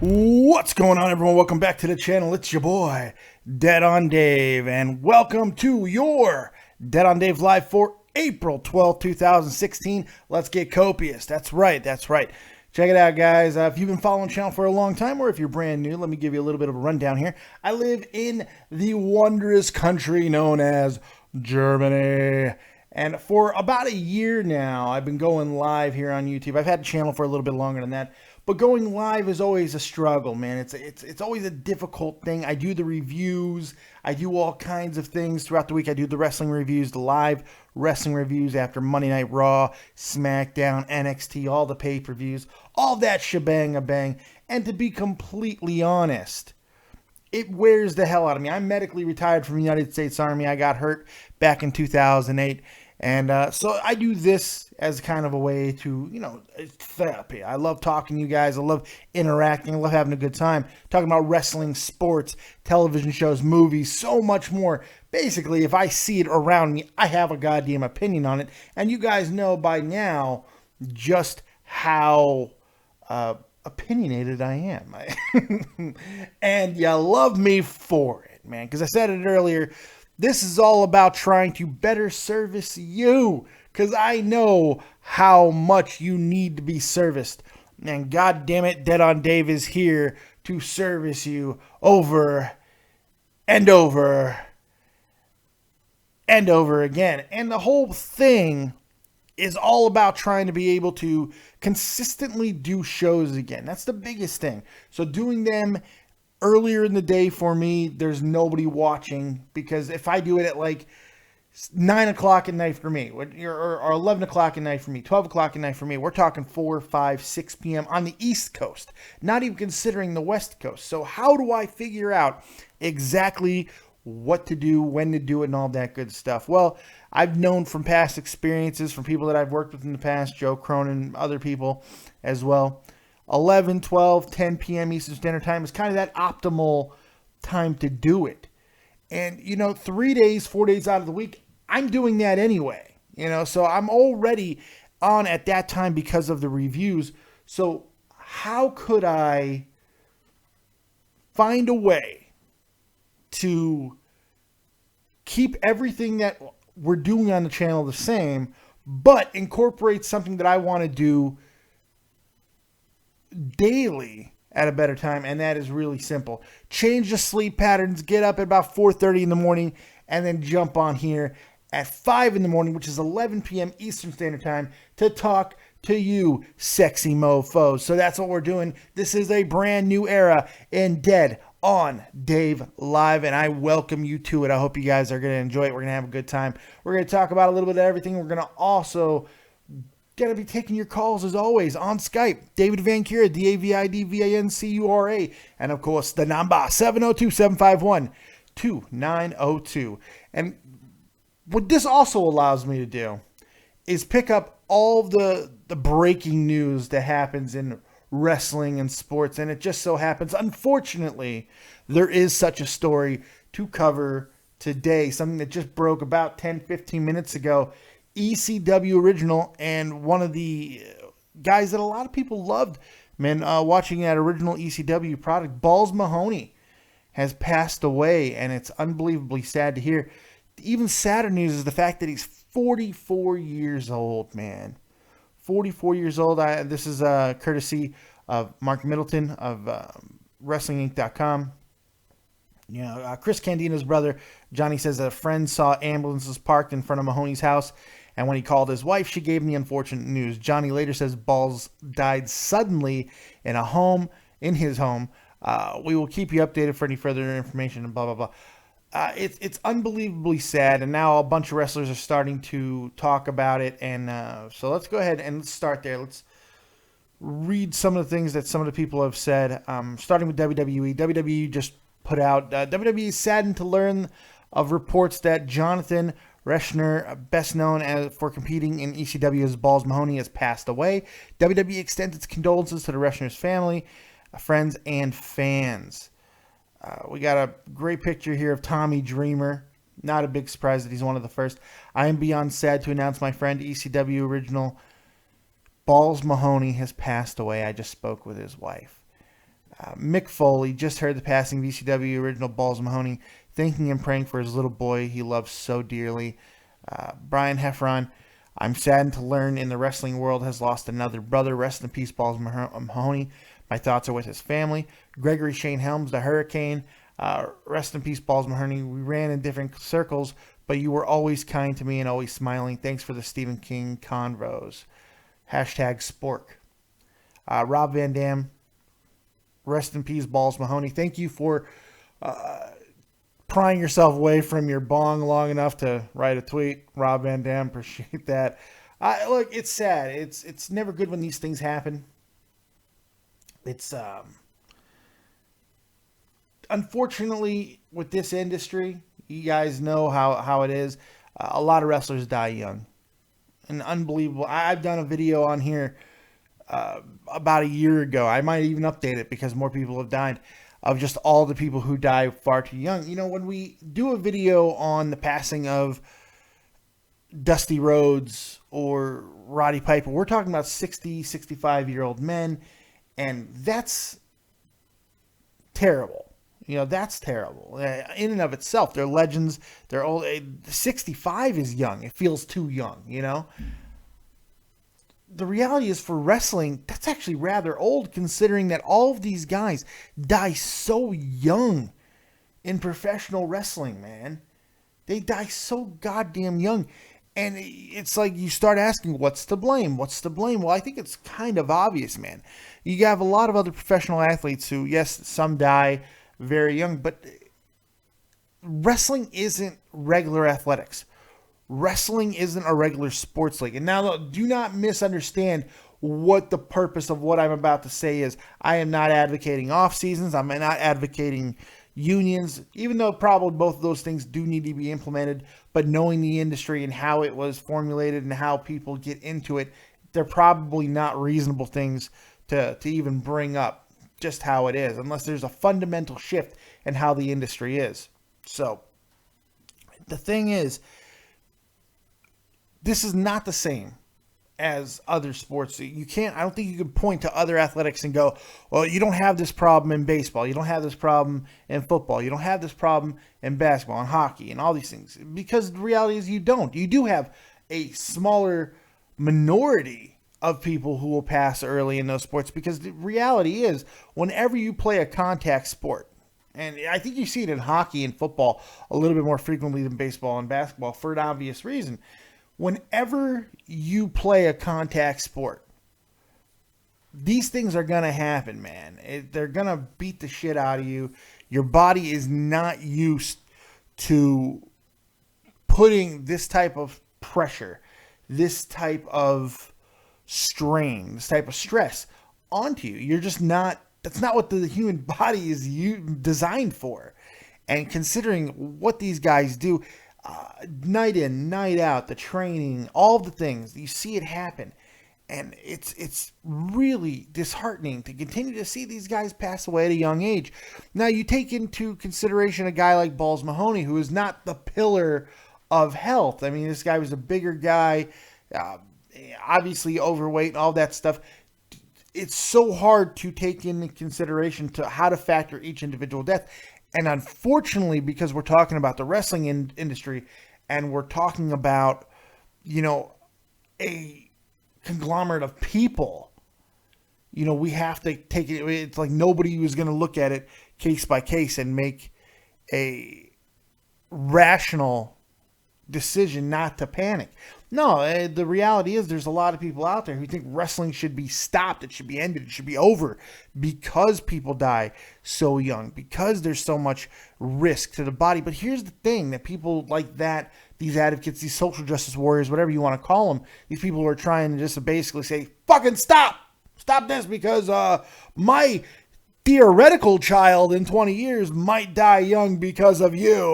What's going on, everyone? Welcome back to the channel. It's your boy, Dead on Dave, and welcome to your Dead on Dave Live for April 12th, 2016. Let's get copious. That's right. Check it out, guys. If you've been following the channel for a long time, or if you're brand new, let me give you a little bit of a rundown here. I live in the wondrous country known as Germany. And for about a year now, I've been going live here on YouTube. I've had a channel for a little bit longer than that. But going live is always a struggle, man. It's always a difficult thing. I do the reviews. I do all kinds of things throughout the week. I do the wrestling reviews, the live wrestling reviews after Monday Night Raw, SmackDown, NXT, all the pay-per-views, all that shebang-a-bang. And to be completely honest, it wears the hell out of me. I'm medically retired from the United States Army. I got hurt back in 2008. And so I do this as kind of a way to, it's therapy. I love talking to you guys. I love interacting. I love having a good time. Talking about wrestling, sports, television shows, movies, so much more. Basically, if I see it around me, I have a goddamn opinion on it. And you guys know by now just how opinionated I am. And you love me for it, man. Because I said it earlier. This is all about trying to better service you, because I know how much you need to be serviced. And God damn it, Dead on Dave is here to service you over and over and over again. And the whole thing is all about trying to be able to consistently do shows again. That's the biggest thing. So doing them earlier in the day for me, there's nobody watching, because if I do it at like 9 o'clock at night for me, or 11 o'clock at night for me, 12 o'clock at night for me, we're talking 4, 5, 6 p.m. on the East Coast, not even considering the West Coast. So how do I figure out exactly what to do, when to do it, and all that good stuff? Well, I've known from past experiences, from people that I've worked with in the past, Joe Cronin, other people as well, 11, 12, 10 p.m. Eastern Standard Time is kind of that optimal time to do it. And, 3 days, 4 days out of the week, I'm doing that anyway. So I'm already on at that time because of the reviews. So how could I find a way to keep everything that we're doing on the channel the same, but incorporate something that I want to do daily at a better time? And that is really simple. Change the sleep patterns, get up at about 4:30 in the morning, and then jump on here at 5 in the morning, which is 11 p.m. Eastern Standard Time, to talk to you sexy mofos. So that's what we're doing. This is a brand new era in Dead on Dave Live, and I welcome you to it. I hope you guys are going to enjoy it. We're going to have a good time. We're going to talk about a little bit of everything. We're going to also going to be taking your calls, as always, on Skype. David Vancura, DAVIDVANCURA. And, of course, the number, 702-751-2902. And what this also allows me to do is pick up all the breaking news that happens in wrestling and sports. And it just so happens, unfortunately, there is such a story to cover today. Something that just broke about 10, 15 minutes ago. ECW original, and one of the guys that a lot of people loved, man, watching that original ECW product, Balls Mahoney, has passed away, and it's unbelievably sad to hear. Even sadder news is the fact that he's 44 years old, man. 44 years old. This is courtesy of Mark Middleton of WrestlingInc.com. Chris Candino's brother, Johnny, says that a friend saw ambulances parked in front of Mahoney's house, and when he called his wife, she gave him the unfortunate news. Johnny later says Balls died suddenly in his home. We will keep you updated for any further information, and blah, blah, blah. It's unbelievably sad, and now a bunch of wrestlers are starting to talk about it, and so let's go ahead and let's start there. Let's read some of the things that some of the people have said, starting with WWE. WWE just put out, WWE is saddened to learn of reports that Jonathan Reshner, best known for competing in ECW as Balls Mahoney, has passed away. WWE extends its condolences to the Reshner's family, friends, and fans. We got a great picture here of Tommy Dreamer. Not a big surprise that he's one of the first. I am beyond sad to announce my friend ECW original Balls Mahoney has passed away. I just spoke with his wife. Mick Foley just heard the passing VCW original Balls Mahoney, thinking and praying for his little boy he loves so dearly. Brian Heffron, I'm saddened to learn in the wrestling world has lost another brother. Rest in peace, Balls Mahoney. My thoughts are with his family. Gregory Shane Helms, the Hurricane. Rest in peace, Balls Mahoney. We ran in different circles, but you were always kind to me and always smiling. Thanks for the Stephen King convos. Hashtag Spork. Rob Van Dam. Rest in peace, Balls Mahoney. Thank you for prying yourself away from your bong long enough to write a tweet. Rob Van Dam, appreciate that. Look, it's sad. It's never good when these things happen. It's unfortunately with this industry, you guys know how it is. A lot of wrestlers die young. And unbelievable. I've done a video on here about a year ago. I might even update it because more people have died, of just all the people who die far too young. You know, when we do a video on the passing of Dusty Rhodes or Roddy Piper, we're talking about 60, 65-year-old men, and that's terrible. You know, that's terrible. In and of itself, they're legends. They're old. 65 is young. It feels too young, you know? The reality is for wrestling, that's actually rather old considering that all of these guys die so young in professional wrestling, man. They die so goddamn young. And it's like you start asking, what's to blame? What's to blame? Well, I think it's kind of obvious, man. You have a lot of other professional athletes who, yes, some die very young, but wrestling isn't regular athletics. Wrestling isn't a regular sports league. And now, do not misunderstand what the purpose of what I'm about to say is. I am not advocating off seasons. I'm not advocating unions, even though probably both of those things do need to be implemented. But knowing the industry and how it was formulated and how people get into it, they're probably not reasonable things to even bring up, just how it is, unless there's a fundamental shift in how the industry is. So the thing is, this is not the same as other sports. You can't, I don't think you can point to other athletics and go, well, you don't have this problem in baseball. You don't have this problem in football. You don't have this problem in basketball and hockey and all these things. Because the reality is you don't. You do have a smaller minority of people who will pass early in those sports, because the reality is whenever you play a contact sport, and I think you see it in hockey and football a little bit more frequently than baseball and basketball for an obvious reason. Whenever you play a contact sport, these things are going to happen, man. They're going to beat the shit out of you. Your body is not used to putting this type of pressure, this type of strain, this type of stress onto you. You're just not, that's not what the human body is designed for. And considering what these guys do, night in, night out, the training, all the things, you see it happen. And it's really disheartening to continue to see these guys pass away at a young age. Now, you take into consideration a guy like Balls Mahoney, who is not the pillar of health. I mean, this guy was a bigger guy, obviously overweight, all that stuff. It's so hard to take into consideration to how to factor each individual death. And unfortunately, because we're talking about the wrestling industry and we're talking about, you know, a conglomerate of people, you know, we have to take it. It's like nobody was going to look at it case by case and make a rational decision not to panic. No, the reality is there's a lot of people out there who think wrestling should be stopped. It should be ended. It should be over because people die so young, because there's so much risk to the body. But here's the thing that people like that, these advocates, these social justice warriors, whatever you want to call them, these people who are trying to just basically say, fucking stop this because my theoretical child in 20 years might die young because of you.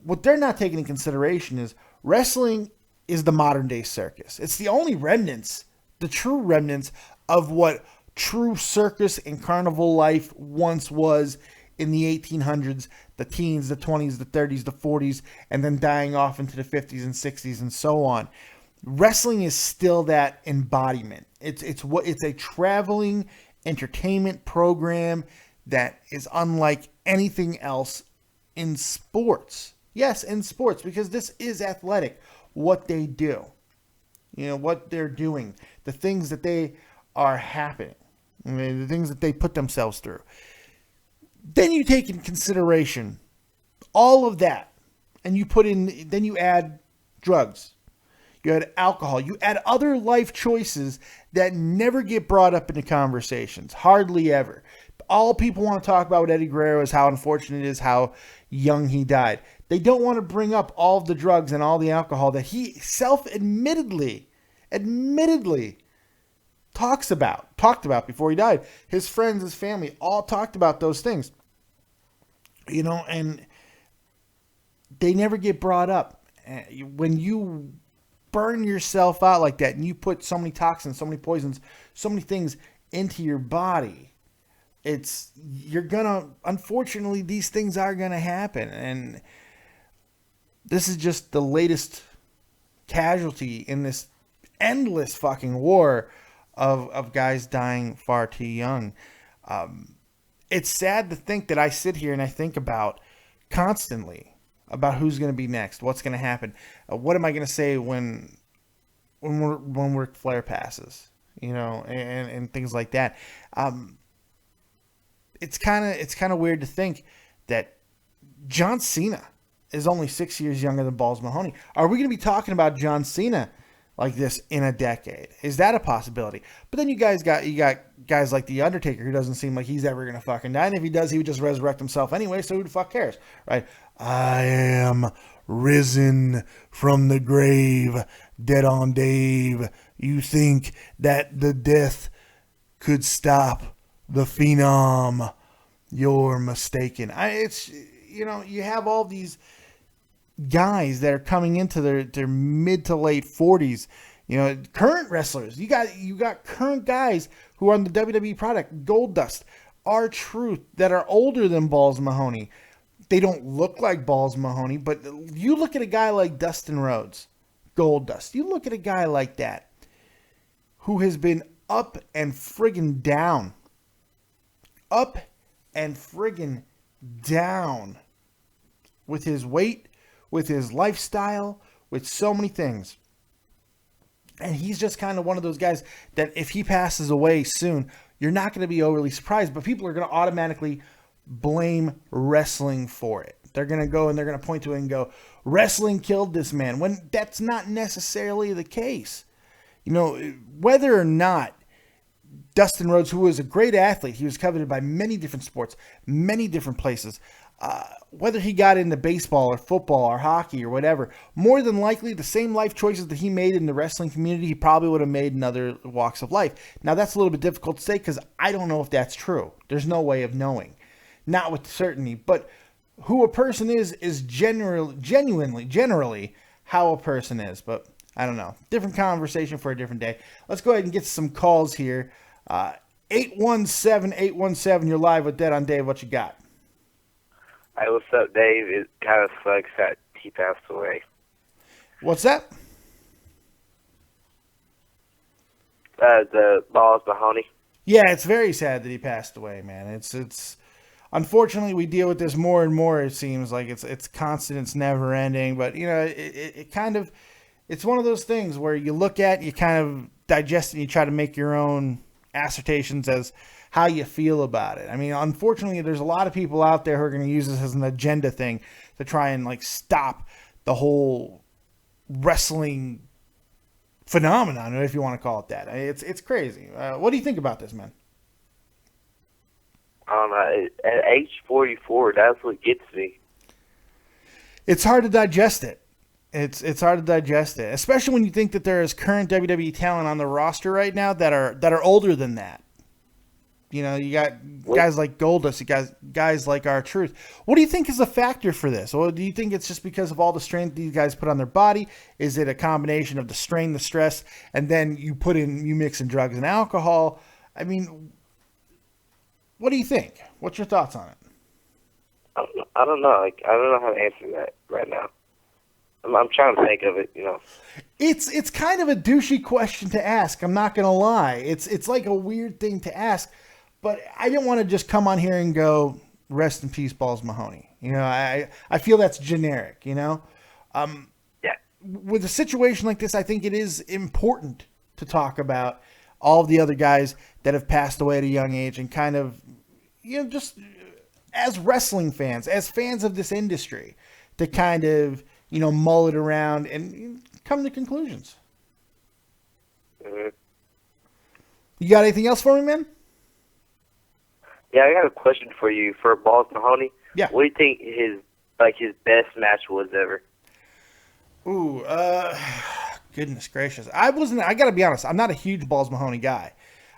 What they're not taking into consideration is wrestling is the modern day circus. It's the only remnants, the true remnants of what true circus and carnival life once was in the 1800s, the teens, the 20s, the 30s, the 40s, and then dying off into the 50s and 60s and so on. Wrestling is still that embodiment. It's a traveling entertainment program that is unlike anything else in sports. Yes, in sports, because this is athletic, what they do. You know, what they're doing, the things that they are happening, I mean, the things that they put themselves through. Then you take in consideration all of that, and then you add drugs, you add alcohol, you add other life choices that never get brought up in the conversations, hardly ever. All people want to talk about with Eddie Guerrero is how unfortunate it is how young he died. They don't want to bring up all of the drugs and all the alcohol that he self-admittedly talked about before he died. His friends, his family, all talked about those things. You know, and they never get brought up. When you burn yourself out like that and you put so many toxins, so many poisons, so many things into your body, unfortunately, these things are going to happen. And this is just the latest casualty in this endless fucking war of guys dying far too young. It's sad to think that I sit here and I think about constantly about who's going to be next, what's going to happen, what am I going to say when Ric Flair passes, you know, and things like that. It's kind of weird to think that John Cena is only 6 years younger than Balls Mahoney. Are we going to be talking about John Cena like this in a decade? Is that a possibility? But then you got guys like The Undertaker, who doesn't seem like he's ever going to fucking die. And if he does, he would just resurrect himself anyway, so who the fuck cares, right? I am risen from the grave, dead on Dave. You think that the death could stop the Phenom? You're mistaken. You have all these guys that are coming into their mid to late 40s, you know, current wrestlers. You got current guys who are on the WWE product, Goldust, R-Truth, that are older than Balls Mahoney. They don't look like Balls Mahoney, but you look at a guy like Dustin Rhodes, Goldust. You look at a guy like that who has been up and friggin' down. Up and friggin' down with his weight, with his lifestyle, with so many things. And he's just kind of one of those guys that if he passes away soon, you're not going to be overly surprised, but people are going to automatically blame wrestling for it. They're going to go and they're going to point to it and go, wrestling killed this man, when that's not necessarily the case. You know, whether or not Dustin Rhodes, who was a great athlete, he was coveted by many different sports, many different places, whether he got into baseball or football or hockey or whatever, more than likely the same life choices that he made in the wrestling community, he probably would have made in other walks of life. Now, that's a little bit difficult to say because I don't know if that's true. There's no way of knowing. Not with certainty, but who a person is generally how a person is. But I don't know. Different conversation for a different day. Let's go ahead and get some calls here. 817-817, you're live with Dead on Dave. What you got? Hey, what's up, Dave? It kind of sucks that he passed away. What's that? The Balls Mahoney. Yeah, it's very sad that he passed away, man. It's unfortunately we deal with this more and more. It seems like it's constant, it's never ending. But you know, it kind of, it's one of those things where you look at, you kind of digest it, and you try to make your own assertions as how you feel about it. I mean, unfortunately, there's a lot of people out there who are going to use this as an agenda thing to try and like stop the whole wrestling phenomenon, if you want to call it that. It's crazy. What do you think about this, man? I don't know. At age 44, that's what gets me. It's hard to digest it. It's hard to digest it, especially when you think that there is current WWE talent on the roster right now that are older than that. You know, you got guys like Goldust, you got guys like R-Truth. What do you think is a factor for this? Or do you think it's just because of all the strain these guys put on their body? Is it a combination of the strain, the stress, and then you mix in drugs and alcohol? I mean, what do you think? What's your thoughts on it? I don't know. Like, I don't know how to answer that right now. I'm trying to think of it, you know. It's kind of a douchey question to ask. I'm not gonna lie. It's like a weird thing to ask, But I didn't want to just come on here and go, rest in peace, Balls Mahoney. You know, I feel that's generic, you know? Yeah. With a situation like this, I think it is important to talk about all of the other guys that have passed away at a young age and kind of, you know, just as wrestling fans, as fans of this industry, to kind of, you know, mull it around and come to conclusions. Mm-hmm. You got anything else for me, man? Yeah, I got a question for you for Balls Mahoney. Yeah. What do you think his best match was ever? Ooh, goodness gracious. I got to be honest, I'm not a huge Balls Mahoney guy.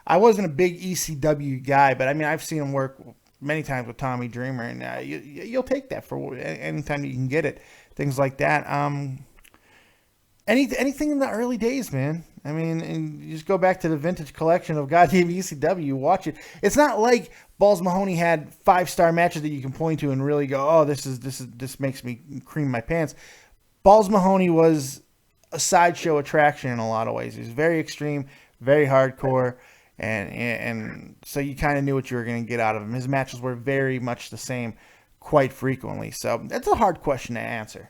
I wasn't a big ECW guy, but I mean, I've seen him work many times with Tommy Dreamer, and you'll take that for anytime you can get it. Things like that. Anything in the early days, man. I mean, and you just go back to the vintage collection of goddamn ECW, watch it. It's not like Balls Mahoney had 5-star matches that you can point to and really go, oh, this makes me cream my pants. Balls Mahoney was a sideshow attraction in a lot of ways. He was very extreme, very hardcore, and so you kind of knew what you were going to get out of him. His matches were very much the same quite frequently. So that's a hard question to answer.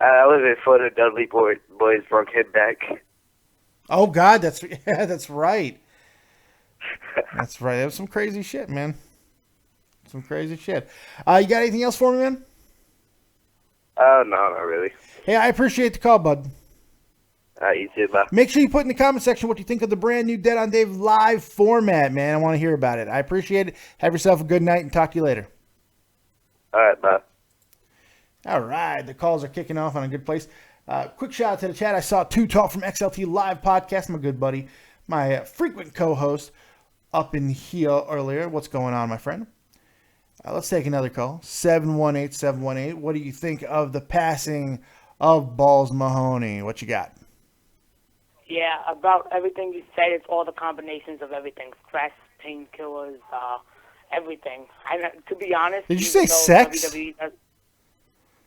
I was in for the Dudley Boys broke his back. Oh God, that's right. That's right. That was some crazy shit, man. Some crazy shit. You got anything else for me, man? No, not really. Hey, I appreciate the call, bud. You too, bye. Make sure you put in the comment section what you think of the brand new Dead on Dave live format, man. I want to hear about it. I appreciate it. Have yourself a good night and talk to you later. All right, bye. All right, the calls are kicking off on a good place. Quick shout out to the chat. I saw Too Tall from XLT Live Podcast, my good buddy, my frequent co-host up in here earlier. What's going on, my friend? Let's take another call. 718-718. What do you think of the passing of Balls Mahoney? What you got? Yeah, about everything you said, it's all the combinations of everything. Stress, painkillers, everything. To be honest... Did you say sex? WWE does,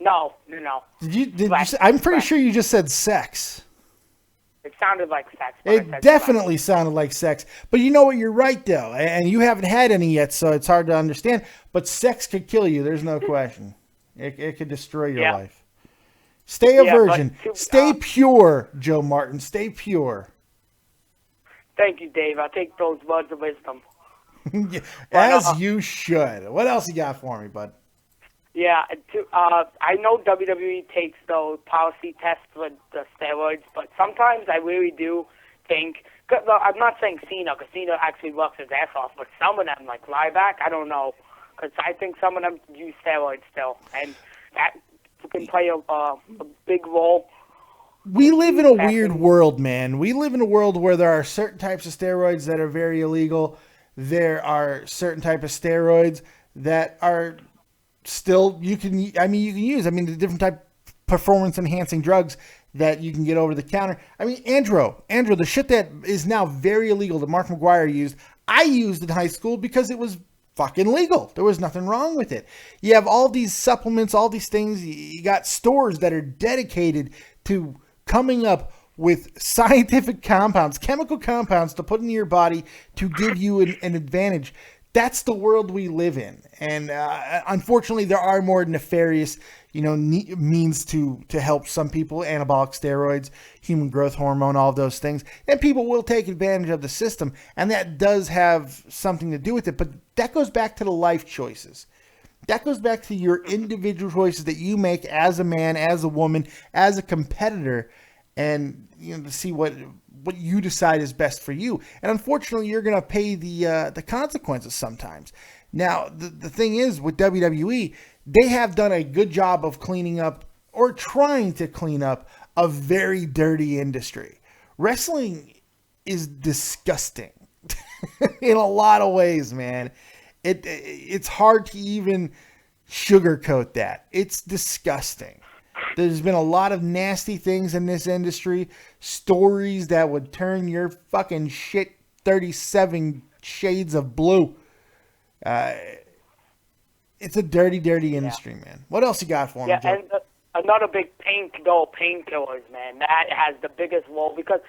no. Did you I'm pretty sure you just said sex. It sounded like sex. It definitely sounded like sex. But you know what? You're right, though. And you haven't had any yet, so it's hard to understand. But sex could kill you. There's no question. It could destroy your life. Stay a virgin. Stay pure, Joe Martin. Stay pure. Thank you, Dave. I'll take those words of wisdom. As you should. What else you got for me, bud? Yeah, I know WWE takes those policy tests for the steroids, but sometimes I really do think, I'm not saying Cena, because Cena actually works his ass off, but some of them, like Ryback, I don't know, because I think some of them use steroids still, and that can play a big role. We live in a weird world, man. We live in a world where there are certain types of steroids that are very illegal. There are certain type of steroids that are still you can use. I mean, the different type of performance enhancing drugs that you can get over the counter. I mean, Andro, the shit that is now very illegal that Mark McGuire used, I used in high school because it was fucking legal. There was nothing wrong with it. You have all these supplements, all these things. You got stores that are dedicated to coming up with scientific compounds, chemical compounds to put into your body to give you an advantage. That's the world we live in. And unfortunately, there are more nefarious, means to help some people, anabolic steroids, human growth hormone, all of those things. And people will take advantage of the system. And that does have something to do with it. But that goes back to the life choices. That goes back to your individual choices that you make as a man, as a woman, as a competitor, and to see what you decide is best for you. And unfortunately, you're going to pay the consequences sometimes. Now, the thing is, with WWE, they have done a good job of cleaning up, or trying to clean up, a very dirty industry. Wrestling is disgusting in a lot of ways, man. It's hard to even sugarcoat that. It's disgusting. There's been a lot of nasty things in this industry, stories that would turn your fucking shit 37 shades of blue. It's a dirty, dirty industry, man. What else you got for me, Joe? And another big painkillers, man. That has the biggest role because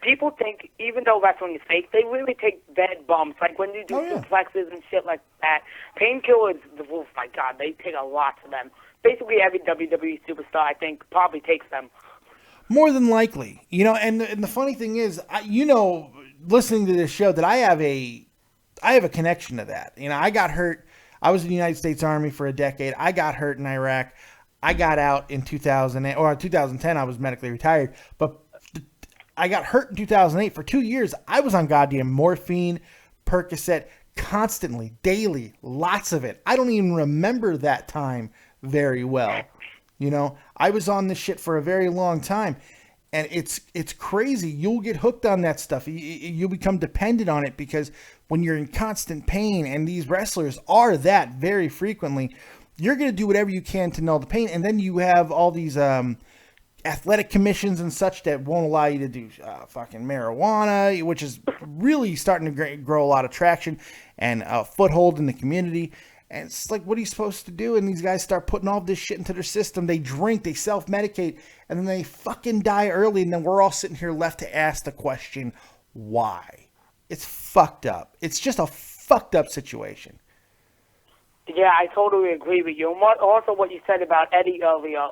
people think, even though wrestling is fake, they really take bad bumps. Like when you do suplexes and shit like that. Painkillers, oh my God, they take a lot of them. Basically, every WWE superstar, I think, probably takes them. More than likely, and the funny thing is, listening to this show, that I have a connection to that. I got hurt. I was in the United States Army for a decade. I got hurt in Iraq. I got out in 2008 or 2010. I was medically retired, but I got hurt in 2008 for 2 years. I was on goddamn morphine, Percocet, constantly, daily, lots of it. I don't even remember that time very well. I was on this shit for a very long time, and it's crazy. You'll get hooked on that stuff. You'll become dependent on it because when you're in constant pain, and these wrestlers are that very frequently, you're going to do whatever you can to null the pain. And then you have all these athletic commissions and such that won't allow you to do fucking marijuana, which is really starting to grow a lot of traction and a foothold in the community. And it's like, what are you supposed to do? And these guys start putting all this shit into their system. They drink, they self-medicate, and then they fucking die early. And then we're all sitting here left to ask the question, why? It's fucked up. It's just a fucked up situation. Yeah, I totally agree with you. Also, what you said about Eddie earlier,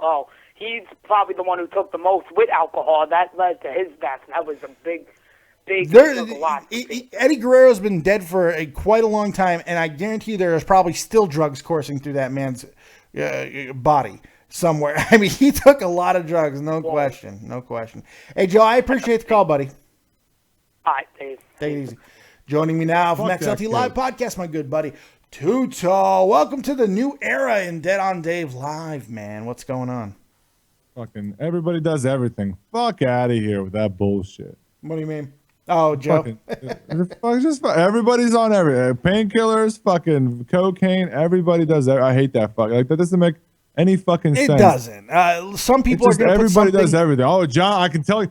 he's probably the one who took the most with alcohol. That led to his death. That was a big Eddie Guerrero's been dead for quite a long time, and I guarantee you there's probably still drugs coursing through that man's body somewhere. I mean, he took a lot of drugs, no question. Hey, Joe, I appreciate the call, buddy. All right, Dave. Take it easy. Joining me now from XLT Live Podcast, my good buddy, Tuto. Welcome to the new era in Dead on Dave Live, man. What's going on? Fucking everybody does everything. Fuck out of here with that bullshit. What do you mean? Oh, Joe. Everybody's on everything. Painkillers, fucking cocaine. Everybody does that. I hate that. That doesn't make any fucking sense. It doesn't. Some people are going to everybody does everything. Oh, John, I can tell you.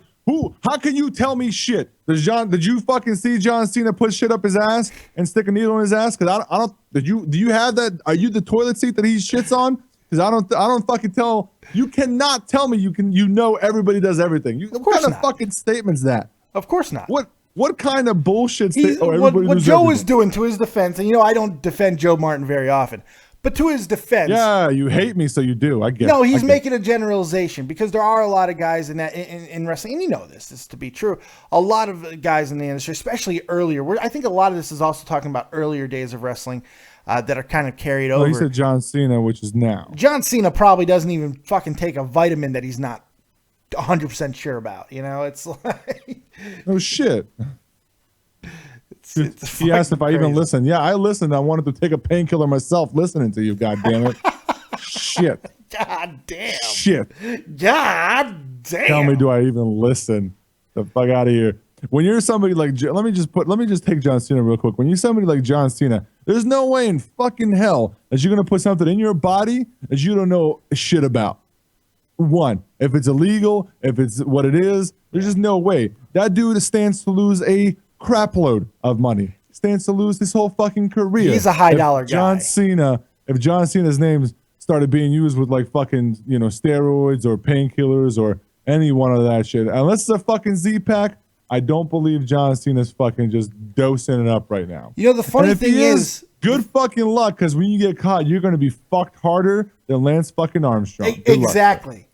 How can you tell me shit? Did you fucking see John Cena put shit up his ass and stick a needle in his ass? Because I don't. Do you have that? Are you the toilet seat that he shits on? Because I don't fucking tell. You cannot tell me you know everybody does everything. What kind of fucking statement's that? Of course not. What kind of bullshit? What Joe is doing to his defense, and I don't defend Joe Martin very often, but to his defense, yeah, you hate me, so you do. I get. No, he's making a generalization because there are a lot of guys in wrestling, and this is to be true. A lot of guys in the industry, especially earlier. I think a lot of this is also talking about earlier days of wrestling that are kind of carried over. He said John Cena, which is now. John Cena probably doesn't even fucking take a vitamin that he's not 100% sure about. It's like, oh shit. It's he asked if I even listened. Yeah, I listened. I wanted to take a painkiller myself listening to you. God damn it. Shit. God damn. Shit. God damn. Tell me, do I even listen? The fuck out of here. When you're somebody like, let me just take John Cena real quick. When you're somebody like John Cena, there's no way in fucking hell that you're gonna put something in your body that you don't know shit about. One, if it's illegal, if it's what it is, there's just no way. That dude stands to lose a crap load of money. Stands to lose his whole fucking career. He's a high dollar guy. If John Cena's name started being used with like fucking, steroids or painkillers or any one of that shit, unless it's a fucking Z-Pack, I don't believe John Cena's fucking just dosing it up right now. The funny thing is, good fucking luck, because when you get caught, you're going to be fucked harder than Lance fucking Armstrong. Exactly.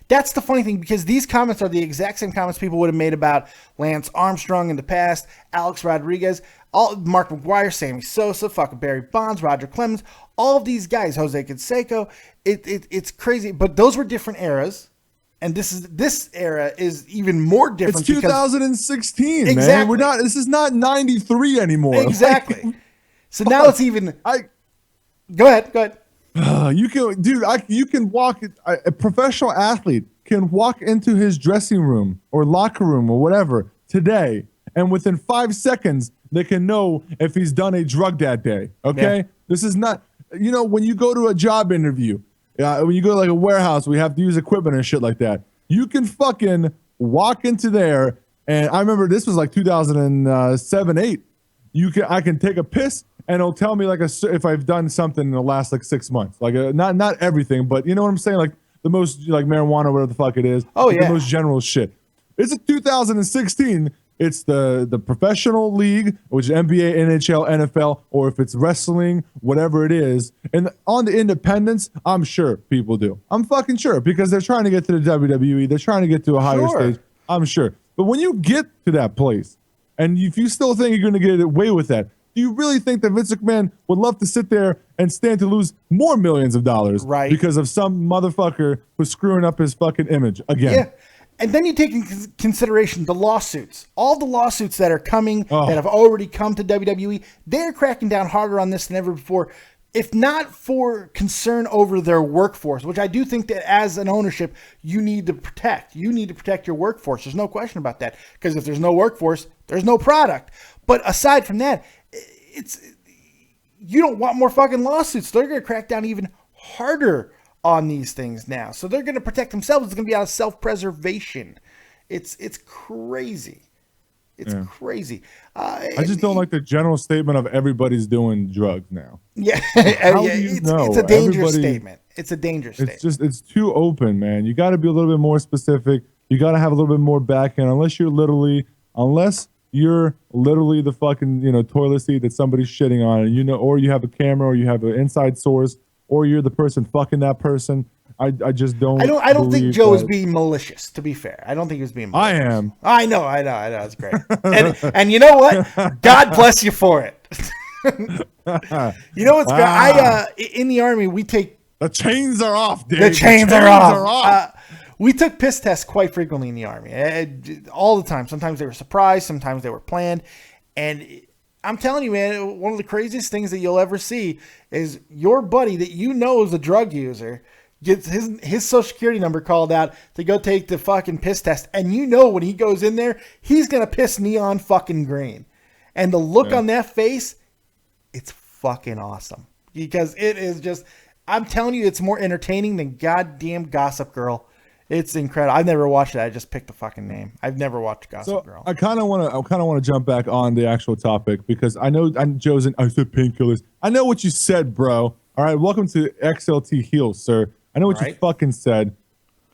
That's the funny thing, because these comments are the exact same comments people would have made about Lance Armstrong in the past, Alex Rodriguez, Mark McGuire, Sammy Sosa, fucking Barry Bonds, Roger Clemens, all of these guys, Jose Canseco. It's crazy, but those were different eras. And this era is even more different. It's 2016, exactly. Man. This is not 93 anymore. Exactly. So now it's even. Go ahead. You can walk. A professional athlete can walk into his dressing room or locker room or whatever today, and within 5 seconds they can know if he's done a drug that day. Okay, yeah. This is not. When you go to a job interview. When you go to like a warehouse, we have to use equipment and shit like that. You can fucking walk into there, and I remember this was like 2007, 8. I can take a piss, and it'll tell me like if I've done something in the last like 6 months. Like not everything, but you know what I'm saying? Like the most like marijuana, whatever the fuck it is. Oh, like yeah. the most general shit. It's a 2016. It's the professional league, which is NBA, NHL, NFL, or if it's wrestling, whatever it is. And on the independents, I'm sure people do. I'm fucking sure because they're trying to get to the WWE. They're trying to get to a higher stage. I'm sure. But when you get to that place, and if you still think you're going to get away with that, do you really think that Vince McMahon would love to sit there and stand to lose more millions of dollars because of some motherfucker who's screwing up his fucking image again? Yeah. And then you take into consideration the lawsuits. All the lawsuits that are coming, that have already come to WWE, they're cracking down harder on this than ever before. If not for concern over their workforce, which I do think that as an ownership, you need to protect. You need to protect your workforce. There's no question about that. Because if there's no workforce, there's no product. But aside from that, you don't want more fucking lawsuits. They're going to crack down even harder on these things now. So they're going to protect themselves. It's going to be out of self-preservation. It's crazy. It's crazy. I just don't like the general statement of everybody's doing drugs now. Yeah. It's a dangerous statement. It's a dangerous statement. It's too open, man. You got to be a little bit more specific. You got to have a little bit more backend unless you're literally the fucking, toilet seat that somebody's shitting on, and or you have a camera, or you have an inside source, or you're the person fucking that person. I just don't. I don't think Joe is being malicious. To be fair, I don't think he was being malicious. I am. I know. It's great. and you know what? God bless you for it. You know what's great? In the Army, we take the chains are off, dude. The chains are off. We took piss tests quite frequently in the Army, all the time. Sometimes they were surprised, sometimes they were planned. And I'm telling you, man, one of the craziest things that you'll ever see is your buddy that you know is a drug user gets his social security number called out to go take the fucking piss test. And when he goes in there, he's going to piss neon fucking green. And the look on that face, it's fucking awesome. Because it is just, I'm telling you, it's more entertaining than goddamn Gossip Girl. It's incredible. I've never watched it. I just picked the fucking name. I've never watched Gossip Girl. I kind of want to jump back on the actual topic because I know Joe's I said painkillers. I know what you said, bro. All right, welcome to XLT Heels, sir. I know what you fucking said.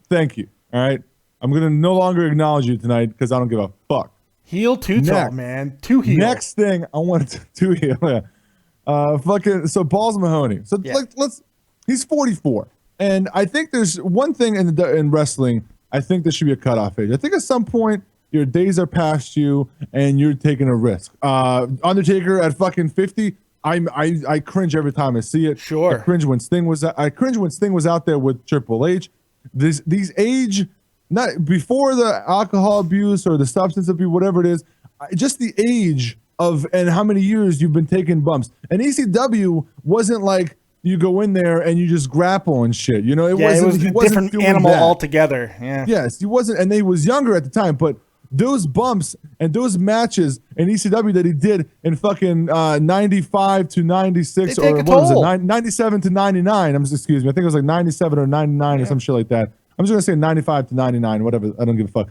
Thank you. All right, I'm gonna no longer acknowledge you tonight because I don't give a fuck. Heel too tall, man. Too heel. Next thing I want to heel. Yeah. So Balls Mahoney. So he's 44. And I think there's one thing in wrestling, I think there should be a cutoff age. I think at some point your days are past you and you're taking a risk. Undertaker at fucking 50, I cringe every time I see it. Sure. I cringe when Sting was out there with Triple H. These age, not before the alcohol abuse or the substance abuse, whatever it is, just the age of and how many years you've been taking bumps. And ECW wasn't like you go in there and you just grapple and shit. It was a different animal altogether. Yeah. Yes, he wasn't, and he was younger at the time. But those bumps and those matches in ECW that he did in fucking 95 to 96 or what was it, 97 to 99. Excuse me, I think it was like 97 or 99 or some shit like that. I'm just gonna say 95 to 99, whatever. I don't give a fuck.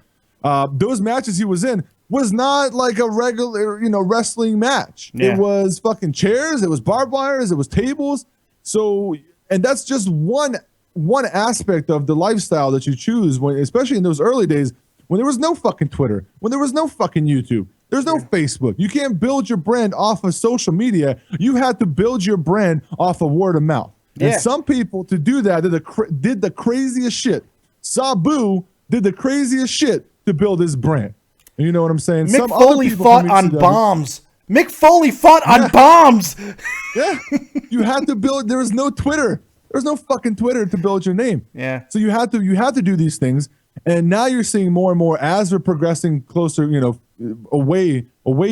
Those matches he was in was not like a regular, wrestling match. Yeah. It was fucking chairs. It was barbed wires. It was tables. So, and that's just one aspect of the lifestyle that you choose, especially in those early days when there was no fucking Twitter, when there was no fucking YouTube, there's no Facebook. You can't build your brand off of social media. You had to build your brand off of word of mouth. Yeah. And some people to do that did the craziest shit. Sabu did the craziest shit to build his brand. And you know what I'm saying? Mick Foley fought on bombs. Mick Foley fought on bombs. Yeah. You had to build. There was no Twitter. There was no fucking Twitter to build your name. Yeah. So you had to do these things. And now you're seeing more and more as we're progressing closer, away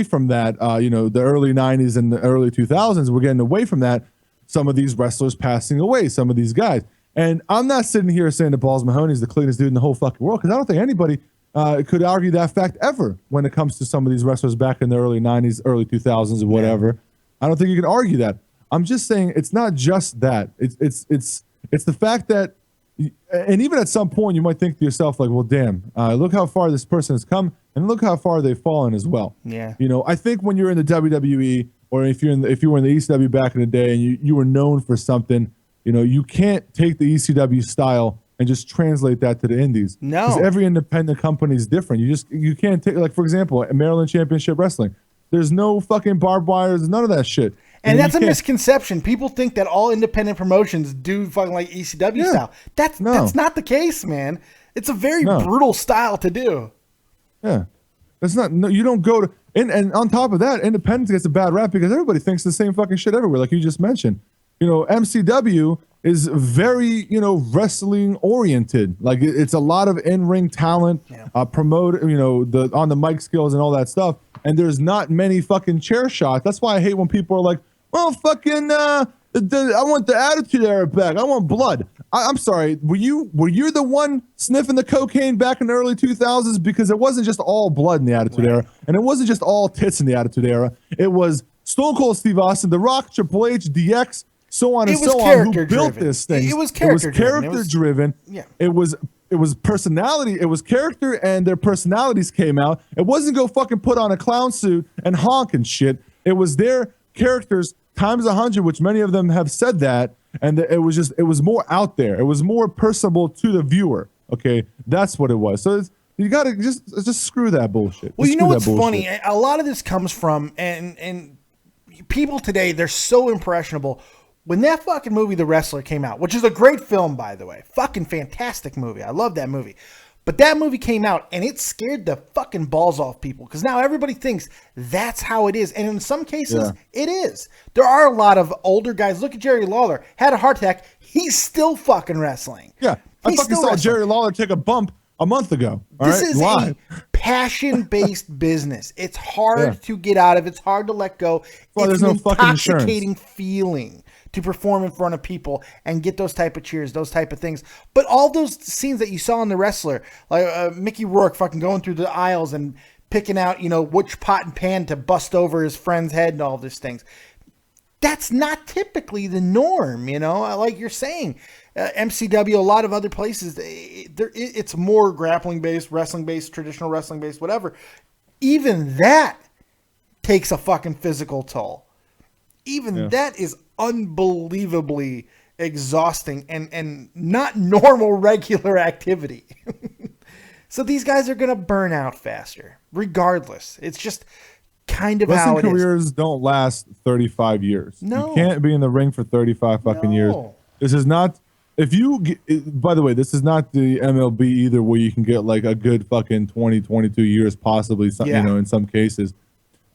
from that, the early 90s and the early 2000s, we're getting away from that. Some of these wrestlers passing away, some of these guys. And I'm not sitting here saying that Balls Mahoney is the cleanest dude in the whole fucking world, because I don't think anybody could argue that fact ever when it comes to some of these wrestlers back in the early 90s, early 2000s or whatever. Yeah. I don't think you can argue that. I'm just saying it's not just that. It's the fact that, and even at some point you might think to yourself like, well, damn, look how far this person has come and look how far they've fallen as well. Yeah. I think when you're in the WWE or if you were in the ECW back in the day and you were known for something, you can't take the ECW style and just translate that to the indies. No. Because every independent company is different. You can't take, like, for example, Maryland Championship Wrestling. There's no fucking barbed wires, none of that shit. And that's a misconception. People think that all independent promotions do fucking like ECW style. That's not the case, man. It's a very brutal style to do. Yeah. That's not, no, you don't go to, and on top of that, independence gets a bad rap because everybody thinks the same fucking shit everywhere, like you just mentioned. You know, MCW is very, you know, wrestling oriented. Like it's a lot of in-ring talent, promote, you know, the on the mic skills and all that stuff. And there's not many fucking chair shots. That's why I hate when people are like, well, fucking, I want the Attitude Era back. I want blood. I'm sorry. Were you the one sniffing the cocaine back in the early 2000s? Because it wasn't just all blood in the Attitude Era, and it wasn't just all tits in the Attitude Era. It was Stone Cold Steve Austin, The Rock, Triple H, DX, so on and so on. Who built this thing? It was character driven. Yeah. It was personality. It was character, and their personalities came out. It wasn't go fucking put on a clown suit and honk and shit. It was their characters times 100, which many of them have said that, and it was more out there. It was more personable to the viewer. Okay, that's what it was. So you gotta just screw that bullshit. Well, you know what's funny? A lot of this comes from and people today, they're so impressionable. When that fucking movie, The Wrestler, came out, which is a great film, by the way, fucking fantastic movie. I love that movie. But that movie came out and it scared the fucking balls off people because now everybody thinks that's how it is. And in some cases, it is. There are a lot of older guys. Look at Jerry Lawler. Had a heart attack. He's still fucking wrestling. Yeah. I fucking saw Jerry Lawler take a bump a month ago. This is a passion-based business. It's hard to get out of. It's hard to let go. Well, it's there's an no fucking intoxicating feeling to perform in front of people and get those type of cheers, those type of things. But all those scenes that you saw in The Wrestler, like Mickey Rourke fucking going through the aisles and picking out, you know, which pot and pan to bust over his friend's head and all these things. That's not typically the norm, you know, like you're saying. MCW, a lot of other places, it's more grappling-based, wrestling-based, traditional wrestling-based, whatever. Even that takes a fucking physical toll. Even that is unbelievably exhausting and not normal regular activity. So these guys are going to burn out faster, regardless. It's just kind of how it is. Wrestling careers don't last 35 years. No. You can't be in the ring for 35 fucking years. This is not, by the way, this is not the MLB either where you can get like a good fucking 20, 22 years possibly, you know, in some cases.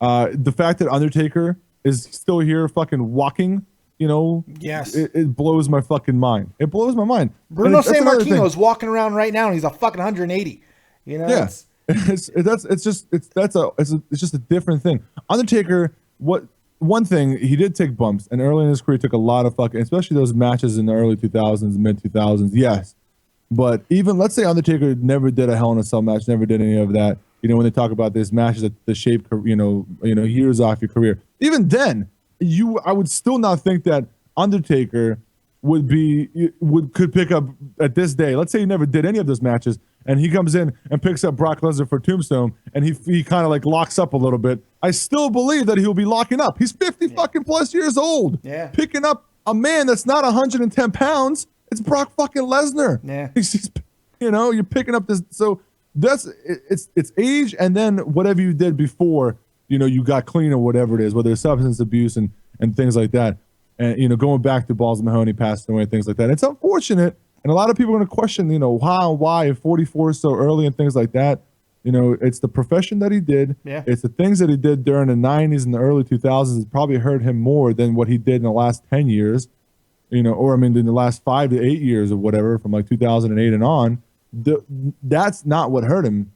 The fact that Undertaker is still here fucking walking, you know, it blows my fucking mind. It blows my mind. Bruno Sammartino is walking around right now and he's a fucking 180. You know, it's just a different thing. Undertaker, one thing, he did take bumps, and early in his career took a lot of fucking, especially those matches in the early 2000s, mid 2000s. Yes, but even let's say Undertaker never did a Hell in a Cell match, never did any of that. You know, when they talk about these matches that the shape, you know, years off your career. Even then, I would still not think that Undertaker could pick up at this day. Let's say he never did any of those matches, and he comes in and picks up Brock Lesnar for Tombstone, and he kind of like locks up a little bit. I still believe that he'll be locking up. He's 50 fucking plus years old. Yeah, picking up a man that's not 110 pounds. It's Brock fucking Lesnar. Yeah, he's you know, you're picking up this. So it's age, and then whatever you did before, you know, you got clean or whatever it is, whether it's substance abuse and things like that. And, you know, going back to Balls Mahoney passing away and things like that. It's unfortunate. And a lot of people are going to question, you know, how, why, 44 so early and things like that. You know, it's the profession that he did. Yeah. It's the things that he did during the 90s and the early 2000s that probably hurt him more than what he did in the last 10 years, you know, or I mean, in the last 5 to 8 years or whatever, from like 2008 and on. That's not what hurt him.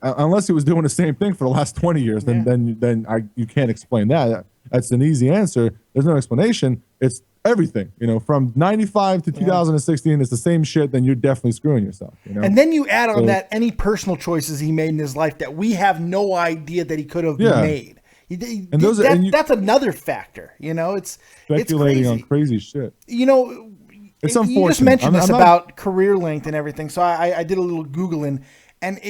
Unless he was doing the same thing for the last 20 years, then you can't explain that. That's an easy answer. There's no explanation. It's everything, you know, from 95 to 2016, it's the same shit, then you're definitely screwing yourself, you know? And then you add on that any personal choices he made in his life that we have no idea that he could have made. That's another factor, you know, it's speculating on crazy shit. You know, it's unfortunate. You just mentioned about career length and everything. So I did a little Googling, and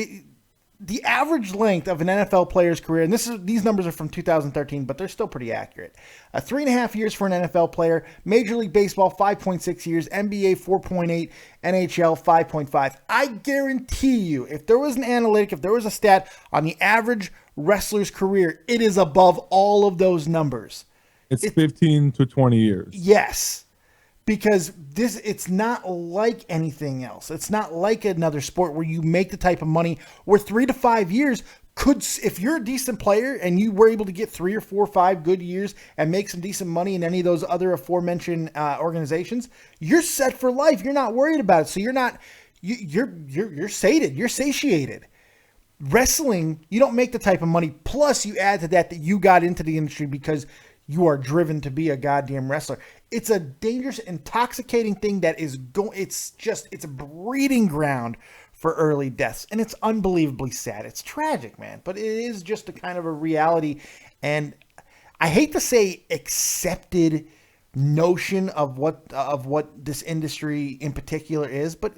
the average length of an NFL player's career, and these numbers are from 2013, but they're still pretty accurate. 3.5 years for an NFL player, Major League Baseball 5.6 years, NBA 4.8, NHL 5.5. I guarantee you, if there was an analytic, if there was a stat on the average wrestler's career, it is above all of those numbers. It's 15 to 20 years. Yes. Because it's not like anything else. It's not like another sport where you make the type of money where 3 to 5 years if you're a decent player and you were able to get 3 or 4 or 5 good years and make some decent money in any of those other aforementioned organizations, you're set for life. You're not worried about it. So you're sated. You're satiated. Wrestling, you don't make the type of money. Plus you add to that you got into the industry because you are driven to be a goddamn wrestler. It's a dangerous, intoxicating thing that is it's a breeding ground for early deaths. And it's unbelievably sad. It's tragic, man. But it is just a kind of a reality. And I hate to say accepted notion of what this industry in particular is, but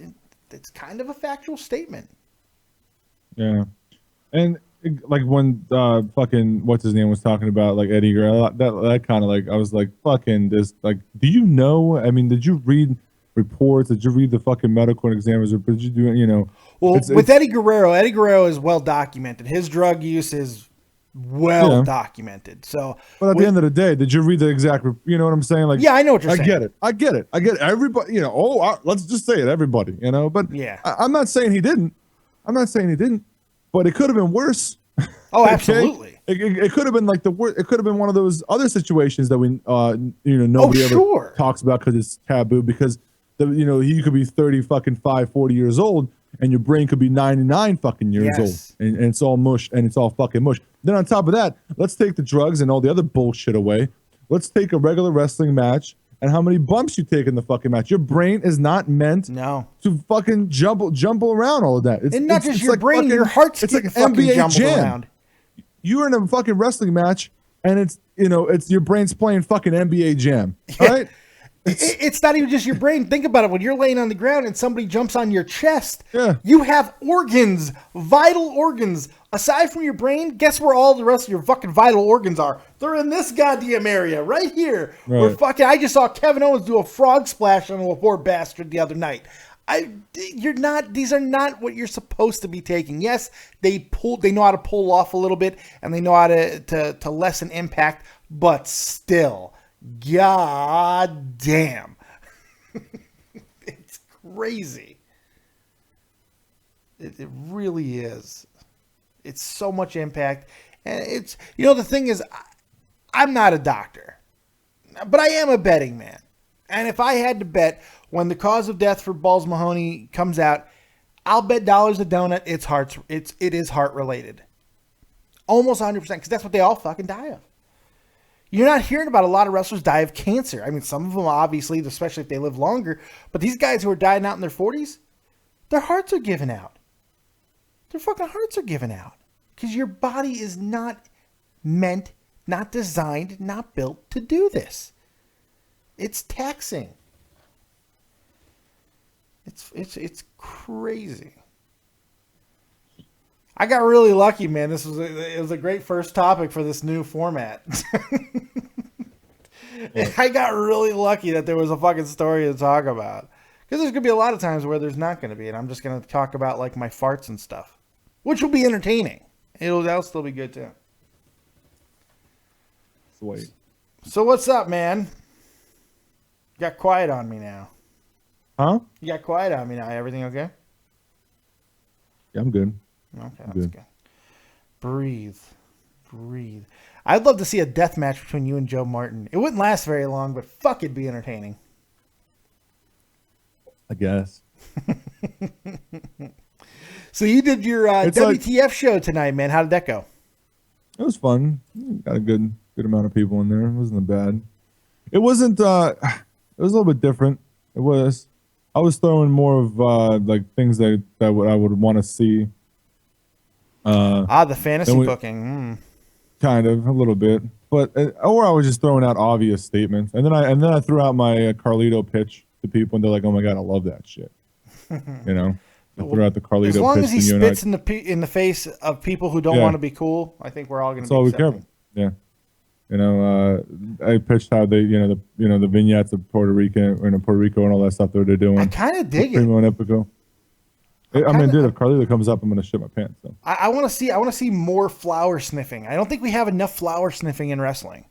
it's kind of a factual statement. Yeah. And like when fucking what's his name was talking about like Eddie Guerrero, that kind of like I was like fucking this like, do you know? I mean, did you read reports? Did you read the fucking medical examiners? Or did you do it? Well, with Eddie Guerrero is well documented. His drug use is well documented. So, but at the end of the day, did you read the exact? You know what I'm saying? Like, yeah, I know what you're saying. I get it. Everybody, let's just say it. Everybody, But yeah, I'm not saying he didn't. But it could have been worse. Oh, absolutely. It could have been like the worst. It could have been one of those other situations that we, nobody ever talks about because it's taboo. Because you could be 40 years old, and your brain could be 99 fucking years old, and it's all mush, and it's all fucking mush. Then on top of that, let's take the drugs and all the other bullshit away. Let's take a regular wrestling match. And how many bumps you take in the fucking match? Your brain is not meant to fucking jumble around all of that. And not just your brain, your heart's it's like fucking NBA jumbled Jam. around. You're in a fucking wrestling match, and it's your brain's playing fucking NBA Jam. All right? It's not even just your brain. Think about it. When you're laying on the ground and somebody jumps on your chest, you have organs, vital organs. Aside from your brain, guess where all the rest of your fucking vital organs are? They're in this goddamn area right here. Right. Where I just saw Kevin Owens do a frog splash on a poor bastard the other night. These are not what you're supposed to be taking. Yes, they know how to pull off a little bit and they know how to lessen impact, but still, god damn. It's crazy. It really is. It's so much impact. And it's, the thing is, I'm not a doctor, but I am a betting man. And if I had to bet when the cause of death for Balls Mahoney comes out, I'll bet dollars a donut it is heart related. Almost 100%, because that's what they all fucking die of. You're not hearing about a lot of wrestlers die of cancer. I mean, some of them obviously, especially if they live longer, but these guys who are dying out in their 40s, their hearts are giving out. Their fucking hearts are giving out. Because your body is not meant, not designed, not built to do this. It's taxing. It's crazy. I got really lucky, man. It was a great first topic for this new format. I got really lucky that there was a fucking story to talk about. Because there's going to be a lot of times where there's not going to be, and I'm just going to talk about like my farts and stuff, which will be entertaining. That'll still be good too. Sweet. So what's up, man? You got quiet on me now. Huh? You got quiet on me now. Everything okay? Yeah, I'm good. Okay, that's good. Breathe. I'd love to see a death match between you and Joe Martin. It wouldn't last very long, but fuck, it'd be entertaining. I guess. So you did your WTF show tonight, man. How did that go? It was fun. Got a good amount of people in there. It wasn't bad. It wasn't. It was a little bit different. It was. I was throwing more of like things that I would want to see. The fantasy booking. Kind of a little bit, but or I was just throwing out obvious statements, and then I threw out my Carlito pitch to people, and they're like, "Oh my god, I love that shit," throughout the Carlito. As long pitch as he to you and I. spits in the face of people who don't Yeah. want to be cool, I think we're all going to That's be all we accepting. care about. Yeah. I pitched how they, the vignettes of Puerto Rico and all that stuff that they're doing. I kind of dig it. Primo and Epico. I mean, dude, if Carlito comes up, I'm gonna shit my pants. So. I want to see more flower sniffing. I don't think we have enough flower sniffing in wrestling.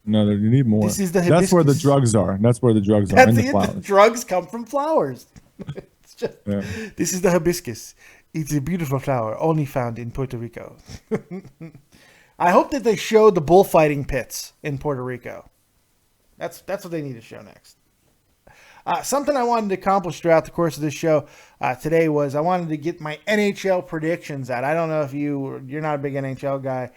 No, you need more. This is the That's where the hibiscus. drugs are. That's where the drugs are. That's In the it. flowers. The drugs come from flowers. It's just, Yeah. This is the hibiscus. It's a beautiful flower only found in Puerto Rico. I hope that they show the bullfighting pits in Puerto Rico. That's what they need to show next. Something I wanted to accomplish throughout the course of this show today was I wanted to get my NHL predictions out. I don't know if you're not a big NHL guy,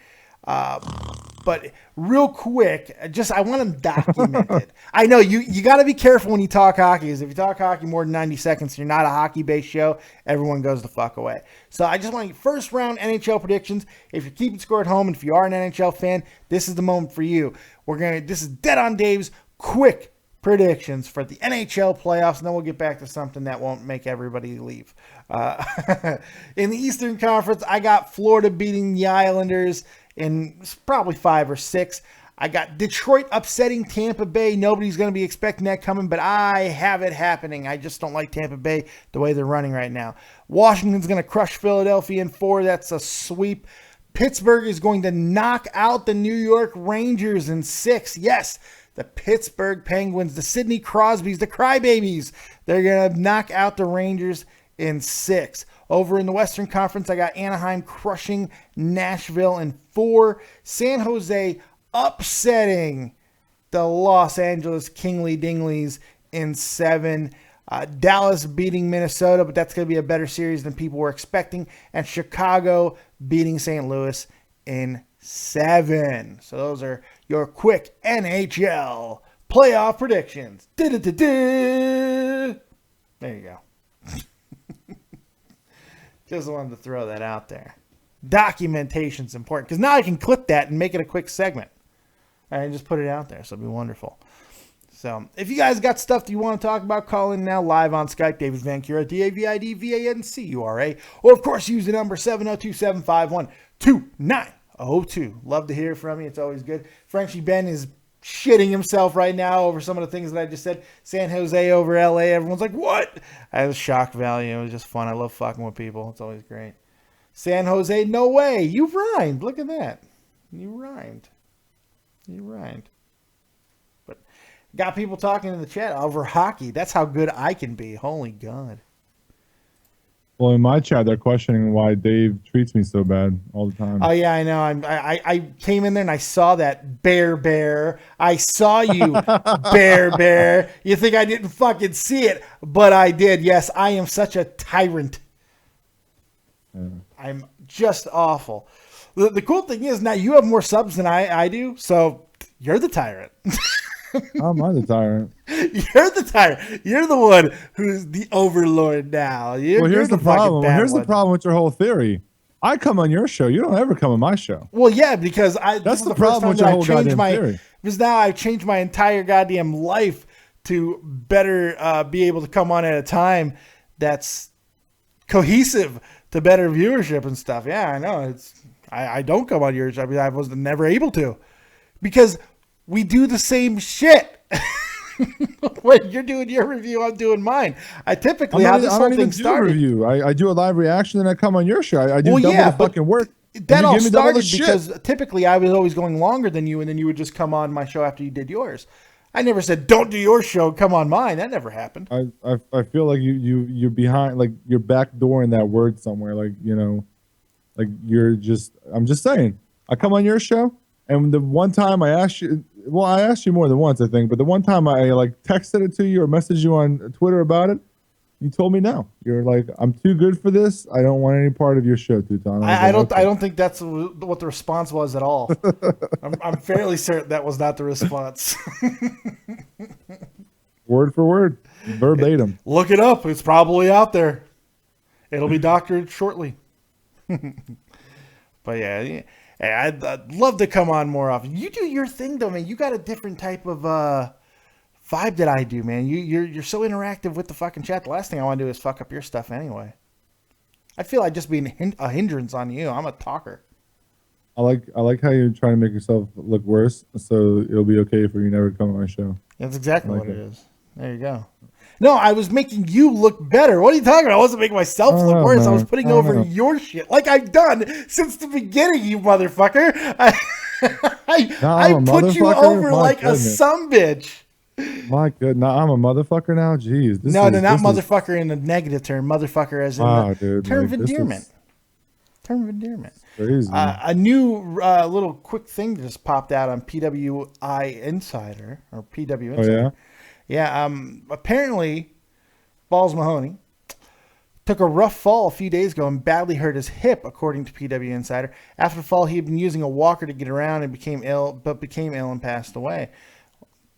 but real quick, I want them documented. I know you got to be careful when you talk hockey, because if you talk hockey more than 90 seconds, you're not a hockey-based show, everyone goes the fuck away. So I just want to get first round NHL predictions. If you're keeping score at home and if you are an NHL fan, this is the moment for you. This is Dead on Dave's quick predictions for the NHL playoffs, and then we'll get back to something that won't make everybody leave. In the Eastern Conference, I got Florida beating the Islanders in probably 5 or 6. I got Detroit upsetting Tampa Bay. Nobody's going to be expecting that coming, but I have it happening. I just don't like Tampa Bay the way they're running right now. Washington's going to crush Philadelphia in 4. That's a sweep. Pittsburgh is going to knock out the New York Rangers in 6. Yes, the Pittsburgh Penguins, the Sidney Crosbys, the Crybabies. They're going to knock out the Rangers in 6. Over in the Western Conference, I got Anaheim crushing Nashville in 4. San Jose upsetting the Los Angeles Kingly Dinglies in 7. Dallas beating Minnesota, but that's going to be a better series than people were expecting. And Chicago beating St. Louis in 7. So those are your quick NHL playoff predictions. There you go. Just wanted to throw that out there. Documentation's important, because now I can clip that and make it a quick segment. And just put it out there, so it'll be wonderful. So, if you guys got stuff that you want to talk about, call in now live on Skype, David Vancura, DAVIDVANCURA, or of course use the number 702-751-2902. Love to hear from you. It's always good. Frenchie Ben is shitting himself right now over some of the things that I just said. San Jose over LA. Everyone's like, what? I was shock value. It was just fun. I love fucking with people. It's always great. San Jose, no way. You rhymed. Look at that. You rhymed. But got people talking in the chat over hockey. That's how good I can be. Holy God. Well, in my chat, they're questioning why Dave treats me so bad all the time. Oh, yeah, I know. I came in there and I saw that bear. I saw you, bear. You think I didn't fucking see it, but I did. Yes, I am such a tyrant. Yeah. I'm just awful. The cool thing is now you have more subs than I do, so you're the tyrant. I'm not the tyrant. You're the tyrant. You're the one who's the overlord now. Here's the problem. The problem with your whole theory. I come on your show. You don't ever come on my show. Well, yeah, because that's the problem with your whole goddamn theory. Because now I've changed my entire goddamn life to better be able to come on at a time that's cohesive to better viewership and stuff. Yeah, I know. I don't come on yours. I mean, I was never able to because we do the same shit. When you're doing your review, I'm doing mine. I typically have this whole thing started. Review. I do a live reaction and I come on your show. I do double the fucking work. That all started because typically I was always going longer than you, and then you would just come on my show after you did yours. I never said don't do your show, come on mine. That never happened. I feel like you're behind, like you're backdooring that word somewhere. Like like I'm just saying. I come on your show, and the one time I asked you. Well, I asked you more than once, I think, but the one time I texted it to you or messaged you on Twitter about it, you told me no. You're like, I'm too good for this. I don't want any part of your show, Tutan. I don't think that's what the response was at all. I'm fairly certain that was not the response. Word for word, verbatim. Look it up. It's probably out there. It'll be doctored shortly. But yeah. I'd love to come on more often. You do your thing though, man. You got a different type of vibe that I do, man. You're so interactive with the fucking chat. The last thing I want to do is fuck up your stuff anyway. I feel I'd just be a hindrance on you. I'm a talker. I like how you're trying to make yourself look worse, so it'll be okay for you never to come on my show. That's exactly what it is. There you go. No, I was making you look better. What are you talking about? I wasn't making myself look worse. Man. I was putting over your shit like I've done since the beginning, you motherfucker. I put you over like a sumbitch. My goodness, I'm a motherfucker now. Jeez. Not motherfucker in a negative term. Motherfucker as in the term of endearment. Term of endearment. Crazy. A new little quick thing just popped out on PWI Insider or PW Insider. Oh, yeah? Yeah, apparently, Balls Mahoney took a rough fall a few days ago and badly hurt his hip, according to PW Insider. After the fall, he had been using a walker to get around and became ill and passed away.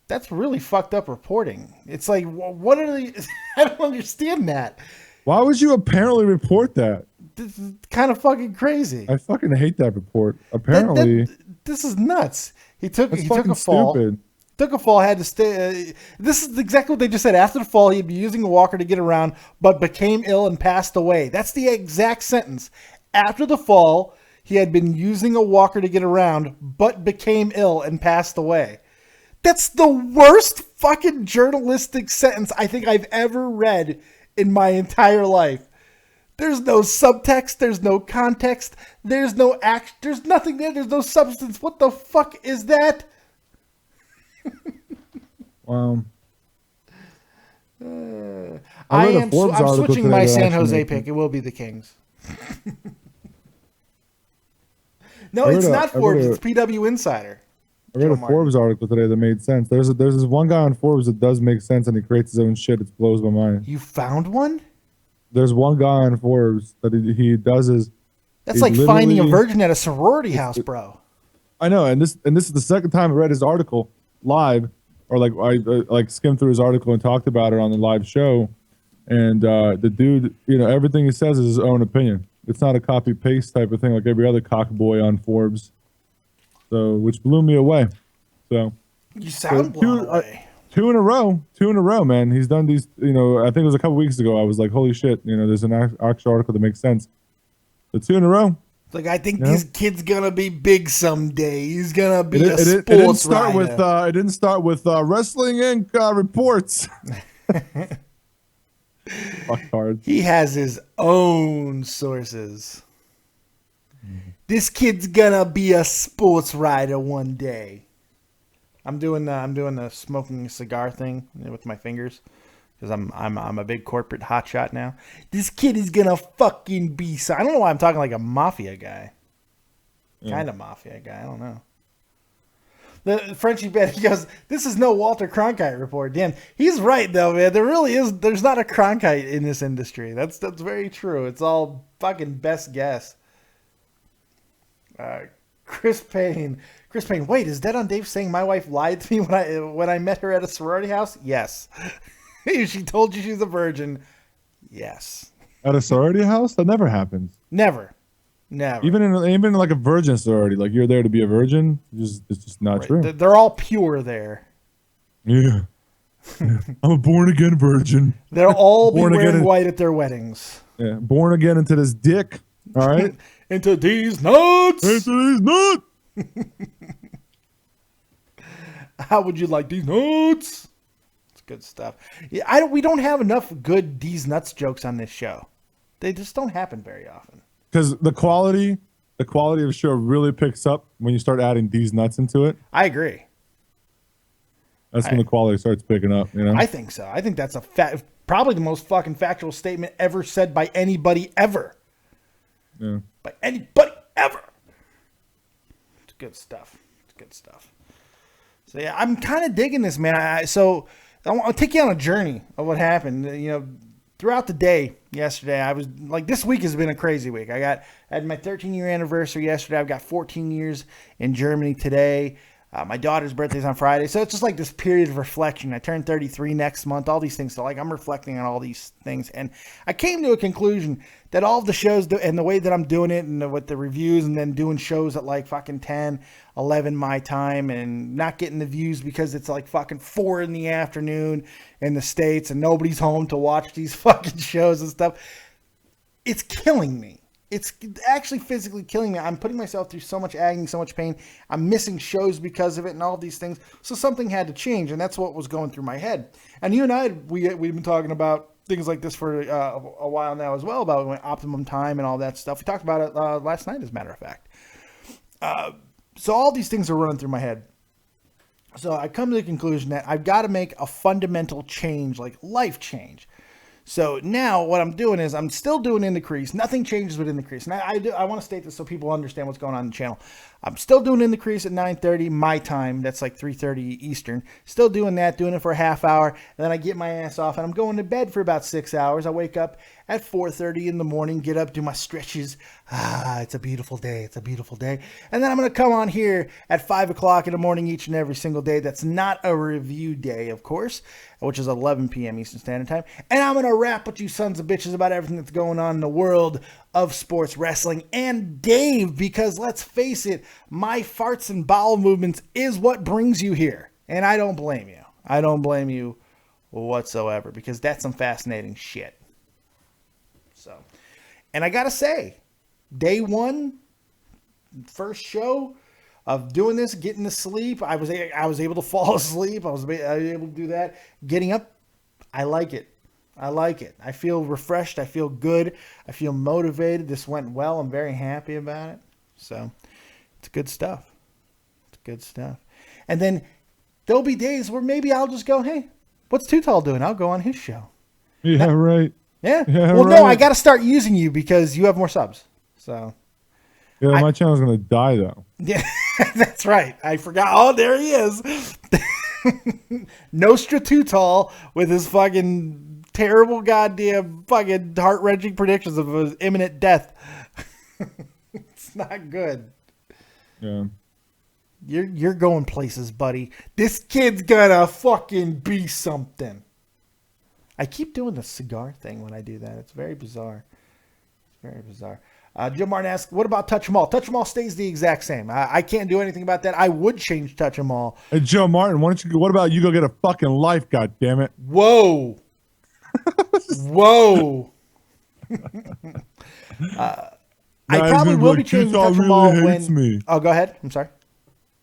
That's really fucked up reporting. It's like, what are they? I don't understand that. Why would you apparently report that? This is kind of fucking crazy. I fucking hate that report. Apparently, this is nuts. He took a fall. Stupid. Took a fall, had to stay. This is exactly what they just said. After the fall, he'd be using a walker to get around, but became ill and passed away. That's the exact sentence. After the fall, he had been using a walker to get around, but became ill and passed away. That's the worst fucking journalistic sentence I think I've ever read in my entire life. There's no subtext. There's no context. There's no act. There's nothing there. There's no substance. What the fuck is that? Wow. I'm switching my San Jose pick. It will be the Kings. No, it's not Forbes. It's PW Insider. I read a Forbes article today that made sense. There's this one guy on Forbes that does make sense, and he creates his own shit. It blows my mind. You found one? There's one guy on Forbes that he does his. That's like finding a virgin at a sorority house, bro. I know, and this is the second time I read his article live, or like I skimmed through his article and talked about it on the live show, and the dude, everything he says is his own opinion. It's not a copy paste type of thing like every other cockboy on Forbes. So, which blew me away. So you sound blown away. Two in a row, man. He's done these. I think it was a couple weeks ago. I was like, holy shit! There's an actual article that makes sense. The 2 in a row. It's like, I think this kid's gonna be big someday. He's gonna be a sports writer. It didn't start with Wrestling Inc. Reports. Fuck hard. He has his own sources. This kid's gonna be a sports writer one day. I'm doing the smoking a cigar thing with my fingers because I'm a big corporate hotshot now. This kid is gonna fucking be. I don't know why I'm talking like a mafia guy. Kind of mafia guy. I don't know. The Frenchie bet, he goes, this is no Walter Cronkite report. Damn, he's right though, man. There really is. There's not a Cronkite in this industry. That's very true. It's all fucking best guess. Chris Payne. Wait, is that on Dave saying my wife lied to me when I met her at a sorority house? Yes. She told you she's a virgin. Yes. At a sorority house? That never happens. Never. Even in like a virgin sorority, like you're there to be a virgin. It's just not true. They're all pure there. Yeah. I'm a born again virgin. They'll all be wearing white at their weddings. Yeah. Born again into this dick. All right. Into these nuts. How would you like these nuts? It's good stuff. Yeah, we don't have enough good these nuts jokes on this show. They just don't happen very often. Because the quality of the show really picks up when you start adding these nuts into it. I agree. That's when the quality starts picking up. I think so. I think that's probably the most fucking factual statement ever said by anybody ever. Yeah. By anybody ever. It's good stuff. So yeah, I'm kind of digging this, man. I'll take you on a journey of what happened. Throughout the day yesterday, I was like, this week has been a crazy week. I had my 13-year anniversary yesterday. I've got 14 years in Germany today. My daughter's birthday's on Friday. So it's just like this period of reflection. I turn 33 next month, all these things. So like I'm reflecting on all these things. And I came to a conclusion that all of the shows and the way that I'm doing it and with the reviews and then doing shows at like fucking 10, 11 my time and not getting the views because it's like fucking 4 in the afternoon in the States and nobody's home to watch these fucking shows and stuff. it's killing me. It's actually physically killing me. I'm putting myself through so much agony, so much pain. I'm missing shows because of it and all of these things. So something had to change, and that's what was going through my head. And you and I, we've been talking about things like this for a while now as well, about optimum time and all that stuff. We talked about it last night, as a matter of fact. So all these things are running through my head. So I come to the conclusion that I've got to make a fundamental change, like life change. So now what I'm doing is I'm still doing In the Crease. Nothing changes with In the Crease. And I want to state this so people understand what's going on in the channel. I'm still doing In the Crease at 9:30 my time. That's like 3:30 Eastern. Still doing that, doing it for a half hour. And then I get my ass off and I'm going to bed for about 6 hours. I wake up at 4:30 in the morning, get up, do my stretches. It's a beautiful day. It's a beautiful day. And then I'm going to come on here at 5 o'clock in the morning each and every single day. That's not a review day, of course, which is 11 p.m. Eastern Standard Time. And I'm going to rap with you sons of bitches about everything that's going on in the world of sports wrestling and Dave, because let's face it, my farts and bowel movements is what brings you here. And I don't blame you. I don't blame you whatsoever, because that's some fascinating shit. So, and I got to say, day one, first show of doing this, getting to sleep, I was able to fall asleep. I was able to do that. Getting up, I like it. I like it. I feel refreshed. I feel good. I feel motivated. This went well. I'm very happy about it. So it's good stuff. It's good stuff. And then there'll be days where maybe I'll just go, hey, what's Too Tall doing? I'll go on his show. Yeah, right. Yeah. Yeah, well, right. no, I got to start using you because you have more subs. So. Yeah, my channel's going to die, though. Yeah, that's right. I forgot. Oh, there he is. Nostra Too Tall with his fucking terrible goddamn fucking heart-wrenching predictions of his imminent death. It's not good. Yeah. You're going places, buddy. This kid's gonna fucking be something. I keep doing the cigar thing when I do that. It's very bizarre. It's very bizarre. Joe Martin asks, what about Touch 'em All? Touch 'em All stays the exact same. I can't do anything about that. I would change Touch 'em All. Hey, Joe Martin, what about you go get a fucking life, goddammit? Whoa. Whoa. I probably will be changing Touch 'em All when... Me. Oh, go ahead. I'm sorry.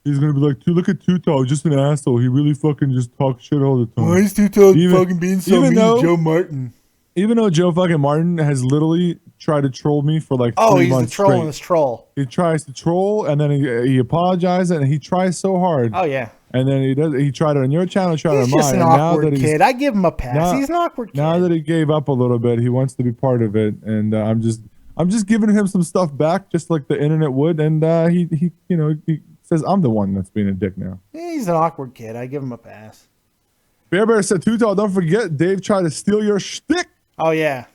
He's going to be like, dude, look at Too Tall. Just an asshole. He really fucking just talks shit all the time. Why is Too Tall fucking being so mean to Joe Martin? Even though Joe fucking Martin has literally tried to troll me for like 3 months he's the troll in this troll. He tries to troll and then he apologizes and he tries so hard. Oh yeah. And then he tried it on your channel, tried it on mine. He's just an awkward kid. I give him a pass. He's an awkward kid. Now that he gave up a little bit, he wants to be part of it, and I'm just giving him some stuff back, just like the internet would. And he says I'm the one that's being a dick now. He's an awkward kid. I give him a pass. Bear said, Too Tall, don't forget, Dave tried to steal your shtick. Oh yeah,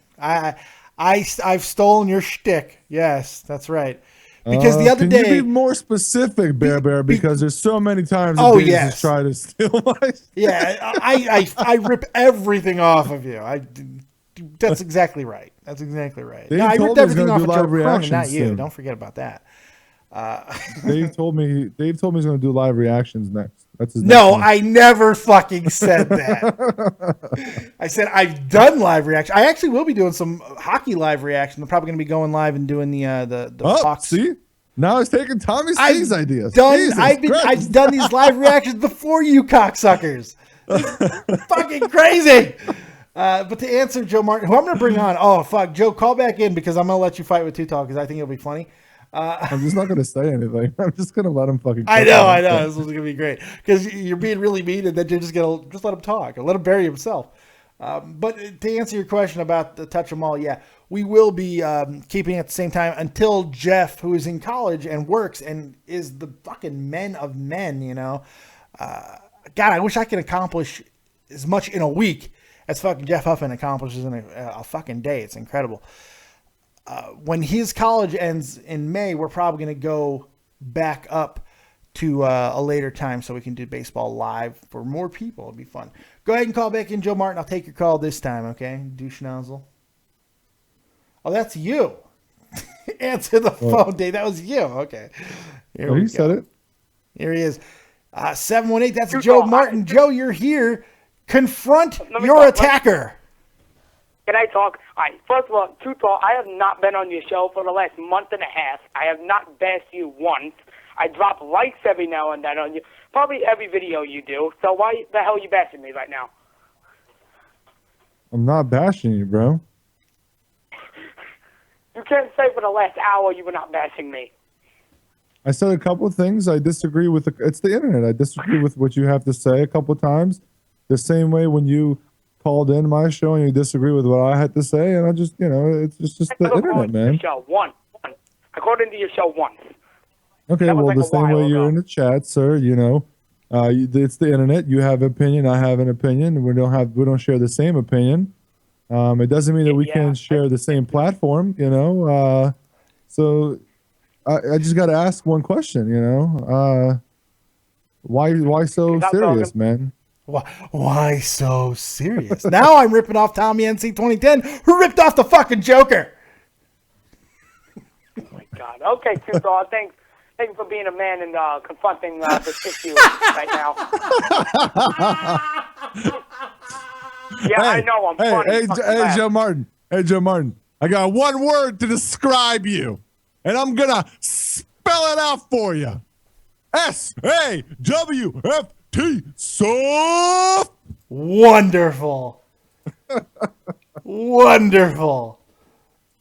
I've stolen your shtick. Yes, that's right. Because the other day, can you be more specific, Bear? Because there's so many times that Dave has tried to steal my. Yeah, I rip everything off of you. That's exactly right. That's exactly right. No, I ripped everything off of Joe Cronin, not you. Don't forget about that. Dave told me he's going to do live reactions next. That's his no, I never fucking said that. I said I've done live reaction. I actually will be doing some hockey live reaction. I'm probably going to be going live and doing the box. See, now it's taking Tommy C's ideas. I've done these live reactions before you cocksuckers. Fucking crazy. But to answer Joe Martin, who I'm going to bring on. Oh fuck, Joe, call back in because I'm going to let you fight with Too Tall because I think it'll be funny. I'm just not going to say anything. I'm just going to let him fucking. I know. This is going to be great because you're being really mean, and then you're just going to just let him talk or let him bury himself. But to answer your question about the Touch 'em All, yeah, we will be keeping it at the same time until Jeff, who is in college and works and is the fucking men of men, God, I wish I could accomplish as much in a week as fucking Jeff Huffman accomplishes in a fucking day. It's incredible. When his college ends in May, we're probably going to go back up to a later time so we can do baseball live for more people. It'll be fun. Go ahead and call back in, Joe Martin. I'll take your call this time, okay? Douche nozzle. Oh, that's you. Answer the phone, Dave. That was you. Okay. He said it. Here he is. 718, that's Joe Martin. Joe, you're here. Confront your attacker. Can I talk? All right, first of all, Too Tall, I have not been on your show for the last month and a half. I have not bashed you once. I drop likes every now and then on you. Probably every video you do. So why the hell are you bashing me right now? I'm not bashing you, bro. You can't say for the last hour you were not bashing me. I said a couple of things. I disagree with it's the internet. I disagree with what you have to say a couple of times. The same way when you called in my show and you disagree with what I had to say, and I just, it's just the internet, man. Show one. According to your show, once. Okay, well, the same way you're in the chat, sir. It's the internet. You have an opinion. I have an opinion. We don't share the same opinion. It doesn't mean that we can't share the same platform. So I just got to ask one question. Why so serious, man? Why so serious? Now I'm ripping off Tommy NC 2010, who ripped off the fucking Joker. Oh my God. Okay, Too Tall. Thank you for being a man and confronting this issue right now. Yeah, I know. I'm funny. Hey, Joe Martin. Hey, Joe Martin. I got one word to describe you, and I'm gonna spell it out for you. SAWFT. Soft. Wonderful. Wonderful.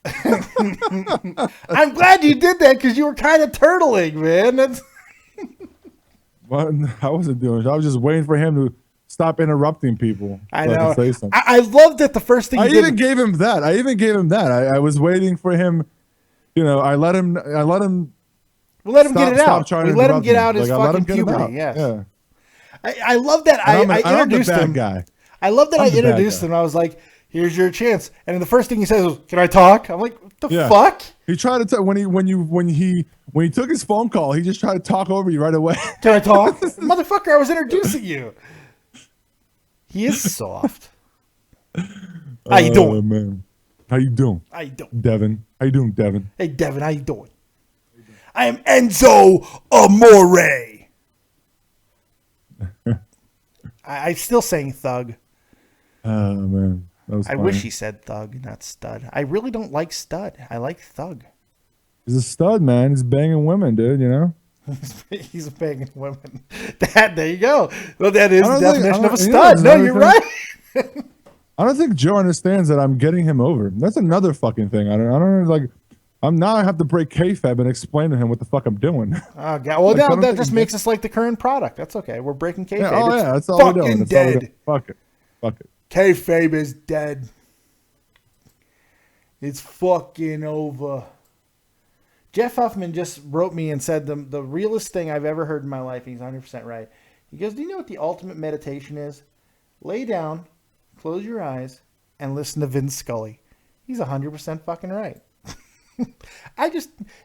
I'm glad you did that because you were kind of turtling, man. Well, I wasn't doing it. I was just waiting for him to stop interrupting people. I know. Say something. I love that the first thing I even gave him that. I was waiting for him. I let him. We'll let him get it out. We let him get out his fucking puberty. Yes. Yeah. I love that. I introduced him. I love that I introduced him. I was like, "Here's your chance." And the first thing he says was, "Can I talk?" I'm like, "What the fuck?" He tried to when he took his phone call, he just tried to talk over you right away. Can I talk? Motherfucker, I was introducing you. He is soft. How you doing? Man. How you doing? How you doing? Devin. How you doing, Devin? Hey, Devin, how you doing? I am Enzo Amore. I still saying thug. Oh, man. I wish he said thug, not stud. I really don't like stud. I like thug. He's a stud, man. He's banging women, dude, He's banging women. There you go. Well, that is the definition of a stud. No, you're right. I don't think Joe understands that I'm getting him over. That's another fucking thing. I don't I have to break kayfabe and explain to him what the fuck I'm doing. Oh God! Well, now that just makes us like the current product. That's okay. We're breaking kayfabe. Yeah, that's all we're doing. Dead. Fuck it. Kayfabe is dead. It's fucking over. Jeff Huffman just wrote me and said the realest thing I've ever heard in my life. He's 100% right. He goes, "Do you know what the ultimate meditation is? Lay down, close your eyes, and listen to Vince Scully." He's 100% fucking right.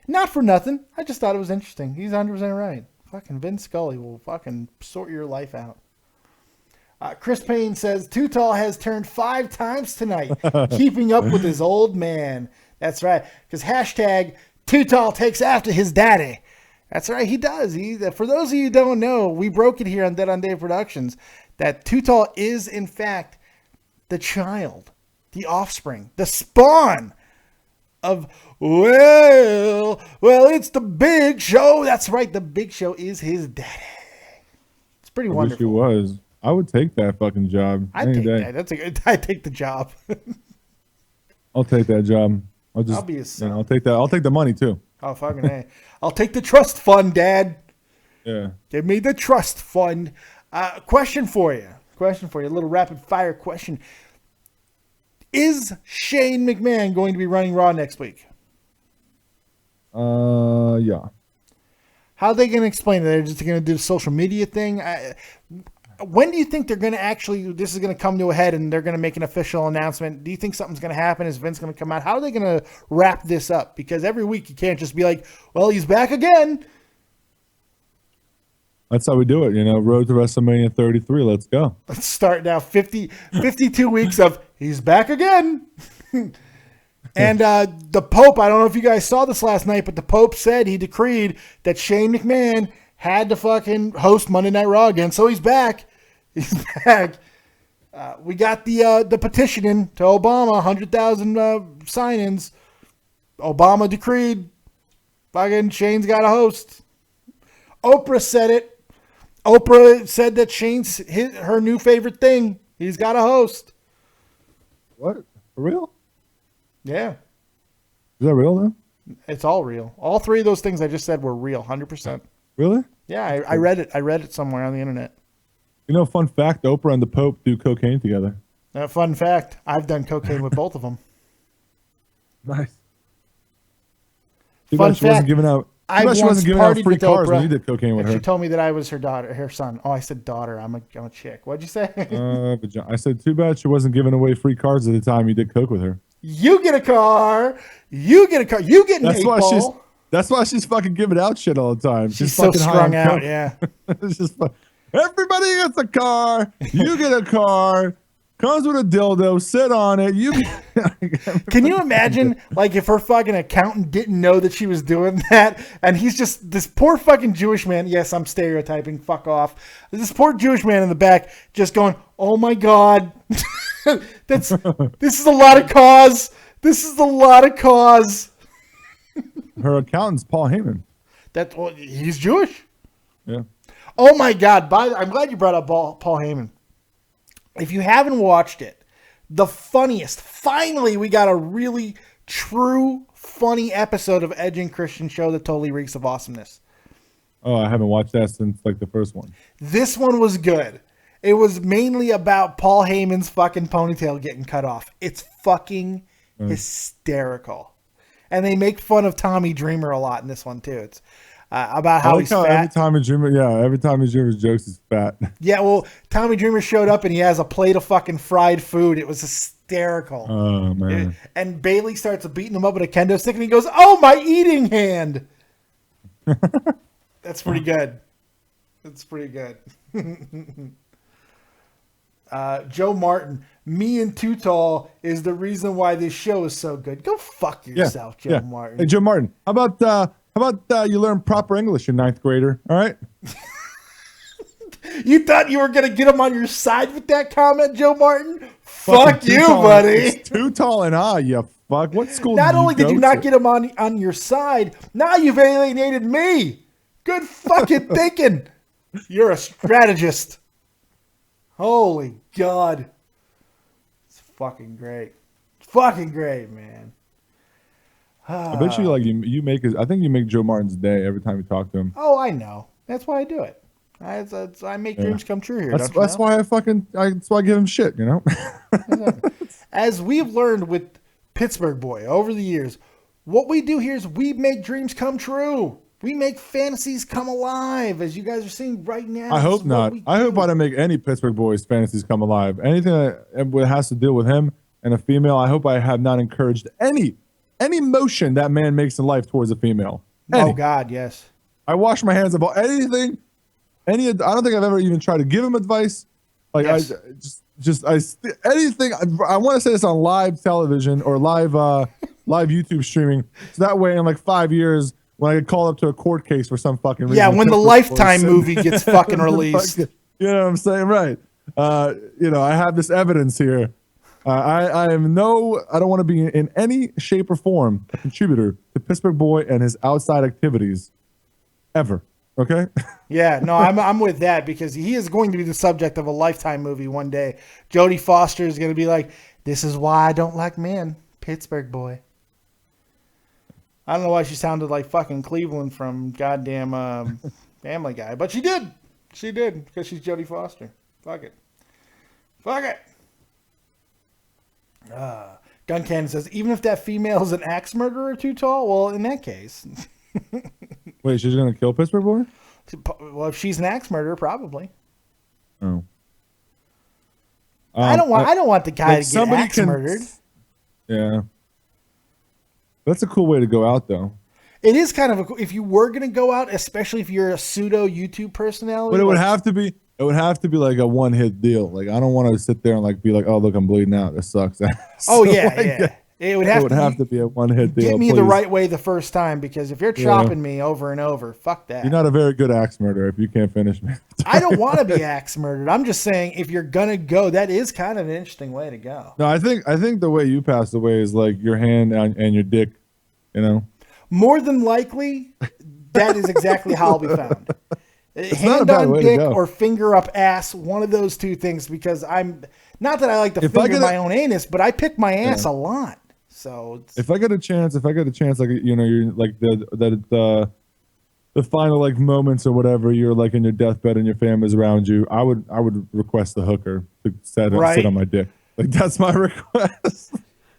Not for nothing. I just thought it was interesting. He's 100% right. Fucking Vince Scully will fucking sort your life out. Chris Payne says, Too Tall has turned 5 times tonight, keeping up with his old man. That's right. Because hashtag Too Tall takes after his daddy. That's right. He does. For those of you who don't know, we broke it here on Dead on Dave Productions that Too Tall is, in fact, the child, the offspring, the spawn of, well, it's the Big Show. That's right. The Big Show is his daddy. It's pretty wonderful. Wish he was. I would take that fucking job. I'd take that. I'd take the job. I'll take that job. I'll be his son. I'll take that. I'll take the money too. Oh, fucking A. I'll take the trust fund, Dad. Yeah. Give me the trust fund. Question for you. A little rapid fire question. Is Shane McMahon going to be running Raw next week? Yeah. How are they going to explain it? They're just going to do the social media thing? When do you think they're going to actually, this is going to come to a head and they're going to make an official announcement? Do you think something's going to happen? Is Vince going to come out? How are they going to wrap this up? Because every week you can't just be like, well, he's back again. That's how we do it, Road to WrestleMania 33. Let's go. Let's start now. 52 weeks of he's back again. And the Pope, I don't know if you guys saw this last night, but the Pope said he decreed that Shane McMahon had to fucking host Monday Night Raw again. So he's back. He's back. We got the petition in to Obama, 100,000 sign-ins. Obama decreed. Fucking Shane's got a host. Oprah said it. Oprah said that Shane's her new favorite thing. He's got a host. What? For real? Yeah. Is that real though? It's all real. All three of those things I just said were real, 100%. Really? Yeah, I read it. I read it somewhere on the internet. You know, fun fact: Oprah and the Pope do cocaine together. Fun fact: I've done cocaine with both of them. Nice. Too Fun bad she wasn't fact, giving out. I Too bad she once wasn't giving out partied free with cars Oprah, when you did cocaine with and her. she told me that I was her son. Oh, I said daughter. I'm a chick. What'd you say? I said, too bad she wasn't giving away free cars at the time you did coke with her. You get a car. You get a car. You get an That's eight why ball. That's why she's fucking giving out shit all the time. She's so fucking high strung on out. coke. Yeah. It's just everybody gets a car. You get a car. Comes with a dildo. Sit on it. You. Can you imagine, like, if her fucking accountant didn't know that she was doing that, and he's just this poor fucking Jewish man. Yes, I'm stereotyping. Fuck off. This poor Jewish man in the back just going, "Oh my god, this is a lot of cause. This is a lot of cause." Her accountant's Paul Heyman. He's Jewish. Yeah. Oh my god! I'm glad you brought up Paul Heyman. If you haven't watched it, the funniest. Finally, we got a really true, funny episode of Edge and Christian show that totally reeks of awesomeness. Oh, I haven't watched that since like the first one. This one was good. It was mainly about Paul Heyman's fucking ponytail getting cut off. It's fucking hysterical. And they make fun of Tommy Dreamer a lot in this one, too. It's about how he's fat. Every time he Dreamer jokes, he's fat. Yeah, well, Tommy Dreamer showed up and he has a plate of fucking fried food. It was hysterical. Oh, man. And Bailey starts beating him up with a kendo stick and he goes, "Oh, my eating hand." That's pretty good. That's pretty good. Joe Martin, me and Too Tall is the reason why this show is so good. Go fuck yourself, Joe Martin. Hey, Joe Martin, how about you learn proper English, you ninth grader? All right. You thought you were gonna get him on your side with that comment, Joe Martin? Fuck you, buddy. It's Too Tall and you fuck. What school? Not only did you not to? get him on your side, now you've alienated me. Good fucking thinking. You're a strategist. Holy God. It's fucking great. Fucking great, man. I bet you you make I think you make Joe Martin's day every time you talk to him. Oh, I know. That's why I do it. I make dreams come true here. That's why I give him shit, you know? As we've learned with Pittsburgh Boy over the years, what we do here is we make dreams come true. We make fantasies come alive, as you guys are seeing right now. I hope not. I hope I don't make any Pittsburgh Boys fantasies come alive. Anything that has to do with him and a female, I hope I have not encouraged any motion that man makes in life towards a female. Oh God, yes. I wash my hands about anything. I don't think I've ever even tried to give him advice. Like yes. Anything. I want to say this on live television or live YouTube streaming. So that way, in like 5 years, when I get called up to a court case for some fucking reason. Yeah, when the Lifetime movie gets fucking released. You know what I'm saying? Right. I have this evidence here. I don't want to be in any shape or form a contributor to Pittsburgh Boy and his outside activities ever. Okay? Yeah, no, I'm with that because he is going to be the subject of a Lifetime movie one day. Jodie Foster is going to be like, "This is why I don't like men, Pittsburgh Boy." I don't know why she sounded like fucking Cleveland from goddamn Family Guy, but she did. She did because she's Jodie Foster. Fuck it. Gun Cannon says, even if that female is an axe murderer too tall, well, in that case. Wait, she's going to kill Pittsburgh Boy? Well, if she's an axe murderer, probably. Oh. I don't want the guy to get axe murdered. Yeah. That's a cool way to go out, though. It is kind of if you were going to go out, especially if you're a pseudo YouTube personality. But it would have to be like a one-hit deal. Like, I don't want to sit there and like be like, "Oh, look, I'm bleeding out. This sucks." Oh yeah, yeah. It would It have to be a one-hit deal. get me please. the right way the first time, because if you're chopping me over and over, fuck that. You're not a very good axe murderer if you can't finish me. I don't want to be axe murdered. I'm just saying, if you're gonna go, that is kind of an interesting way to go. No, I think the way you passed away is like your hand and your dick, you know. More than likely, that is exactly how I'll be found. It's Hand not a bad on way to dick go. or finger up ass, one of those two things, because I'm not that I like to finger my own anus, but I pick my ass a lot. So if I get a chance, like, you know, you're like the final like moments or whatever, you're like in your deathbed and your family's around you, I would request the hooker to sit on my dick. Like, that's my request.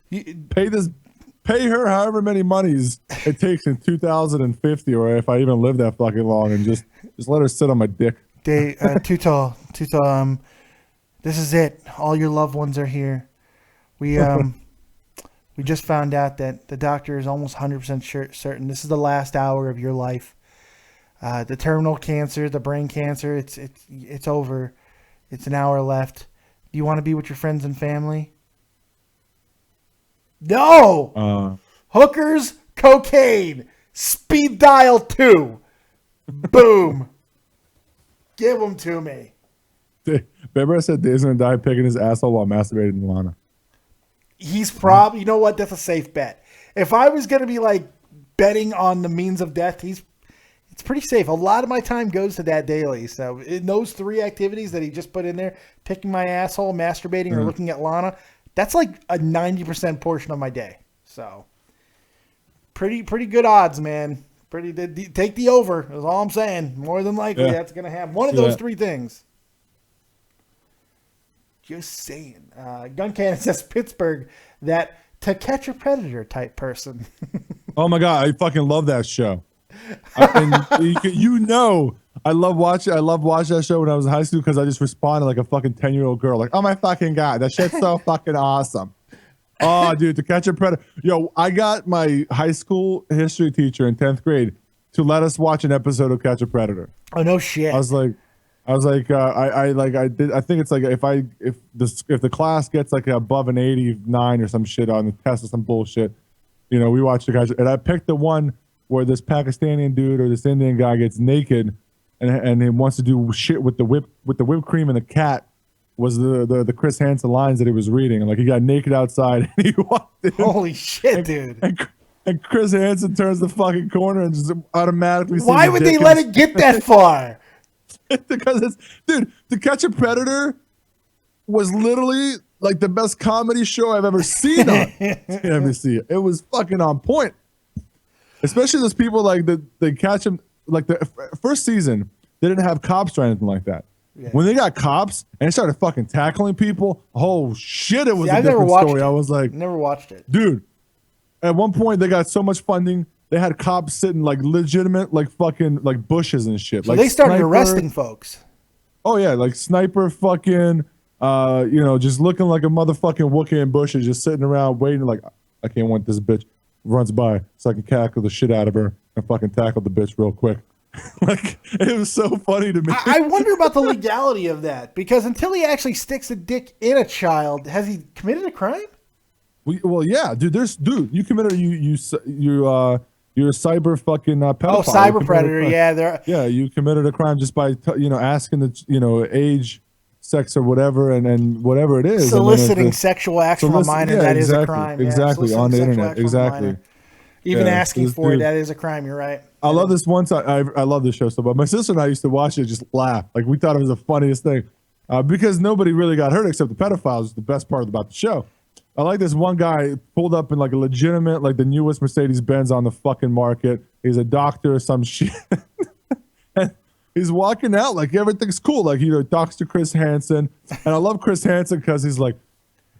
Pay her however many monies it takes in 2050, or if I even live that fucking long, and just let her sit on my dick. Too tall. This is it. All your loved ones are here. We just found out that the doctor is almost 100% certain this is the last hour of your life. The terminal cancer, the brain cancer, it's over. It's an hour left. Do you want to be with your friends and family? No! Hookers, cocaine, speed dial 2. Boom. Give them to me. Remember I said Dave's gonna die picking his asshole while masturbating to Lana? He's probably, you know what? That's a safe bet. If I was going to be like betting on the means of death, it's pretty safe. A lot of my time goes to that daily. So in those 3 activities that he just put in there, picking my asshole, masturbating, or looking at Lana, that's like a 90% portion of my day. So pretty good odds, man. Take the over is all I'm saying. More than likely, that's going to happen. One of those 3 things. Just saying. Gun Cannon says Pittsburgh, that To Catch a Predator type person. Oh my god, I fucking love that show. You know, I love watching that show when I was in high school, because I just responded like a fucking 10-year-old girl, like, oh my fucking god, that shit's so fucking awesome. Oh, dude, To Catch a Predator. Yo, I got my high school history teacher in 10th grade to let us watch an episode of Catch a Predator. Oh no shit. I think it's like if the class gets like above an 89 or some shit on the test or some bullshit, you know, we watch the guys, and I picked the one where this Pakistani dude or this Indian guy gets naked and he wants to do shit with the whipped cream, and the cat was the Chris Hansen lines that he was reading, and like he got naked outside and he walked in. Holy shit, dude. And Chris Hansen turns the fucking corner and just automatically sees Why would they let it get that far? Because To Catch a Predator was literally like the best comedy show I've ever seen on NBC. It was fucking on point. Especially those people like they catch them, like the first season, they didn't have cops or anything like that. Yeah. When they got cops and they started fucking tackling people, oh shit, it was a different story. I was like, never watched it. Dude, at one point they got so much funding, they had cops sitting like legitimate, like fucking like bushes and shit. So like they started arresting folks. Oh yeah, like sniper fucking, you know, just looking like a motherfucking Wookiee in bushes, just sitting around waiting like, I can't want this bitch runs by so I can cackle the shit out of her and fucking tackle the bitch real quick. Like, it was so funny to me. I wonder about the legality of that, because until he actually sticks a dick in a child, has he committed a crime? Well, yeah, dude. You committed you're a cyber fucking pedophile. Oh, cyber predator. Yeah, you committed a crime just by asking the age, sex, or whatever, and whatever it is. Soliciting sexual acts from a minor, that is a crime. Exactly, on the internet. Exactly. Even asking for it, that is a crime. You're right. I love this one time. I love this show so much. My sister and I used to watch it, just laugh. Like, we thought it was the funniest thing. Because nobody really got hurt except the pedophiles. The best part about the show. I like this one guy pulled up in like a legitimate, like the newest Mercedes-Benz on the fucking market. He's a doctor or some shit. And he's walking out like everything's cool. Like, talks to Chris Hansen. And I love Chris Hansen because he's like,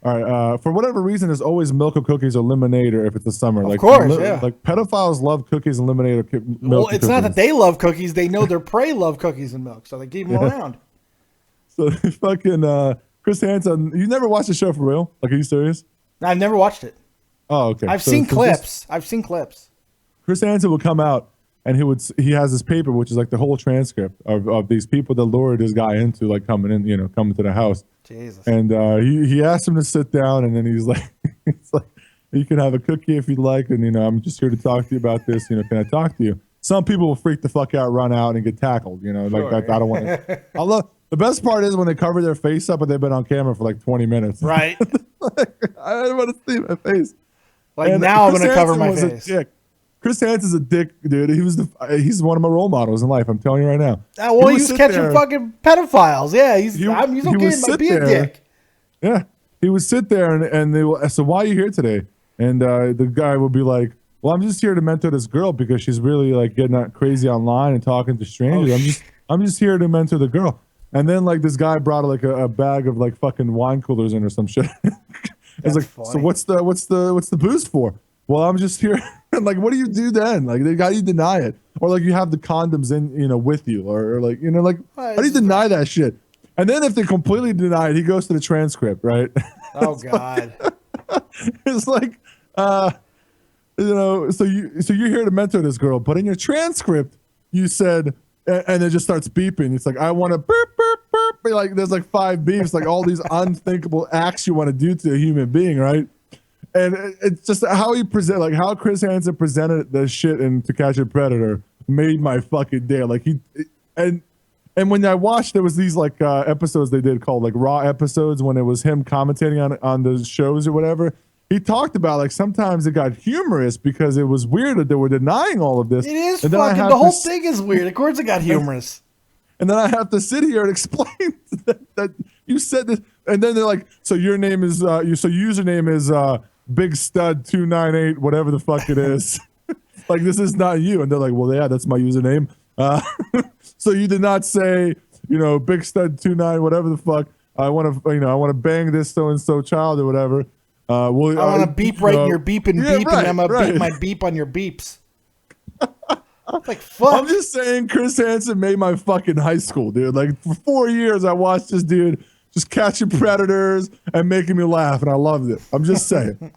all right, for whatever reason, there's always milk or cookies or lemonade, or if it's the summer. Of course, yeah. Like, pedophiles love cookies and lemonade or milk. Well, it's not that they love cookies. They know their prey love cookies and milk, so they keep them around. So fucking Chris Hansen, you never watched the show for real? Like, are you serious? I've never watched it. Oh, okay. I've seen clips. Chris Hansen would come out and he has this paper, which is like the whole transcript of these people that lured this guy into like coming to the house. Jesus. And he asked him to sit down, and then he's like, You can have a cookie if you'd like, and I'm just here to talk to you about this. Can I talk to you? Some people will freak the fuck out, run out, and get tackled. Like I don't want to. I love. The best part is when they cover their face up and they've been on camera for like 20 minutes. Right. I don't want to see my face. Like And now I'm Chris going to cover Hansen my was a face. dick. Chris Hansen's a dick, dude. He's one of my role models in life. I'm telling you right now. Well, he was catching fucking pedophiles. Yeah, he's okay. He might be a dick. Yeah, he would sit there and they will. So why are you here today? And the guy would be like, "Well, I'm just here to mentor this girl because she's really like getting out crazy online and talking to strangers. I'm just here to mentor the girl." And then like this guy brought like a bag of like fucking wine coolers in or some shit. It's like, funny. so what's the boost for? Well, I'm just here. Like, what do you do then? Like, how do you deny it? Or like you have the condoms in, with you, or like, like, how do you deny that shit? And then if they completely deny it, he goes to the transcript, right? Oh God. It's like, so you're here to mentor this girl, but in your transcript, you said, and it just starts beeping. It's like, I want to burp, burp, burp. Like, there's like 5 beeps, like all these unthinkable acts you want to do to a human being, right? And it's just how he like how Chris Hansen presented the shit in To Catch a Predator made my fucking day. Like and when I watched, there was these like episodes they did called like raw episodes when it was him commentating on the shows or whatever. He talked about like sometimes it got humorous because it was weird that they were denying all of this. It is fucking, the whole thing is weird. Of course it got humorous. And then I have to sit here and explain that you said this. And then they're like, so your name is, username is Big Stud 298, whatever the fuck it is. Like, this is not you. And they're like, well, yeah, that's my username. So you did not say, Big Stud 29, whatever the fuck. I want to bang this so-and-so child or whatever. I want to beep right in your beep and beep, right, and I'm going to beep my beep on your beeps. Like, fuck. I'm just saying Chris Hansen made my fucking high school, dude. Like, for 4 years, I watched this dude just catching predators and making me laugh, and I loved it. I'm just saying.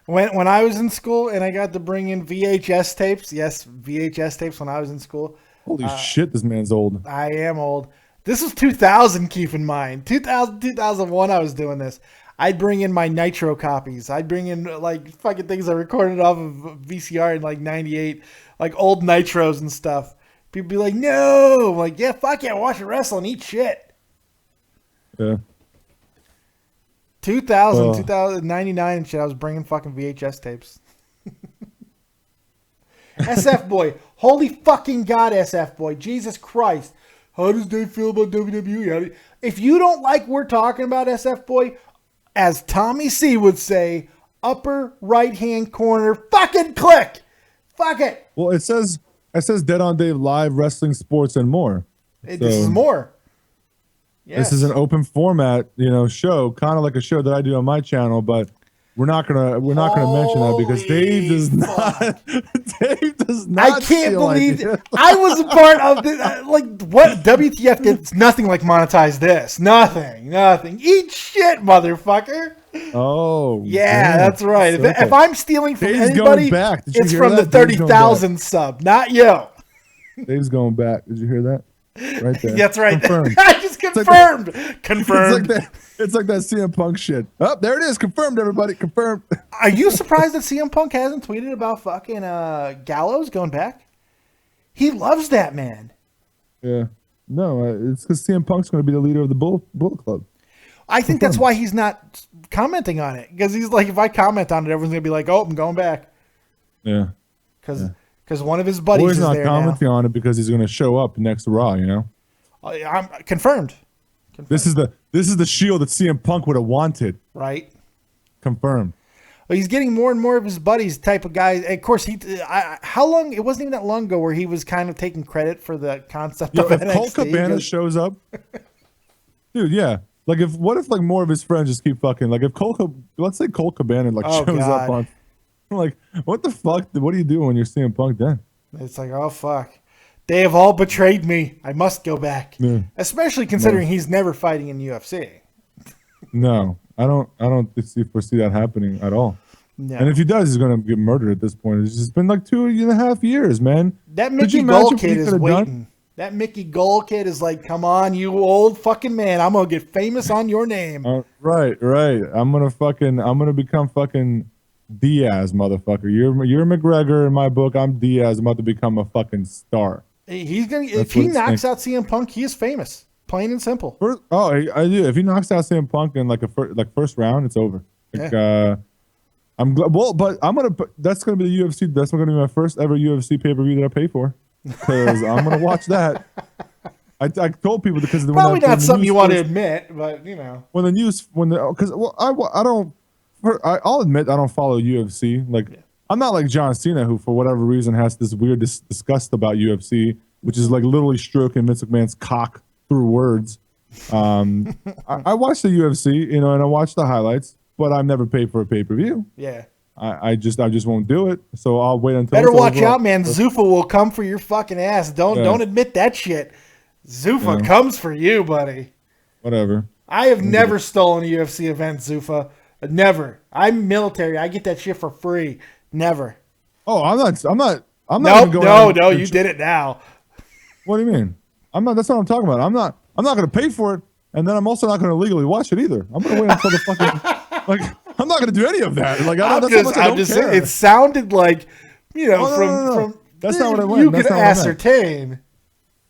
When I was in school and I got to bring in VHS tapes, yes, VHS tapes when I was in school. Holy shit, this man's old. I am old. This was 2000, keep in mind. 2001 I was doing this. I'd bring in my Nitro copies. I'd bring in like fucking things I recorded off of VCR in like 98, like old Nitros and stuff. People be like, no. I'm like, yeah, fuck yeah, watch it wrestle and eat shit. Yeah. 2099 and shit, I was bringing fucking VHS tapes. SF Boy. Holy fucking God, SF Boy. Jesus Christ. How does Dave feel about WWE? If you don't like we're talking about, SF Boy, as Tommy C would say, upper right-hand corner, fucking click. Fuck it. Well, it says Dead on Dave Live, Wrestling, Sports, and more. This is more. Yes. This is an open format, show, kind of like a show that I do on my channel, but we're not gonna mention that because Dave does not. Dave does not. I can't believe I was a part of this. Like, what? WTF gets nothing like monetize this. Nothing. Eat shit, motherfucker. Oh, yeah, damn. That's right. If I'm stealing from Dave's anybody, it's from the 30,000 sub, not you. Dave's going back. Did you hear that? Right there. That's right. Confirmed. I just confirmed. Confirmed. It's like that CM Punk shit. Oh, there it is. Confirmed, everybody. Confirmed. Are you surprised that CM Punk hasn't tweeted about fucking Gallows going back? He loves that man. Yeah. No, it's because CM Punk's going to be the leader of the Bull Club. I think that's why he's not commenting on it. Because he's like, if I comment on it, everyone's going to be like, oh, I'm going back. Yeah. Because one of his buddies is there now. He's not commenting on it because he's going to show up next to Raw, I'm confirmed. This is the Shield that CM Punk would have wanted. Right. Confirmed. Well, he's getting more and more of his buddies type of guy. Of course, how long? It wasn't even that long ago where he was kind of taking credit for the concept of NXT. If Colt Cabana shows up, dude, yeah. Like, what if like more of his friends just keep fucking? Like, if let's say Colt Cabana shows up on, like, what the fuck? What do you do when you're CM Punk then? It's like, oh fuck. They have all betrayed me. I must go back. Yeah. Especially considering he's never fighting in UFC. No, I don't foresee that happening at all. No. And if he does, he's going to get murdered at this point. It's just been like 2.5 years, man. That Mickey Gull kid is waiting. That Mickey Gull kid is like, come on, you old fucking man. I'm going to get famous on your name. Right. I'm going to become fucking Diaz, motherfucker. You're McGregor in my book. I'm Diaz. I'm about to become a fucking star. He's gonna if he knocks out CM Punk, he is famous. Plain and simple. I do. If he knocks out CM Punk in like first round, it's over. Like, I'm glad. Well, but that's gonna be the UFC. That's gonna be my first ever UFC pay per view that I pay for, because I'm gonna watch that. I told people because probably not something you want to admit, but you know I'll admit I don't follow UFC. Like I'm not like John Cena, who for whatever reason has this weird disgust about UFC, which is like literally stroking Vince McMahon's cock through words. I watch the UFC, and I watch the highlights, but I've never paid for a pay per view. Yeah. I just won't do it. So I'll wait until. Better watch out, man. Zuffa will come for your fucking ass. Don't admit that shit. Zuffa comes for you, buddy. Whatever. I have never stolen a UFC event, Zuffa. Never. I'm military. I get that shit for free. Never. Oh, I'm not. No. You did it now. What do you mean? I'm not. That's what I'm talking about. I'm not going to pay for it, and then I'm also not going to legally watch it either. I'm going to wait until the fucking I'm not going to do any of that. Like I'm just saying, it sounded like from that's not what I meant. You can ascertain.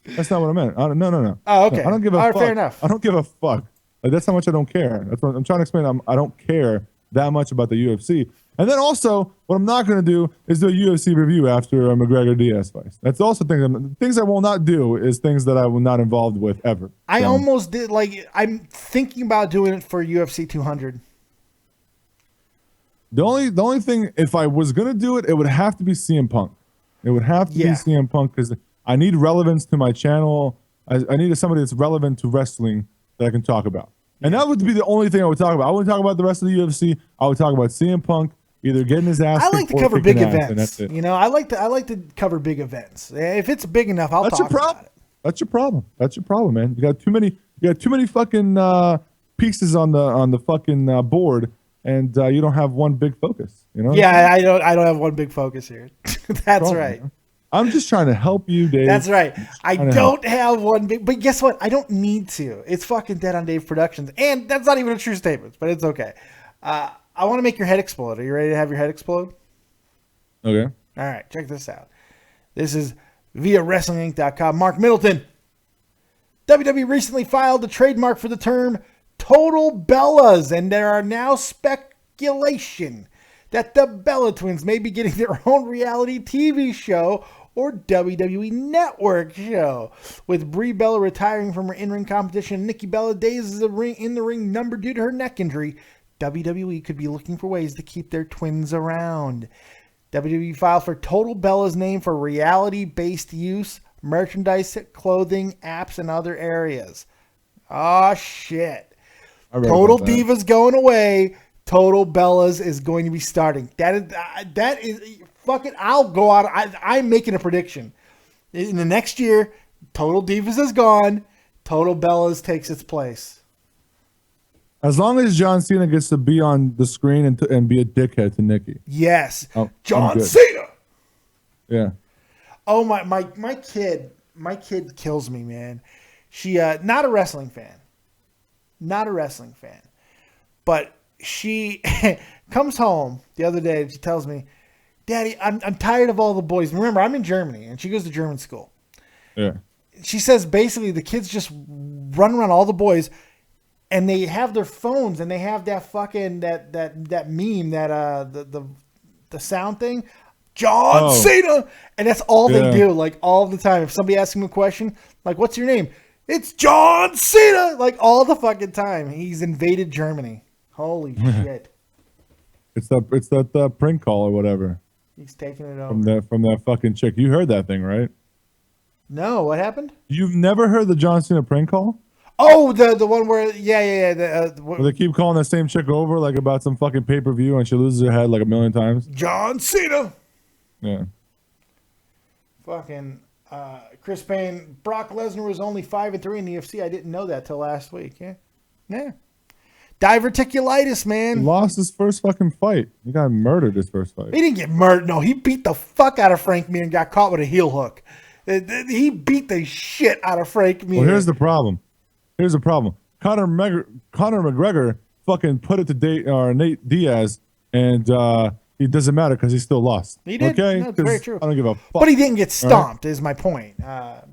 That's not what I meant. No. Oh, okay. I don't give a fuck. Fair enough. I don't give a fuck. Like that's how much I don't care. That's what I'm trying to explain. I don't care that much about the UFC. And then also, what I'm not going to do is do a UFC review after a McGregor-Diaz fight. That's also things I will not do is things that I will not involved with ever. I almost did. Like I'm thinking about doing it for UFC 200. The only thing, if I was going to do it, it would have to be CM Punk. It would have to be CM Punk because I need relevance to my channel. I need somebody that's relevant to wrestling that I can talk about. And that would be the only thing I would talk about. I wouldn't talk about the rest of the UFC. I would talk about CM Punk either getting his ass. I like to cover big events. I like to cover big events. If it's big enough, I'll talk about it. That's your problem. That's your problem, man. You got too many fucking pieces on the fucking board, and you don't have one big focus. Yeah, I don't have one big focus here. That's right. Man. I'm just trying to help you, Dave. That's right. I don't have one big, but guess what? I don't need to. It's fucking Dead on Dave Productions, and that's not even a true statement, but it's okay. I want to make your head explode. Are you ready to have your head explode? Okay. All right, check this out. This is via WrestlingInc.com. Mark Middleton. WWE recently filed a trademark for the term Total Bellas, and there are now speculation that the Bella Twins may be getting their own reality TV show or WWE Network show. With Brie Bella retiring from her in-ring competition and Nikki Bella days in the ring number due to her neck injury, WWE could be looking for ways to keep their twins around. WWE filed for Total Bella's name for reality-based use, merchandise, clothing, apps, and other areas. Oh, shit. Total Divas going away. Total Bellas is going to be starting. That is fucking. I'll go out. I'm making a prediction. In the next year, Total Divas is gone. Total Bellas takes its place. As long as John Cena gets to be on the screen and be a dickhead to Nikki. Yes, John Cena. Yeah. Oh my kid kills me, man. She not a wrestling fan, but she comes home the other day and she tells me, Daddy, I'm tired of all the boys. Remember, I'm in Germany and she goes to German school. Yeah. She says basically the kids just run around all the boys and they have their phones and they have that fucking that meme that the sound thing. John Cena, and that's all they do, like all the time. If somebody asks him a question, like, "What's your name?" It's John Cena, like all the fucking time. He's invaded Germany. Holy shit! It's that prank call or whatever. He's taking it over from that fucking chick. You heard that thing, right? No, what happened? You've never heard the John Cena prank call? Oh, the one where where they keep calling that same chick over like about some fucking pay-per-view and she loses her head like a million times. John Cena. Yeah. Fucking Chris Payne. Brock Lesnar was only 5-3 in the UFC. I didn't know that till last week. Yeah. Diverticulitis, man. He lost his first fucking fight. He got murdered his first fight. He didn't get murdered. No, he beat the fuck out of Frank Mir and got caught with a heel hook. He beat the shit out of Frank Mir. Well, here's the problem. Conor McGregor fucking put it to Nate Diaz and It doesn't matter because he still lost. He did. Okay, No, it's very true. I don't give a fuck. But he didn't get stomped. Is my point.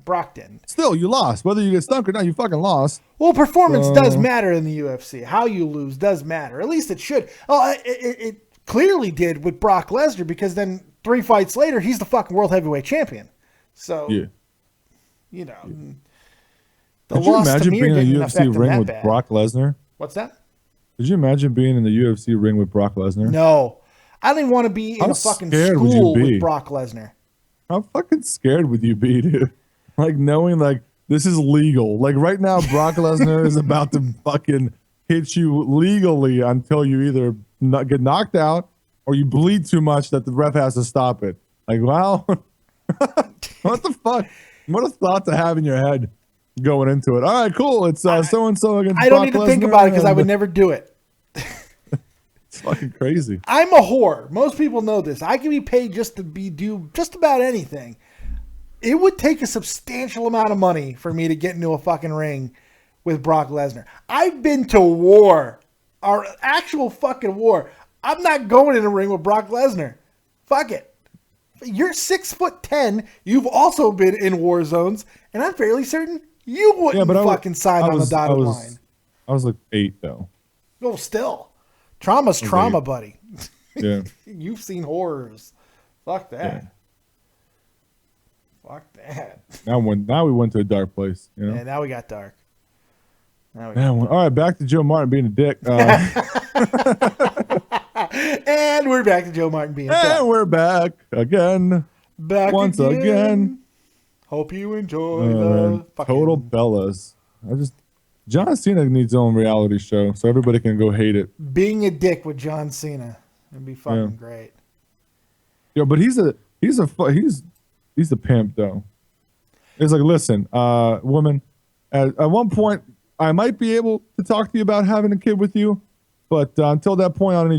Brock didn't. Still, you lost. Whether you get stunk or not, you fucking lost. Well, performance does matter in the UFC. How you lose does matter. At least it should. Oh, it clearly did with Brock Lesnar, because then 3 fights later, he's the fucking world heavyweight champion. So, Yeah. you know, Could you imagine being in a UFC ring with Brock Lesnar? What's that? Could you imagine being in the UFC ring with Brock Lesnar? No. I don't even want to be in How a fucking scared would you school be? with Brock Lesnar. How fucking scared would you be, dude? Like, knowing, like, this is legal. Like, right now, Brock Lesnar is about to fucking hit you legally until you either get knocked out or you bleed too much that the ref has to stop it. Like, wow. What the fuck? What a thought to have in your head going into it. All right, cool. It's so-and-so against I don't Brock need to think Lesnar, about it because I and would never do it. It's fucking crazy. I'm a whore. Most people know this. I can be paid just to do just about anything. It would take a substantial amount of money for me to get into a fucking ring with Brock Lesnar. I've been to war. Our actual fucking war. I'm not going in a ring with Brock Lesnar. Fuck it. You're 6'10". You've also been in war zones, and I'm fairly certain you wouldn't fucking sign on the dotted line. I was like 8 though. Well, still. Trauma's trauma, buddy. Yeah. You've seen horrors. Fuck that. Yeah. Fuck that. Now we went to a dark place, you know? Yeah, now we got dark. All right, back to Joe Martin being a dick. And we're back to Joe Martin being a dick. And we're back again. Once again. Hope you enjoy the fucking... Total Bellas. John Cena needs his own reality show, so everybody can go hate it. Being a dick with John Cena. It'd be fucking great. Yeah, but he's a pimp though. It's like, listen, woman, at one point I might be able to talk to you about having a kid with you, but until that point, I don't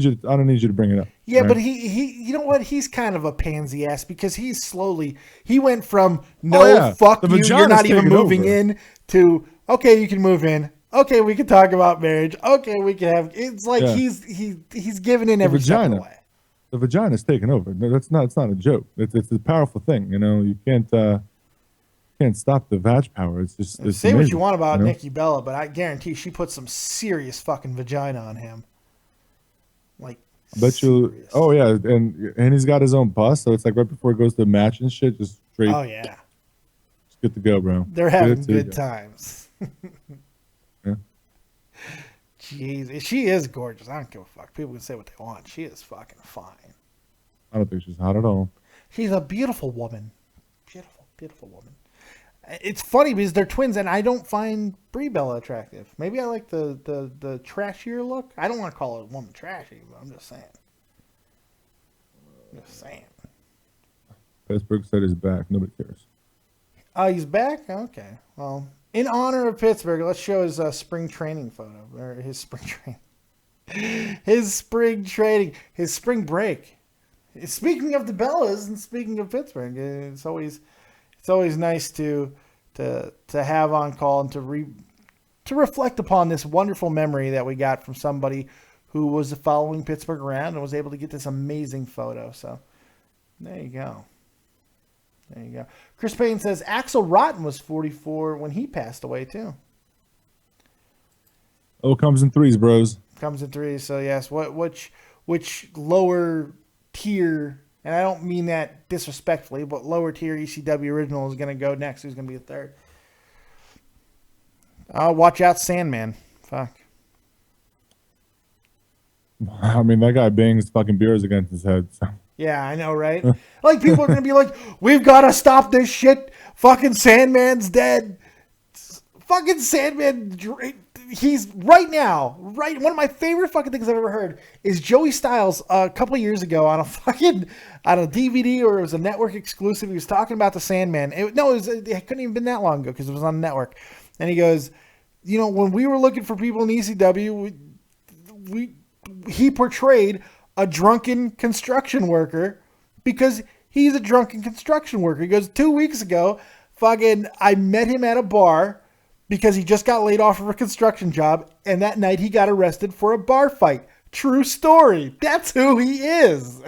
need you to bring it up. Yeah, right? but he you know what? He's kind of a pansy ass because he went from fuck you, you're not even moving in, to okay, you can move in. Okay, we can talk about marriage. Okay, we can have. It's like he's giving in every step of the way. The vagina's taking over. No, it's not a joke. It's a powerful thing. You know, you can't stop the vag power. It's just say amazing, what you want about Nikki Bella, but I guarantee she put some serious fucking vagina on him. Like, I bet you. Oh yeah, and he's got his own bus, so it's like right before he goes to the match and shit, just straight. Oh yeah, just good to go, bro. They're having good times. Yeah. Jeez, she is gorgeous. I don't give a fuck. People can say what they want. She is fucking fine. I don't think she's hot at all. She's a beautiful woman. Beautiful woman. It's funny because they're twins, and I don't find Brie Bella attractive. Maybe I like the trashier look. I don't want to call a woman trashy, but I'm just saying. Pittsburgh said he's back. Nobody cares. Oh, he's back? Okay. Well, in honor of Pittsburgh, let's show his spring training photo. Or his spring training. His spring training. His spring break. Speaking of the Bellas and speaking of Pittsburgh, it's always nice to have on call and to reflect upon this wonderful memory that we got from somebody who was following Pittsburgh around and was able to get this amazing photo. So there you go. Chris Payne says Axel Rotten was 44 when he passed away too. Oh, comes in threes, bros. Comes in threes. So yes, which lower tier? And I don't mean that disrespectfully, but lower tier ECW original is going to go next. Who's going to be the third? Watch out, Sandman. Fuck. I mean, that guy bangs fucking beers against his head. So. Yeah, I know, right? Like, people are going to be like, we've got to stop this shit. Fucking Sandman's dead. Fucking Sandman, he's right now, one of my favorite fucking things I've ever heard is Joey Styles a couple of years ago on a DVD, or it was a network exclusive. He was talking about the Sandman. It couldn't even been that long ago because it was on the network. And he goes, you know, when we were looking for people in ECW, he portrayed a drunken construction worker because he's a drunken construction worker. He goes, 2 weeks ago, I met him at a bar because he just got laid off of a construction job, and that night he got arrested for a bar fight. True story. That's who he is.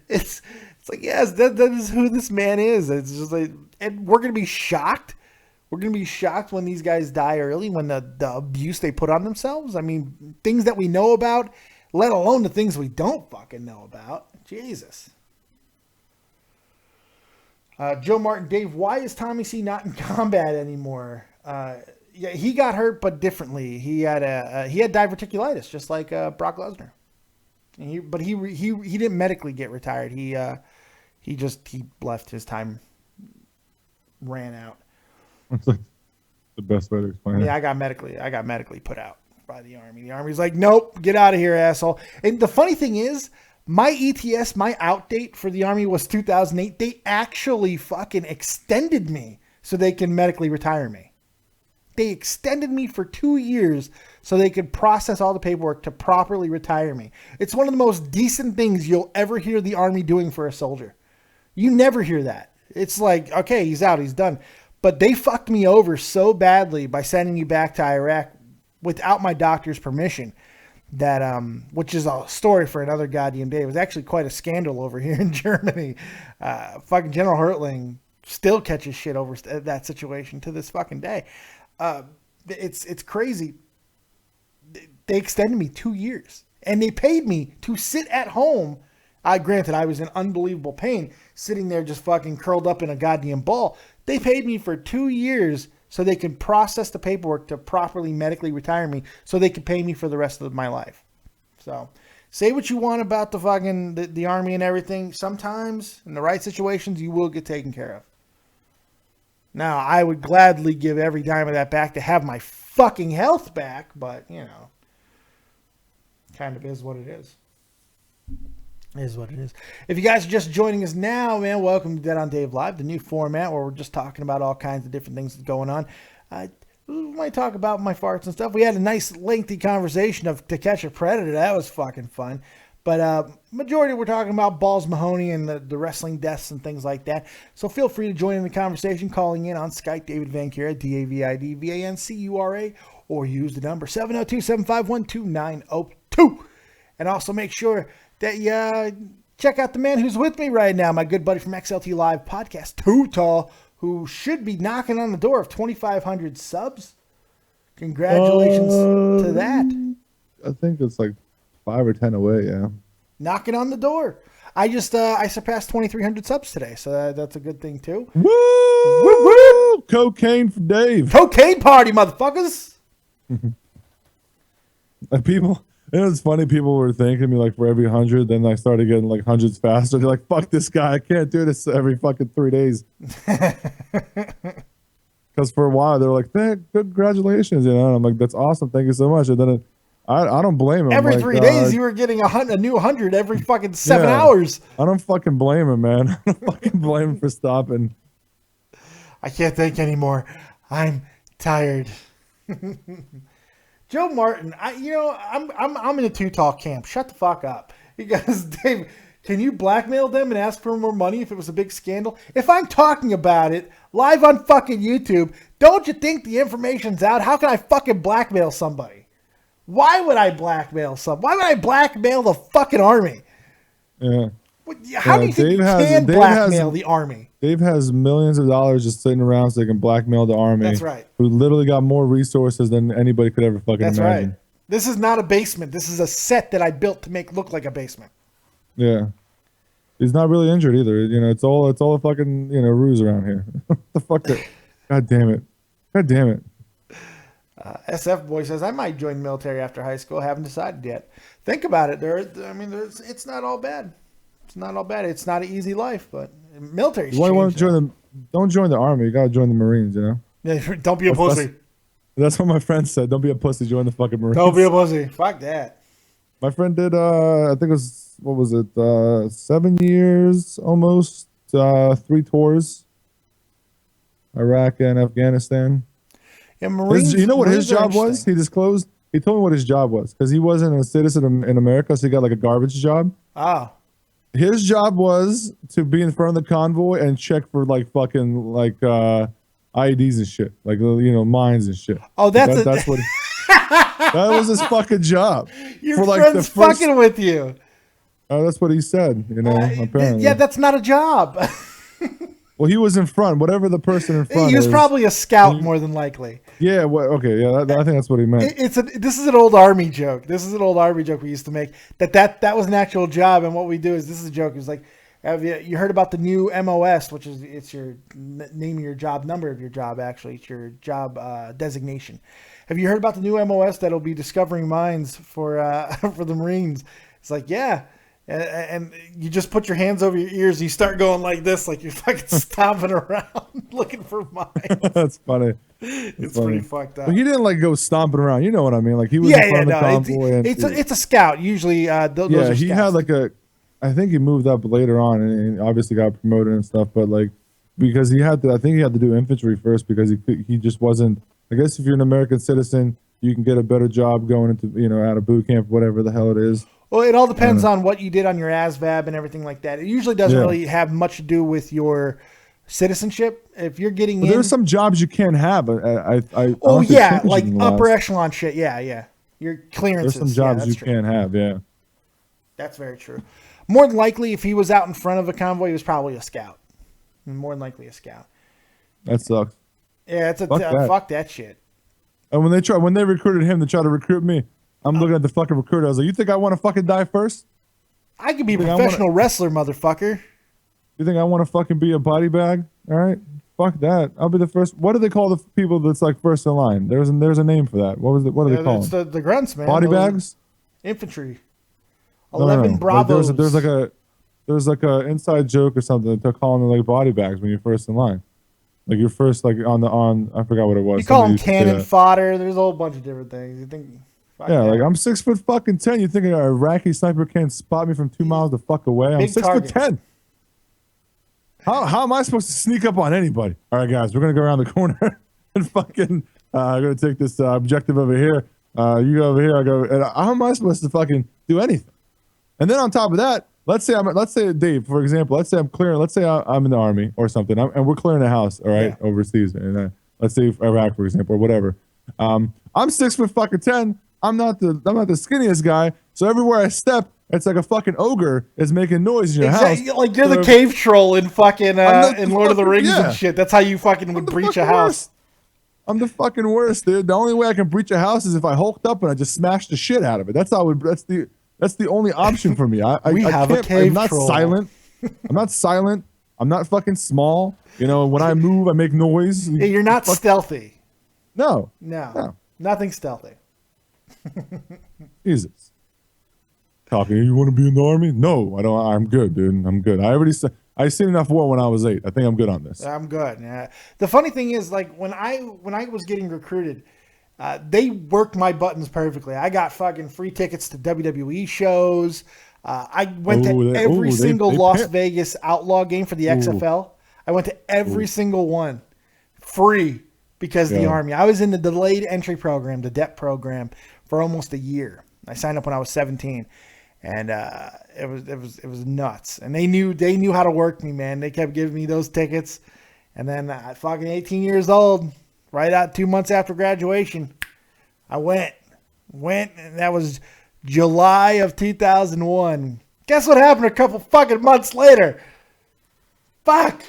It's like, yes, that is who this man is. It's just like, and we're going to be shocked. We're going to be shocked when these guys die early, when the abuse they put on themselves. I mean, things that we know about, let alone the things we don't fucking know about. Jesus. Joe Martin, Dave, why is Tommy C not in combat anymore? Yeah, he got hurt, but differently. He had diverticulitis, just like Brock Lesnar. But he didn't medically get retired. He left. His time ran out. That's like the best way to explain it. Yeah, I got medically put out by the Army. The Army's like, nope, get out of here, asshole. And the funny thing is, my ETS, my out date for the Army was 2008. They actually fucking extended me so they can medically retire me. They extended me for 2 years so they could process all the paperwork to properly retire me. It's one of the most decent things you'll ever hear the Army doing for a soldier. You never hear that. It's like, okay, he's out, he's done. But they fucked me over so badly by sending me back to Iraq without my doctor's permission that, which is a story for another goddamn day. It was actually quite a scandal over here in Germany. Fucking General Hertling still catches shit over that situation to this fucking day. It's crazy. They extended me 2 years and they paid me to sit at home. Granted, I was in unbelievable pain sitting there just fucking curled up in a goddamn ball. They paid me for 2 years so they could process the paperwork to properly medically retire me so they could pay me for the rest of my life. So say what you want about the fucking the Army and everything. Sometimes in the right situations, you will get taken care of. Now, I would gladly give every dime of that back to have my fucking health back, but, you know, kind of is what it is. It is what it is. If you guys are just joining us now, man, welcome to Dead on Dave Live, the new format where we're just talking about all kinds of different things going on. We might talk about my farts and stuff. We had a nice lengthy conversation of To Catch a Predator. That was fucking fun. But majority we're talking about Balls Mahoney and the wrestling deaths and things like that. So feel free to join in the conversation, calling in on Skype, David Vancura, DavidVancura, or use the number 702-751-2902. And also make sure that you check out the man who's with me right now, my good buddy from XLT Live Podcast, Too Tall, who should be knocking on the door of 2,500 subs. Congratulations to that. I think it's like 5 or 10 away, yeah. Knocking on the door. I surpassed 2,300 subs today, so that's a good thing too. Woo! Woo woo! Cocaine for Dave. Cocaine party, motherfuckers! People, you know, it's funny. People were thanking me like for every 100. Then I started getting like hundreds faster. They're like, "Fuck this guy! I can't do this every fucking 3 days." Because for a while they were like, "Hey, congratulations," you know. And I'm like, "That's awesome! Thank you so much." And then I don't blame him. Every like, 3 days you were getting a new 100 every fucking 7 hours. I don't fucking blame him, man. I don't fucking blame him for stopping. I can't think anymore. I'm tired. Joe Martin, I'm in a Too Tall camp. Shut the fuck up. He goes, Dave, can you blackmail them and ask for more money if it was a big scandal? If I'm talking about it live on fucking YouTube, don't you think the information's out? How can I fucking blackmail somebody? Why would I blackmail Why would I blackmail the fucking Army? Yeah. How do you think you can blackmail the Army? Dave has millions of dollars just sitting around so they can blackmail the Army. That's right. Who literally got more resources than anybody could ever fucking imagine. That's right. This is not a basement. This is a set that I built to make look like a basement. Yeah. He's not really injured either. You know, it's all a fucking, you know, ruse around here. The fuck that. God damn it. God damn it. SF Boy says, I might join the military after high school. Haven't decided yet. Think about it. It's not all bad. It's not all bad. It's not an easy life, but military. Don't join the Army. You gotta join the Marines. You know. Yeah, don't be a pussy. That's what my friend said. Don't be a pussy. Join the fucking Marines. Don't be a pussy. Fuck that. My friend did. I think it was 7 years almost. 3 tours. Iraq and Afghanistan. Yeah, Marines. You know what his job was? He disclosed. He told me what his job was because he wasn't a citizen in America, so he got like a garbage job. Ah. His job was to be in front of the convoy and check for like fucking like IEDs and shit, like, you know, mines and shit. Oh, that's what. That was his fucking job. Your friend's fucking with you. Oh, that's what he said. You know, apparently. Yeah, that's not a job. Well, he was in front. Whatever the person in front. He was probably a scout, more than likely. Yeah. Well, okay. Yeah. I think that's what he meant. This is an old Army joke. This is an old Army joke we used to make. That was an actual job, and what we do is this is a joke. It's like, have you heard about the new MOS, which is it's your name of your job, number of your job. Actually, it's your job designation. Have you heard about the new MOS that'll be discovering mines for for the Marines? It's like, yeah. And you just put your hands over your ears and you start going like this, like you're fucking stomping around looking for mines. That's funny. It's funny. Pretty fucked up. But he didn't like go stomping around. You know what I mean? Like he was in front of the convoy. It's a scout. Usually, those are he scouts. had like I think he moved up later on and obviously got promoted and stuff. But like because I think he had to do infantry first because he just wasn't. I guess if you're an American citizen, you can get a better job going into out of boot camp, whatever the hell it is. Well, it all depends on what you did on your ASVAB and everything like that. It usually doesn't really have much to do with your citizenship. If you're getting in, there's some jobs you can't have. Like upper echelon shit. Yeah. Your clearances. There's some jobs you can't have. Yeah, that's very true. More than likely, if he was out in front of a convoy, he was probably a scout. More than likely, a scout. That sucks. Yeah, fuck that shit. And when they recruited him to try to recruit me. I'm looking at the fucking recruiter. I was like, you think I want to fucking die first? I could be a professional wrestler, motherfucker. You think I want to fucking be a body bag? All right. Fuck that. I'll be the first. What do they call the people that's like first in line? There's a name for that. What do they call them? It's the grunts, man. Body bags? Infantry. 11 no. Bravos. Like there's like a inside joke or something. They're calling them like body bags when you're first in line. Like you're first like on I forgot what it was. You call them cannon fodder. There's a whole bunch of different things. You think... like I'm 6'10". You think an Iraqi sniper can't spot me from 2 miles the fuck away? I'm 6'10". How am I supposed to sneak up on anybody? All right, guys, we're gonna go around the corner and fucking. I'm gonna take this objective over here. You go over here. I go. And how am I supposed to fucking do anything? And then on top of that, let's say Dave, for example, let's say I'm clearing. Let's say I'm in the army or something, and we're clearing a house, all right, overseas, and let's say Iraq, for example, or whatever. I'm 6'10". I'm not the skinniest guy, so everywhere I step, it's like a fucking ogre is making noise in your house. Like you're the cave troll in fucking in Lord of the Rings and shit. That's how you fucking would breach a house. Worst. I'm the fucking worst, dude. The only way I can breach a house is if I hulked up and I just smashed the shit out of it. That's the only option for me. I have a cave troll. I'm not silent. I'm not fucking small. When I move, I make noise. Yeah, you're not stealthy. No, nothing stealthy. Jesus. Talking, you want to be in the army? No, I don't. I'm good, dude. I'm good. I seen enough war when I was 8. I think I'm good on this. I'm good. Yeah. The funny thing is, like when I was getting recruited, they worked my buttons perfectly. I got fucking free tickets to WWE shows. I went to every single Las Vegas Outlaw game for the XFL. I went to every single one, free because of the Army. I was in the delayed entry program, the DEP program, for almost a year. I signed up when I was 17, and it was nuts. And they knew how to work me, man. They kept giving me those tickets, and then at fucking 18 years old, right out 2 months after graduation, I went, and that was July of 2001. Guess what happened a couple fucking months later? Fuck.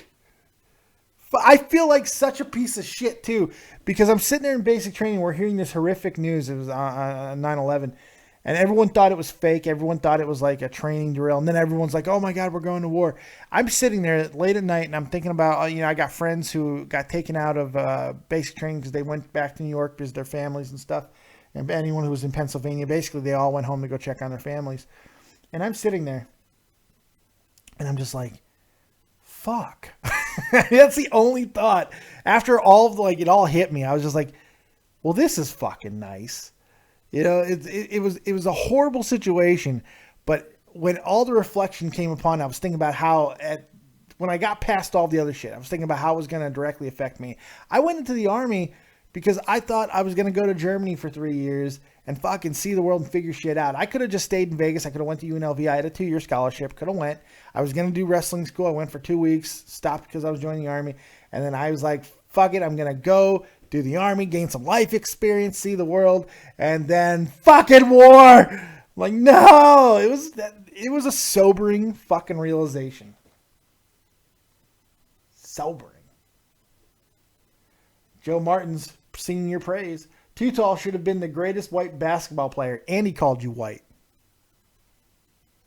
I feel like such a piece of shit, too, because I'm sitting there in basic training. We're hearing this horrific news. It was on 9/11, and everyone thought it was fake. Everyone thought it was like a training drill, and then everyone's like, oh, my God, we're going to war. I'm sitting there late at night, and I'm thinking about, I got friends who got taken out of basic training because they went back to New York because their families and stuff, and anyone who was in Pennsylvania, basically, they all went home to go check on their families. And I'm sitting there, and I'm just like, fuck. That's the only thought. After all of it all hit me, I was just like, well, this is fucking nice. It was a horrible situation, but when all the reflection came upon, I was thinking about how when I got past all the other shit, I was thinking about how it was going to directly affect me. I went into the Army because I thought I was going to go to Germany for 3 years and fucking see the world and figure shit out. I could have just stayed in Vegas. I could have went to UNLV. I had a 2-year scholarship. Could have went. I was going to do wrestling school. I went for 2 weeks, stopped because I was joining the Army. And then I was like, fuck it. I'm going to go do the army, gain some life experience, see the world, and then fucking war. Like, no, it was a sobering fucking realization. Sobering. Joe Martin's singing your praise. Too Tall should have been the greatest white basketball player, and he called you white.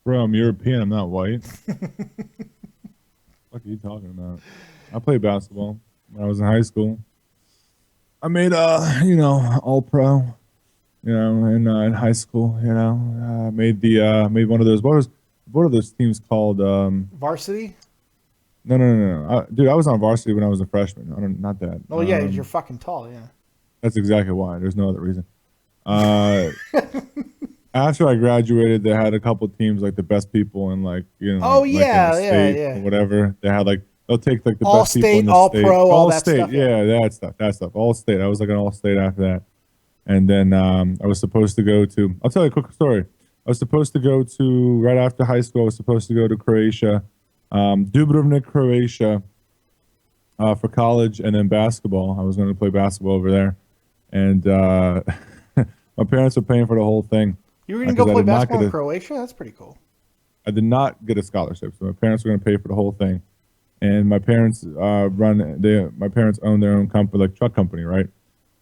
Bro, I'm European. I'm not white. What are you talking about? I played basketball when I was in high school. I made all pro, in high school. Made one of those. What are those teams called? Varsity? No. Dude, I was on varsity when I was a freshman. Not that. Oh yeah, you're fucking tall. Yeah. That's exactly why. There's no other reason. After I graduated, they had a couple teams, like the best people in Oh yeah, like in the state yeah. or whatever. They had they'll take the all best people in state, the all state. pro, all that state, stuff. yeah, that stuff. All state. I was like an all state after that, and then I was supposed to go to. I'll tell you a quick story. I was supposed to go to right after high school. I was supposed to go to Croatia, Dubrovnik, Croatia, for college, and then basketball. I was going to play basketball over there, and my parents were paying for the whole thing. You were going to go play basketball in Croatia? That's pretty cool. I did not get a scholarship, so my parents were going to pay for the whole thing. And my parents my parents own their own company, like truck company, right?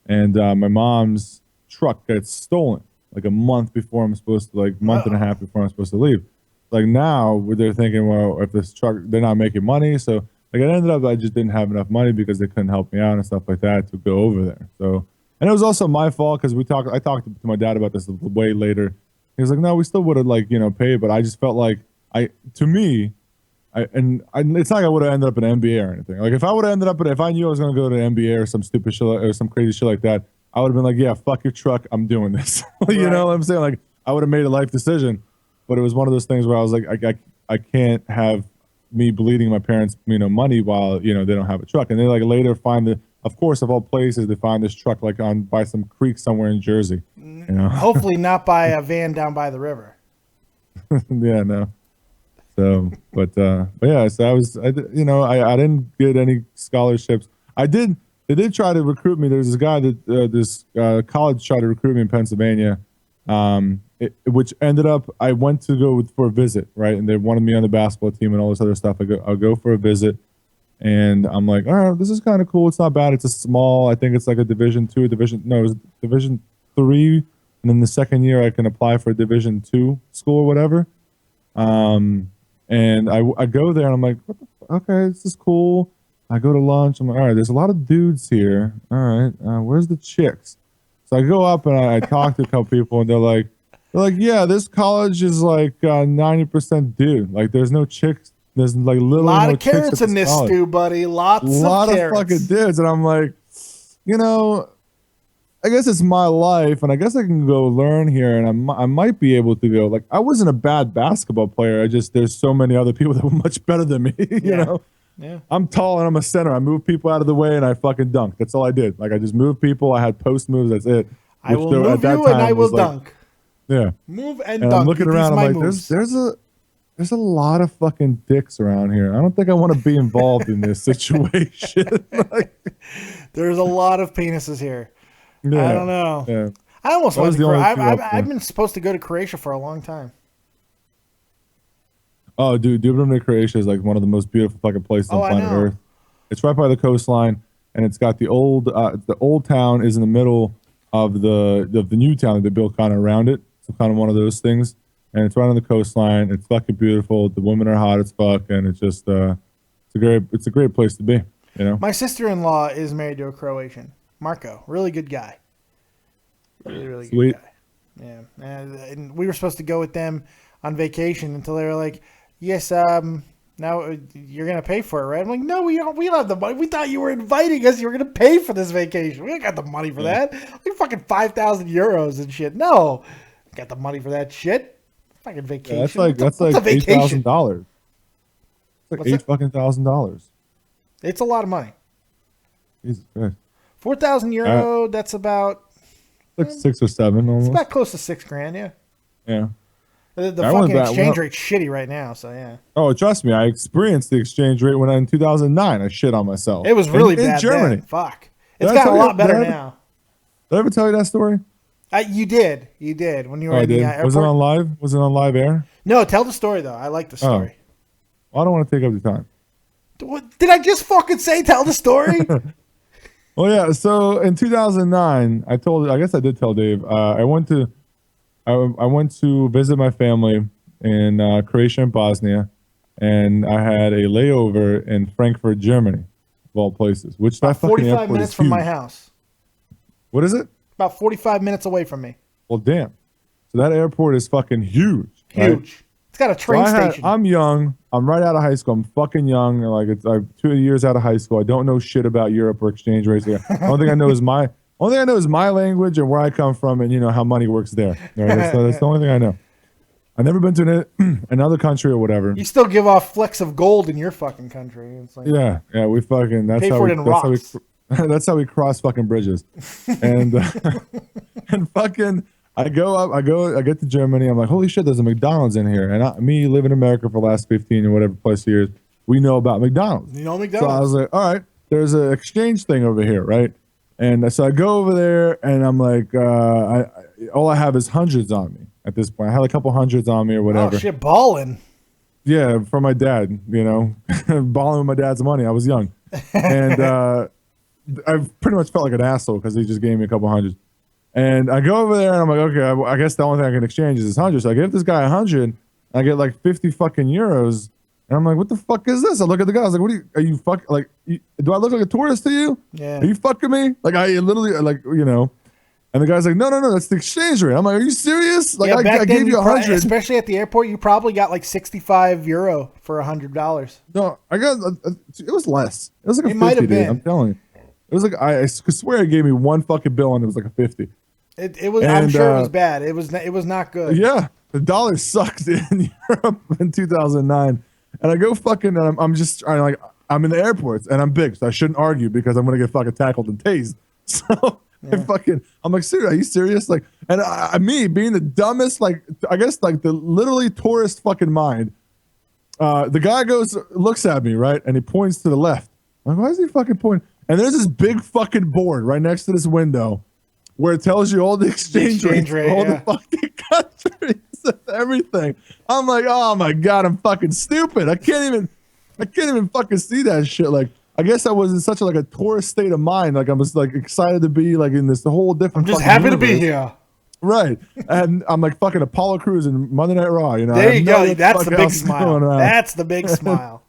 And my mom's truck gets stolen like a month before I'm supposed to, month and a half before I'm supposed to leave. Like now they're thinking, well, if this truck, they're not making money. So it ended up I just didn't have enough money because they couldn't help me out and stuff like that to go over there. So. And it was also my fault because I talked to my dad about this way later. He was like, no, we still would have paid, but I just felt like it's not like I would have ended up in NBA or anything. Like if I would have ended up if I knew I was going to go to NBA or some stupid shit or some crazy shit like that, I would have been like, yeah, fuck your truck, I'm doing this. You know what I'm saying? Like I would have made a life decision, but it was one of those things where I was like, I can't have me bleeding my parents, money while they don't have a truck, and they later find of course, of all places, they find this truck by some creek somewhere in Jersey. Hopefully not by a van down by the river. Yeah, no. So, but yeah, so I didn't get any scholarships. They did try to recruit me. There's this guy this college tried to recruit me in Pennsylvania, which ended up I went to go for a visit, right? And they wanted me on the basketball team and all this other stuff. I'll go for a visit. And I'm like, all right, this is kind of cool. It's not bad. It's a small, I think it's like a Division 3. And then the second year I can apply for a Division 2 school or whatever. And I go there and I'm like, okay, this is cool. I go to lunch. I'm like, all right, there's a lot of dudes here. All right, where's the chicks? So I go up and I talk to a couple people and they're like, yeah, this college is 90% dude. Like there's no chicks. There's literally a lot no of carrots in this stew, buddy. Lots of carrots. Fucking dudes, and I'm like, I guess it's my life, and I guess I can go learn here, and I might be able to go. Like, I wasn't a bad basketball player. There's so many other people that were much better than me. You know. Yeah. I'm tall and I'm a center. I move people out of the way and I fucking dunk. That's all I did. I just moved people. I had post moves. That's it. I will move you and I will dunk. Yeah. Move and dunk. I'm looking around. I'm like, there's a lot of fucking dicks around here. I don't think I want to be involved in this situation. There's a lot of penises here. Yeah, I don't know. Yeah. I almost went to Croatia. I've been supposed to go to Croatia for a long time. Oh, dude, Dubrovnik, Croatia is one of the most beautiful fucking places on planet Earth. It's right by the coastline, and it's got the old town is in the middle of the new town that they built kind of around it. So kind of one of those things. And it's right on the coastline. It's fucking beautiful. The women are hot as fuck, and it's just it's a great place to be. My sister-in-law is married to a Croatian, Marco. Really good guy. Really Sweet. good guy. Yeah, and we were supposed to go with them on vacation until they were like, "Yes, now you're gonna pay for it, right?" I'm like, "No, we don't have the money. We thought you were inviting us. You were gonna pay for this vacation. We ain't got the money for that. Like fucking 5,000 euros and shit. No, got the money for that shit." Fucking vacation. Yeah, that's like $8,000. It's like $8,000. It's a lot of money. Jesus Christ. 4,000 euro. That's about like 6 or 7 almost. It's about close to $6,000. Yeah. Yeah. The fucking exchange rate's shitty right now, so yeah. Oh, trust me, I experienced the exchange rate when in 2009 I shit on myself. It was really bad in Germany. Then. Fuck. It's Did I gotten tell a you- lot better did I- now. Did I ever tell you that story? You did when you were Oh, I in the did. airport. Was it on live? Was it on live air? No, tell the story though. I like the story. Well, I don't want to take up the time. What, did I just fucking say? Tell the story. Well, yeah. So in 2009, I guess I did tell Dave. I went to visit my family in Croatia and Bosnia, and I had a layover in Frankfurt, Germany, of all places. Which that About fucking 45 airport minutes is from huge. my house. What is it? About 45 minutes away from me. Well, damn. So that airport is fucking huge. Huge. Right? It's got a train station. I'm young. I'm right out of high school. I'm fucking young. Like I'm 2 years out of high school. I don't know shit about Europe or exchange rates. The only thing I know is my language and where I come from, and how money works there. Right? That's the only thing I know. I've never been to another country or whatever. You still give off flecks of gold in your fucking country. It's like, Yeah, we fucking. That's pay how for we. it in That's how we. rocks. That's how we cross fucking bridges, and and fucking. I get to Germany. I'm like, holy shit, there's a McDonald's in here. And me living in America for the last 15 or whatever plus years, we know about McDonald's. You know So I McDonald's. was like, all right, there's an exchange thing over here, right? And so I go over there, and I'm like, all I have is hundreds on me at this point. I had a couple hundreds on me or whatever. Oh shit, balling. Yeah, from my dad, balling with my dad's money. I was young. And I pretty much felt like an asshole because he just gave me a couple hundreds. And I go over there and I'm like, okay, I guess the only thing I can exchange is this 100. So I give this guy 100, and I get like 50 fucking euros. And I'm like, what the fuck is this? I look at the guy. I was like, are you fuck? Like, do I look like a tourist to you? Yeah. Are you fucking me? Like, I literally, like, And the guy's like, no, that's the exchange rate. I'm like, are you serious? Like, Yeah, I back then gave you 100. especially at the airport, you probably got like 65 euro for $100. No, I got, it was less. It was like a It 50, might have dude. been. I'm telling you. It was like, I swear it gave me one fucking bill and it was like a 50. It was. I'm And, sure it was bad. It was not good. Yeah, the dollar sucked in Europe in 2009, and I go fucking. And I'm just trying like I'm in the airports and I'm big, so I shouldn't argue because I'm gonna get fucking tackled and tased. So I'm like, serious? Are you serious? Like, and me being the dumbest, like I guess like the literally tourist fucking mind. The guy looks at me right, and he points to the left. I'm like, why is he fucking pointing? And there's this big fucking board right next to this window, where it tells you all the exchange rates, rate, all yeah. the fucking countries, and everything. I'm like, oh my god, I'm fucking stupid. I can't even fucking see that shit. Like, I guess I was in such a tourist state of mind. Like, I was like excited to be like in this whole different. I'm just fucking happy to be universe. here. Right, and I'm like fucking Apollo Crews and Monday Night Raw. There I you have go. no idea That's what the fuck big else is smile. going on. That's the big smile.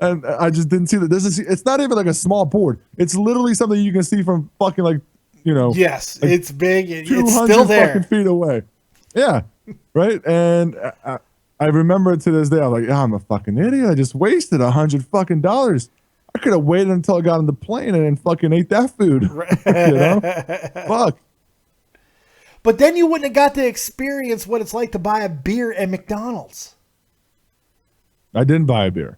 And I just didn't see that. It's not even like a small board. It's literally something you can see from fucking Yes, like it's big. It's 200 still there. fucking feet away. Yeah, right. And I remember to this day, I was like, I'm a fucking idiot. I just wasted $100 fucking dollars. I could have waited until I got on the plane and then fucking ate that food. Fuck. But then you wouldn't have got to experience what it's like to buy a beer at McDonald's. I didn't buy a beer.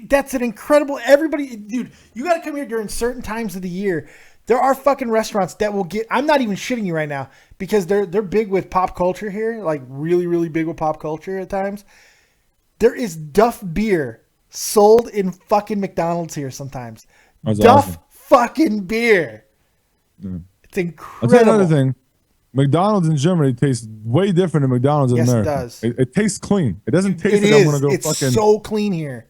That's an incredible. Everybody, dude, you got to come here during certain times of the year. There are fucking restaurants that will get. I'm not even shitting you right now because they're big with pop culture here, like really, really big with pop culture at times. There is Duff beer sold in fucking McDonald's here sometimes. That's Duff awesome. fucking beer. Mm. It's I'll incredible. tell you another thing. McDonald's in Germany tastes way different than McDonald's in Yes, it America. does. It tastes clean. It doesn't taste It like is. I'm gonna go It's fucking. so clean here.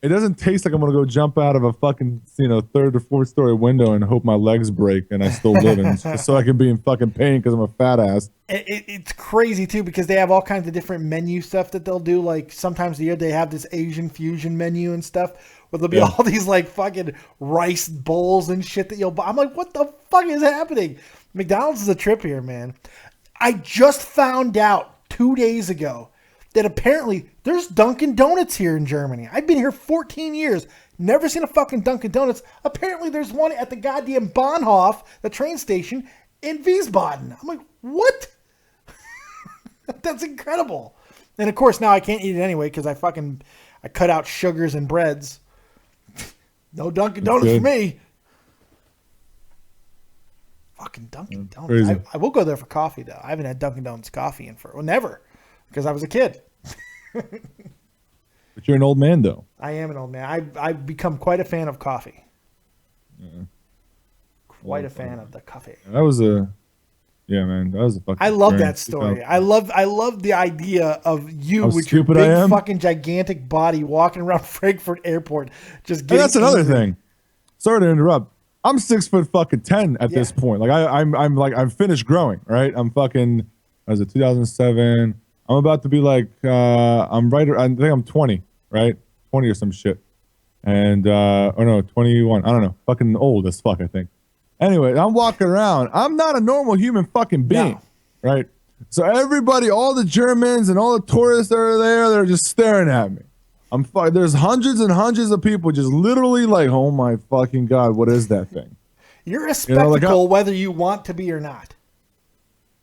It doesn't taste like I'm gonna go jump out of a fucking third or fourth story window and hope my legs break and I still live in just so I can be in fucking pain because I'm a fat ass. It's crazy too because they have all kinds of different menu stuff that they'll do. Like sometimes a year they have this Asian fusion menu and stuff where there'll be all these like fucking rice bowls and shit that you'll buy. I'm like, what the fuck is happening? McDonald's is a trip here, man. I just found out 2 days ago that apparently there's Dunkin' Donuts here in Germany. I've been here 14 years, never seen a fucking Dunkin' Donuts. Apparently there's one at the goddamn Bahnhof, the train station in Wiesbaden. I'm like, what? That's incredible. And of course now I can't eat it anyway because I cut out sugars and breads. No Dunkin' Donuts for me. Fucking Dunkin' Donuts. Crazy. I will go there for coffee though. I haven't had Dunkin' Donuts coffee never, because I was a kid. But you're an old man though. I am an old man. I've become quite a fan of coffee. Quite a fan of the coffee. That was a, yeah, man. That was a fucking. I love journey. that story. I love the idea of you How with your stupid I big am. fucking gigantic body walking around Frankfurt Airport, just And getting. that's another angry. thing. Sorry to interrupt. I'm 6'10" at this point. Like I'm finished growing, right? I'm fucking. Was it 2007? I'm about to be like I'm right. I think I'm 20, right? 20 or some shit. And oh no, 21. I don't know. Fucking old as fuck, I think. Anyway, I'm walking around. I'm not a normal human fucking being, right? So everybody, all the Germans and all the tourists that are there, they're just staring at me. There's hundreds and hundreds of people just literally like, oh my fucking God, what is that thing? You're a spectacle, whether you want to be or not.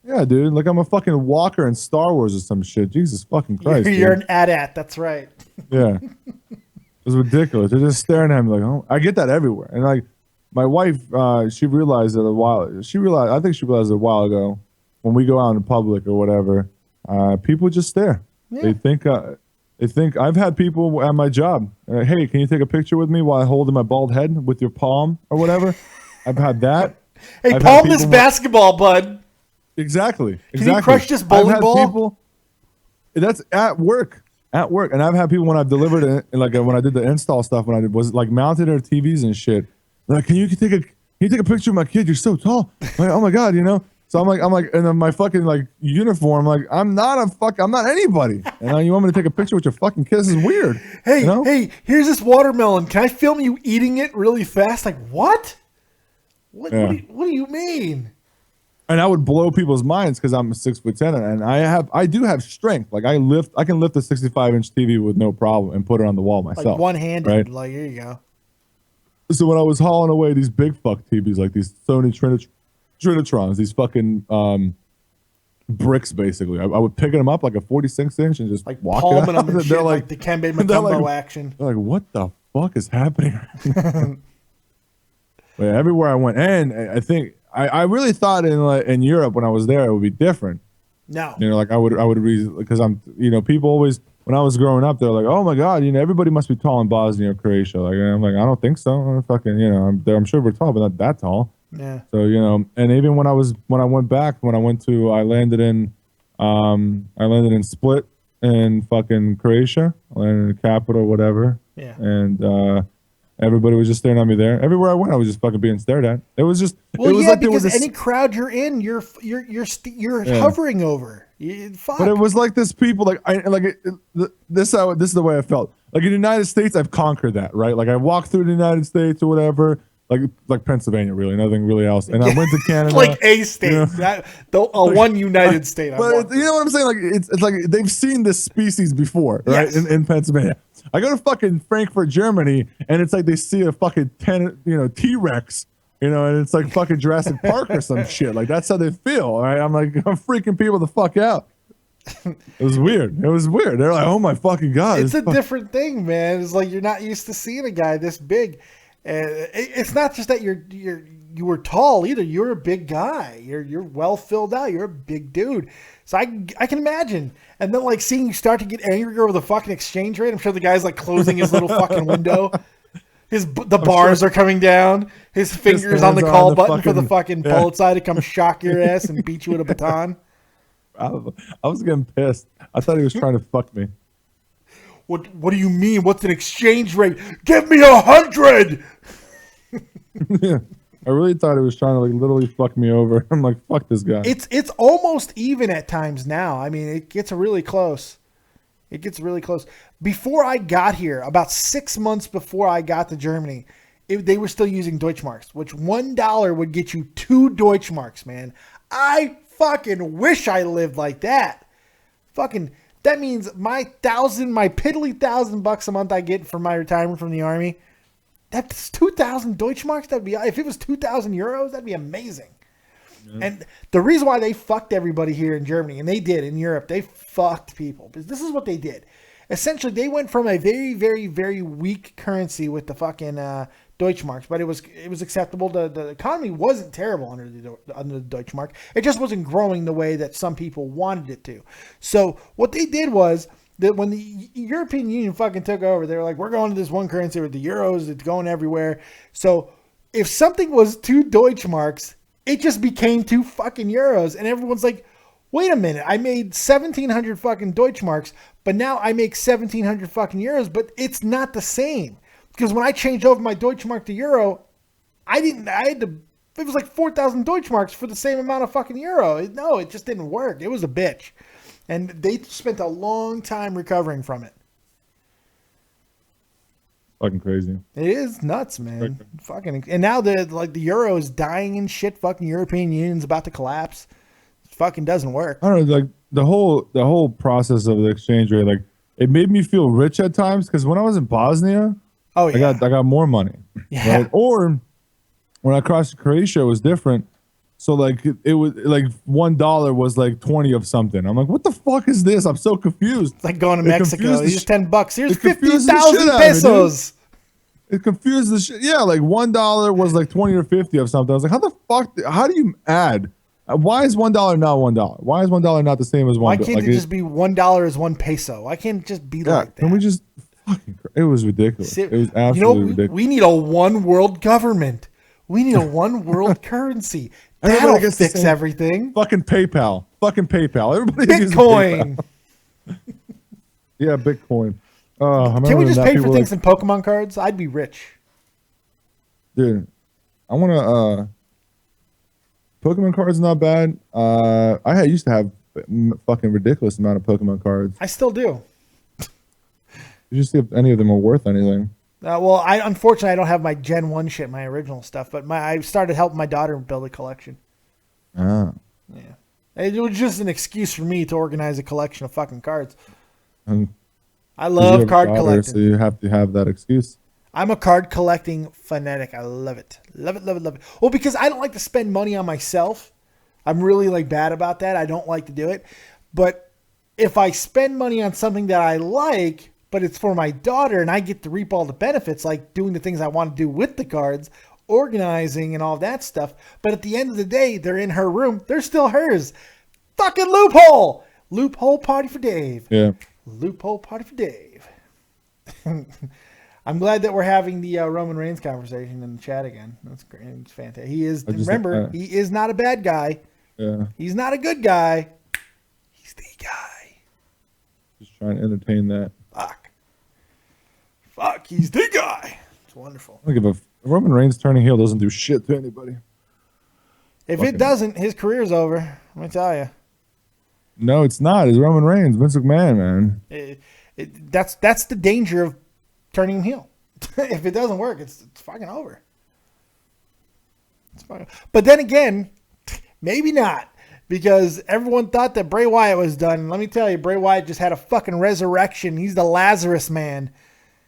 Yeah, dude. Like I'm a fucking walker in Star Wars or some shit. Jesus fucking Christ. You're an AT-AT. That's right. Yeah. It's ridiculous. They're just staring at me like, oh, I get that everywhere. And like my wife, she realized it a while. I think she realized it a while ago when we go out in public or whatever, people just stare. Yeah. They think I've had people at my job. Hey, can you take a picture with me while I hold my bald head with your palm or whatever? I've had that. Hey, palm this basketball, bud. Exactly. Can you crush this bowling ball? People, that's at work. At work. And I've had people when I've delivered it, like when I did the install stuff, when I was like mounted their TVs and shit. Like, can you take a picture of my kid? You're so tall. Like, oh my God, you know? So I'm like, and then my fucking like uniform, like I'm not anybody. And you want me to take a picture with your fucking kid? This is weird. Hey, you know? Hey, here's this watermelon. Can I film you eating it really fast? Like, what? What do you mean? And I would blow people's minds because I'm 6'10" and I do have strength. Like I can lift a 65-inch TV with no problem and put it on the wall myself. Like one-handed. Right? Like, here you go. So when I was hauling away these big fuck TVs, like these Sony Trinitrons, these fucking bricks, basically, I would pick them up like a 46-inch and just like walk palming it out. them and shit, like the Kembe Mutombo action. They're like, what the fuck is happening? But everywhere I went, and I think I really thought in Europe when I was there it would be different. No, you know, like I would read because people always when I was growing up they're like, oh my God, you know, everybody must be tall in Bosnia or Croatia. Like I'm like, I don't think so. I'm fucking, you know, I'm sure we're tall, but not that tall. Yeah. So you know, and even when I landed in Split in fucking Croatia. I landed in the capital, whatever. Yeah. And everybody was just staring at me there. Everywhere I went, I was just fucking being stared at. It was just. Well, it was yeah, like because there was any crowd you're in, you're hovering over. Fuck. But it was like this people this is the way I felt. Like in the United States, I've conquered that, right? Like I walked through the United States or whatever. Like Pennsylvania, really, nothing really else. And I went to Canada, like a state, you know? one United state. But you know what I'm saying? Like it's like they've seen this species before, right? Yes. In Pennsylvania, I go to fucking Frankfurt, Germany, and it's like they see a fucking T-Rex, you know, and it's like fucking Jurassic Park or some shit. Like that's how they feel, right? I'm like, I'm freaking people the fuck out. It was weird. They're like, oh my fucking God. It's a different thing, man. It's like you're not used to seeing a guy this big. It's not just that you were tall either. You're a big guy. You're well filled out. You're a big dude. So I can imagine. And then like seeing you start to get angry over the fucking exchange rate. I'm sure the guy's like closing his little fucking window. The bars are coming down. His fingers on the call button for the fucking bolt side to come shock your ass and beat you with a baton. I was getting pissed. I thought he was trying to fuck me. What do you mean? What's an exchange rate? Give me 100. Yeah, I really thought he was trying to like literally fuck me over. I'm like, fuck this guy. It's almost even at times now. I mean, it gets really close. Before I got here, about 6 months before I got to Germany, they were still using Deutschmarks, which $1 would get you 2 Deutschmarks, man. I fucking wish I lived like that. That means my piddly $1,000 a month I get for my retirement from the army. That's 2,000 Deutschmarks. That'd be, if it was 2,000 euros, that'd be amazing. Yeah. And the reason why they fucked everybody here in Germany, and they did in Europe, they fucked people. Because this is what they did. Essentially, they went from a very, very, very weak currency with the fucking Deutschmarks, but it was acceptable. The economy wasn't terrible under the Deutschmark. It just wasn't growing the way that some people wanted it to. So what they did was that when the European Union fucking took over, they were like, we're going to this one currency with the euros. It's going everywhere. So if something was 2 Deutschmarks, it just became 2 fucking euros. And everyone's like, wait a minute, I made 1,700 fucking Deutschmarks, but now I make 1,700 fucking euros, but it's not the same. Because when I changed over my Deutschmark to euro, it was like 4,000 Deutschmarks for the same amount of fucking euro. No, it just didn't work. It was a bitch. And they spent a long time recovering from it. Fucking crazy. It is nuts, man. Fucking, and now the euro is dying and shit. Fucking European Union's about to collapse. It fucking doesn't work. I don't know, like the whole process of the exchange rate, like it made me feel rich at times because when I was in Bosnia, Oh yeah, I got more money. Yeah. Right? Or when I crossed Croatia, it was different. So like it was like $1 was like 20 of something. I'm like, what the fuck is this? I'm so confused. it's like going to It Mexico. confused the Here's $10. Here's it confused the 50,000 shit out of me, dude. pesos. It confused the shit. Yeah, like $1 was like 20 or 50 of something. I was like, how the fuck? How do you add? Why is $1 not $1? Why is $1 not the same as $1? Why can't like it just be $1 is 1 peso? Why can't it just be like that? Can we just fucking? It was ridiculous. It was absolutely ridiculous. We need a one world government. We need a one world currency. Everybody That'll gets the fix same- everything. Fucking PayPal. Everybody uses Bitcoin. PayPal. Yeah, Bitcoin. I Can we remember just that pay for people things like, in Pokemon cards? I'd be rich. dude, I want to. Pokemon cards not bad. I used to have fucking ridiculous amount of Pokemon cards. I still do. You just see if any of them are worth anything. Well, unfortunately I don't have my Gen 1 shit, my original stuff, but I started helping my daughter build a collection. Ah. Yeah. It was just an excuse for me to organize a collection of fucking cards. I You love have a card daughter, collecting. so you have to have that excuse. I'm a card collecting fanatic. I love it. Love it, love it, love it. Well, because I don't like to spend money on myself. I'm really like bad about that. I don't like to do it. But if I spend money on something that I like, but it's for my daughter and I get to reap all the benefits, like doing the things I want to do with the cards, organizing and all that stuff. But at the end of the day, they're in her room. They're still hers. Fucking loophole. Loophole party for Dave. Yeah. Loophole party for Dave. I'm glad that we're having the Roman Reigns conversation in the chat again. That's great. It's fantastic. He is, remember, he is not a bad guy. Yeah. He's not a good guy. He's the guy. Just trying to entertain that. Fuck, he's the guy. It's wonderful. I don't give a Roman Reigns turning heel doesn't do shit to anybody. If it doesn't, his career's over. Let me tell you. No, it's not. It's Roman Reigns, Vince McMahon, man. That's the danger of turning him heel. If it doesn't work, it's fucking over. But then again, maybe not. Because everyone thought that Bray Wyatt was done. Let me tell you, Bray Wyatt just had a fucking resurrection. He's the Lazarus man.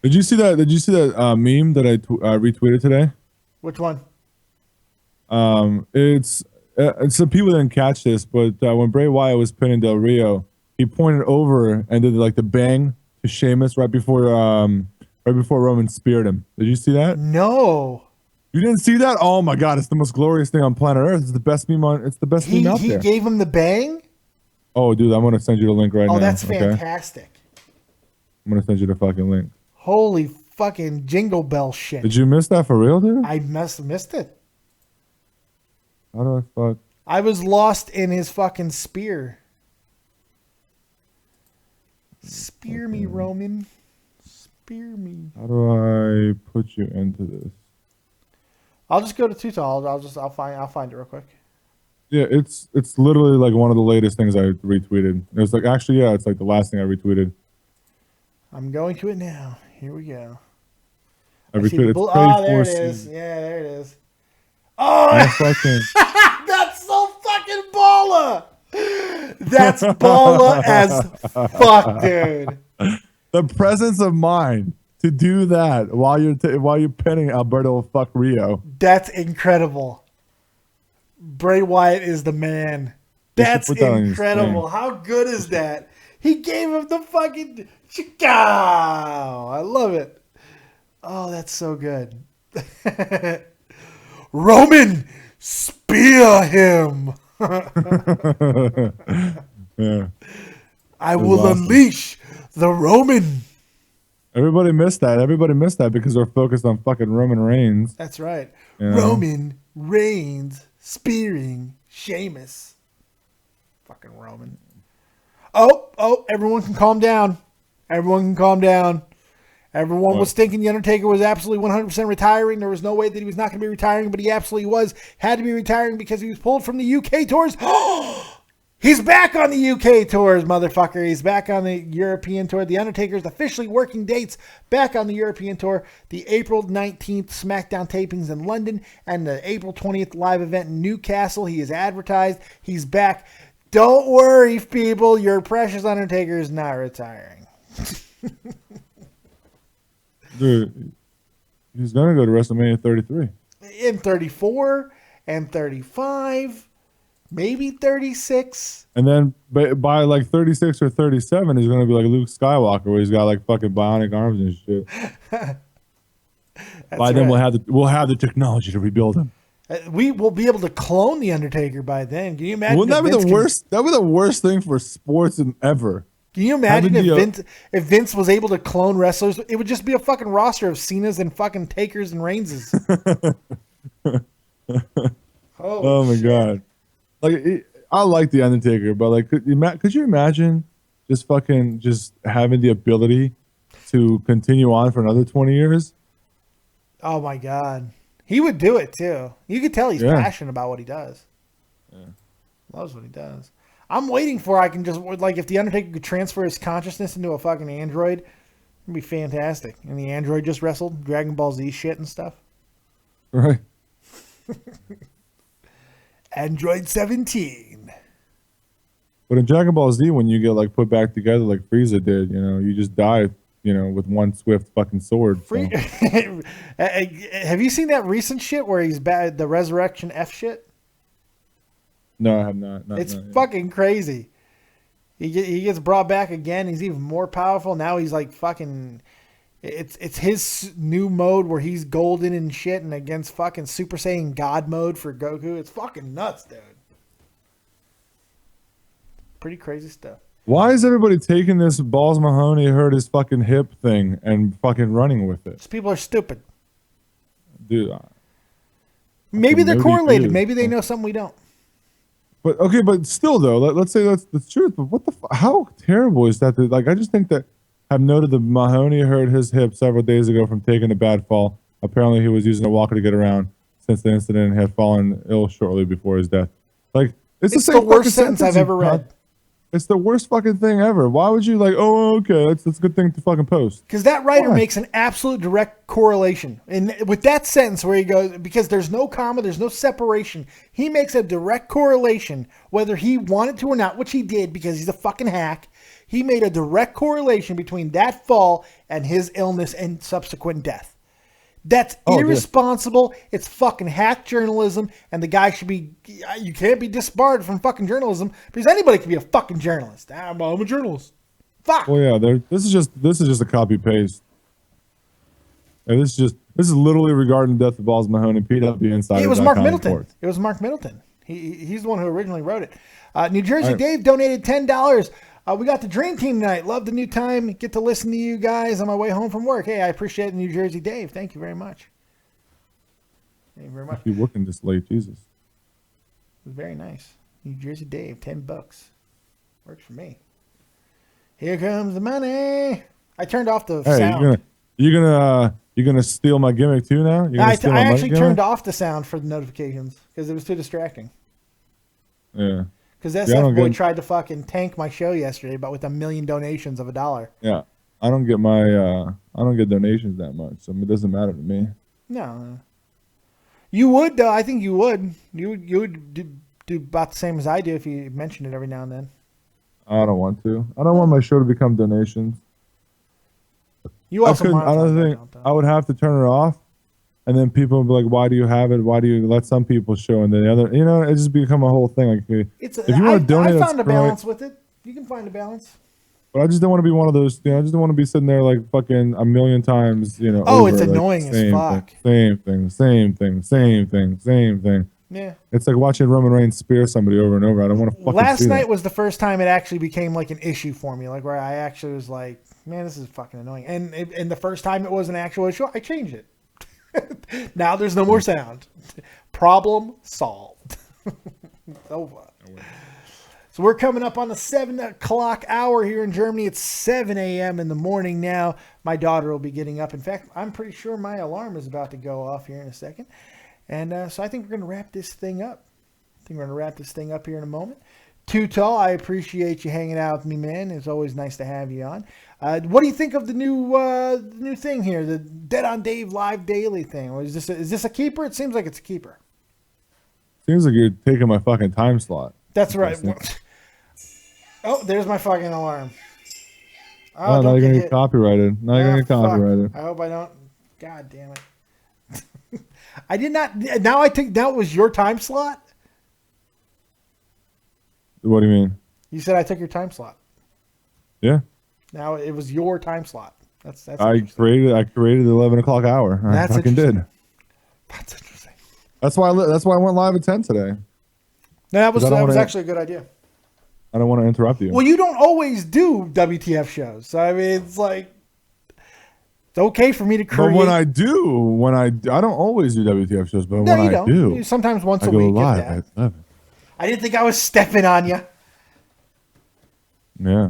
Did you see that? Meme that I retweeted today? Which one? It's some people didn't catch this, but when Bray Wyatt was pinning Del Rio, he pointed over and did like the bang to Sheamus right before Roman speared him. Did you see that? No. You didn't see that? Oh my god, it's the most glorious thing on planet Earth. It's the best meme meme out there. He gave him the bang? Oh, dude, I'm gonna send you the link right now. Oh, that's fantastic. I'm gonna send you the fucking link. Holy fucking jingle bell shit. Did you miss that for real, dude? I must have missed it. How do I fuck? I was lost in his fucking spear. Spear me, Roman. Spear me. How do I put you into this? I'll just go to Tutal. I'll find it real quick. Yeah, it's literally like one of the latest things I retweeted. It was like it's like the last thing I retweeted. I'm going to it now. Here we go. I retweeted. There it is. Yeah, there it is. Oh, that's so fucking baller. That's baller as fuck, dude. The presence of mind to do that while you're pinning Alberto fuck Rio. That's incredible. Bray Wyatt is the man. That's incredible. How good is that? He gave him the fucking Chicago. I love it. Oh, that's so good. Roman, spear him. Yeah. I will unleash the Roman. Everybody missed that. Everybody missed that because they're focused on fucking Roman Reigns. That's right. You know? Roman Reigns spearing Sheamus. Fucking Roman. Oh, everyone can calm down. Everyone can calm down. Everyone was thinking The Undertaker was absolutely 100% retiring. There was no way that he was not going to be retiring, but he absolutely was. Had to be retiring because he was pulled from the UK tours. He's back on the UK tours, motherfucker. He's back on the European tour. The Undertaker's officially working dates back on the European tour. The April 19th SmackDown tapings in London and the April 20th live event in Newcastle. He is advertised. He's back. Don't worry, people. Your precious Undertaker is not retiring. Dude, he's going to go to WrestleMania 33. In 34 and 35, maybe 36. And then by like 36 or 37, he's going to be like Luke Skywalker, where he's got like fucking bionic arms and shit. By then, we'll have the technology to rebuild him. We will be able to clone the Undertaker by then. Can you imagine? Wouldn't that be the worst? That would be the worst thing for sports ever. Can you imagine if Vince was able to clone wrestlers? It would just be a fucking roster of Cenas and fucking Takers and Reigns. Oh my god! Like I like the Undertaker, but like, could you imagine just having the ability to continue on for another 20 years? Oh my god, he would do it too. You could tell he's passionate about what he does. Yeah. Loves what he does. I'm waiting for I can just like if the Undertaker could transfer his consciousness into a fucking android, it'd be fantastic. And the android just wrestled Dragon Ball Z shit and stuff. Right. Android 17. But in Dragon Ball Z, when you get like put back together like Frieza did, you just die, with one swift fucking sword. So. Have you seen that recent shit where he's bad, the Resurrection F shit? No, I have not. It's fucking crazy. He gets brought back again. He's even more powerful. Now he's like fucking... It's his new mode where he's golden and shit and against fucking Super Saiyan God mode for Goku. It's fucking nuts, dude. Pretty crazy stuff. Why is everybody taking this Balls Mahoney hurt his fucking hip thing and fucking running with it? These people are stupid. Dude. Maybe they're correlated. Maybe they know something we don't. But okay, but still though, let's say that's the truth. But what how terrible is that? Like, I just think that I've noted that Mahoney hurt his hip several days ago from taking a bad fall. Apparently, he was using a walker to get around since the incident and had fallen ill shortly before his death. Like, it's the worst sentence I've ever read. It's the worst fucking thing ever. Why would you like? Oh, okay, that's a good thing to fucking post. Because that writer makes an absolute direct correlation, and with that sentence where he goes, because there's no comma, there's no separation. He makes a direct correlation, whether he wanted to or not, which he did because he's a fucking hack. He made a direct correlation between that fall and his illness and subsequent death. That's irresponsible. Yeah. It's fucking hack journalism, and the guy should be... You can't be disbarred from fucking journalism because anybody can be a fucking journalist. I'm a journalist. Fuck. Well, yeah, this is just a copy paste. And this is literally regarding the death of Balls Mahoney, PW Insider. It was Mark Middleton. It was Mark Middleton. He's the one who originally wrote it. New Jersey Dave donated $10. We got the Dream Team tonight. Love the new time. Get to listen to you guys on my way home from work. Hey, I appreciate it, New Jersey Dave. Thank you very much. Thank you very much. You're working this late, Jesus. It was very nice. New Jersey Dave, $10. Works for me. Here comes the money. I turned off the sound. You're gonna steal my gimmick too now? I actually turned off the sound for the notifications because it was too distracting. Yeah. Because SF Boy tried to fucking tank my show yesterday, but with 1 million donations of $1. Yeah, I don't get donations that much, so it doesn't matter to me. No, you would though. I think you would. You would do about the same as I do if you mention it every now and then. I don't want to. I don't want my show to become donations. You also I would have to turn it off. And then people would be like, why do you have it? Why do you let some people show and then the other? It just become a whole thing. Like, if you want to donate, I found a balance with it. You can find a balance. But I just don't want to be one of those. I just don't want to be sitting there like fucking 1 million times. Oh, it's annoying as fuck. Same thing. Yeah. It's like watching Roman Reigns spear somebody over and over. I don't want to fucking Last see night that. was the first time it actually became like an issue for me, like where I actually was like, man, this is fucking annoying. And the first time it was an actual issue, I changed it. Now there's no more sound. Problem solved. Over. So we're coming up on the 7 o'clock hour here in Germany. It's 7 a.m. in the morning now. My daughter will be getting up. In fact, I'm pretty sure my alarm is about to go off here in a second. And so I think we're going to wrap this thing up. Here in a moment. Too Tall, I appreciate you hanging out with me, man. It's always nice to have you on. What do you think of the new thing here, the Dead on Dave Live Daily thing? Or is this a keeper? It seems like it's a keeper. Seems like you're taking my fucking time slot. That's right. Oh, there's my fucking alarm. Oh, now you're going to get copyrighted. Now you're going to get copyrighted. I hope I don't. God damn it. I did not. Now I think that was your time slot? What do you mean? You said I took your time slot. Yeah. Now it was your time slot. That's I created the 11 o'clock hour. I fucking did. That's interesting. That's why I went live at 10 today. No, that was actually a good idea. I don't want to interrupt you. Well, you don't always do WTF shows. So I mean, it's like it's okay for me to create. But when I don't always do WTF shows, but when I do, sometimes once a go week. live at 11. I didn't think I was stepping on you. Yeah,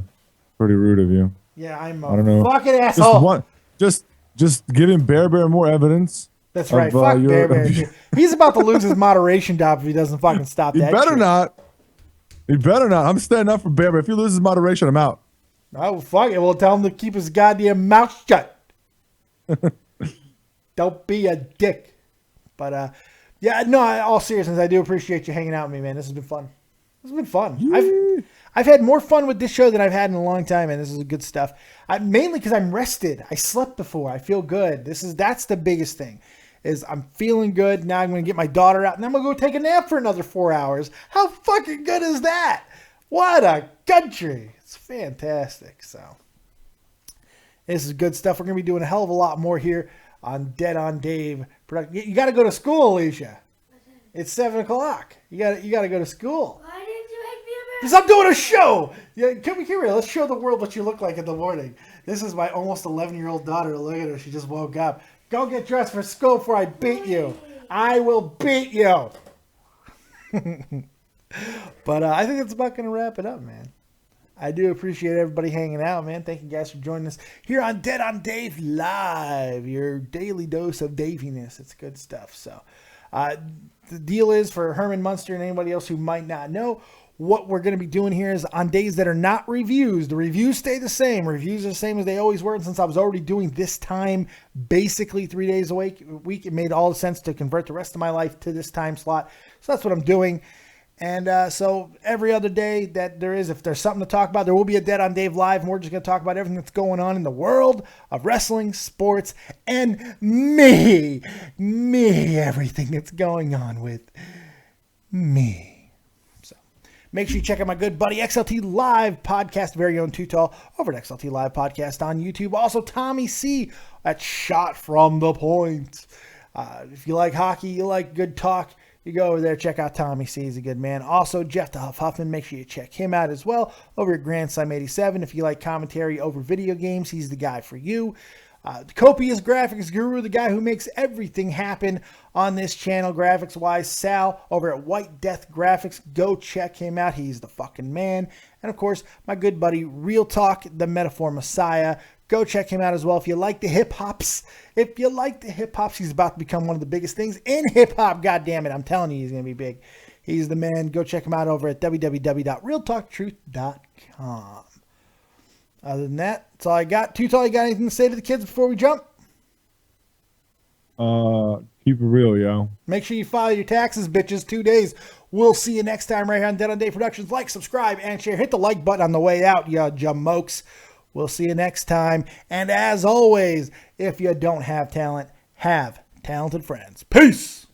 pretty rude of you. Yeah, I'm I don't know. Fucking asshole. Just giving Bear more evidence. That's right. Fuck Bear. He's about to lose his moderation job if he doesn't fucking stop that. He better not. He better not. I'm standing up for Bear. If he loses moderation, I'm out. Oh, fuck it. We'll tell him to keep his goddamn mouth shut. Don't be a dick. But, yeah, no, all seriousness, I do appreciate you hanging out with me, man. This has been fun. I've had more fun with this show than I've had in a long time, and this is good stuff. Mainly because I'm rested. I slept before. I feel good. That's the biggest thing. Is I'm feeling good. Now I'm going to get my daughter out, and I'm going to go take a nap for another 4 hours. How fucking good is that? What a country. It's fantastic. So this is good stuff. We're going to be doing a hell of a lot more here on Dead on Dave production. You got to go to school, Alicia. It's 7 o'clock. You got to go to school. Why didn't you wake me up? Because I'm doing a show. Yeah, come here. Let's show the world what you look like in the morning. This is my almost 11-year-old daughter. Look at her. She just woke up. Go get dressed for school before I beat you. I will beat you. But I think that's about going to wrap it up, man. I do appreciate everybody hanging out, man. Thank you guys for joining us here on Dead on Dave Live, your daily dose of Daviness. It's good stuff. So the deal is for Herman Munster and anybody else who might not know, what we're going to be doing here is on days that are not reviews, the reviews stay the same. Reviews are the same as they always were. And since I was already doing this time basically 3 days a week, it made all the sense to convert the rest of my life to this time slot. So that's what I'm doing. And so every other day that there is, if there's something to talk about, there will be a Dead on Dave Live. And we're just going to talk about everything that's going on in the world of wrestling, sports, and me, everything that's going on with me. Make sure you check out my good buddy XLT Live Podcast, very own Too Tall, over at XLT Live Podcast on YouTube. Also, Tommy C at Shot from the Point. If you like hockey, you like good talk, you go over there, check out Tommy C. He's a good man. Also, Jeff the Huff Huffman, make sure you check him out as well over at Grand Slam 87. If you like commentary over video games, he's the guy for you. Copious Graphics Guru, the guy who makes everything happen on this channel, graphics-wise. Sal over at White Death Graphics. Go check him out. He's the fucking man. And, of course, my good buddy Real Talk, the Metaphor Messiah. Go check him out as well. If you like the hip-hops, he's about to become one of the biggest things in hip-hop. God damn it, I'm telling you, he's going to be big. He's the man. Go check him out over at www.realtalktruth.com. Other than that, that's all I got. Too Tall, you got anything to say to the kids before we jump? Keep it real, yo. Make sure you file your taxes, bitches. 2 days. We'll see you next time right here on Dead on Dave Productions. Like, subscribe, and share. Hit the like button on the way out, you jamokes. We'll see you next time. And as always, if you don't have talent, have talented friends. Peace.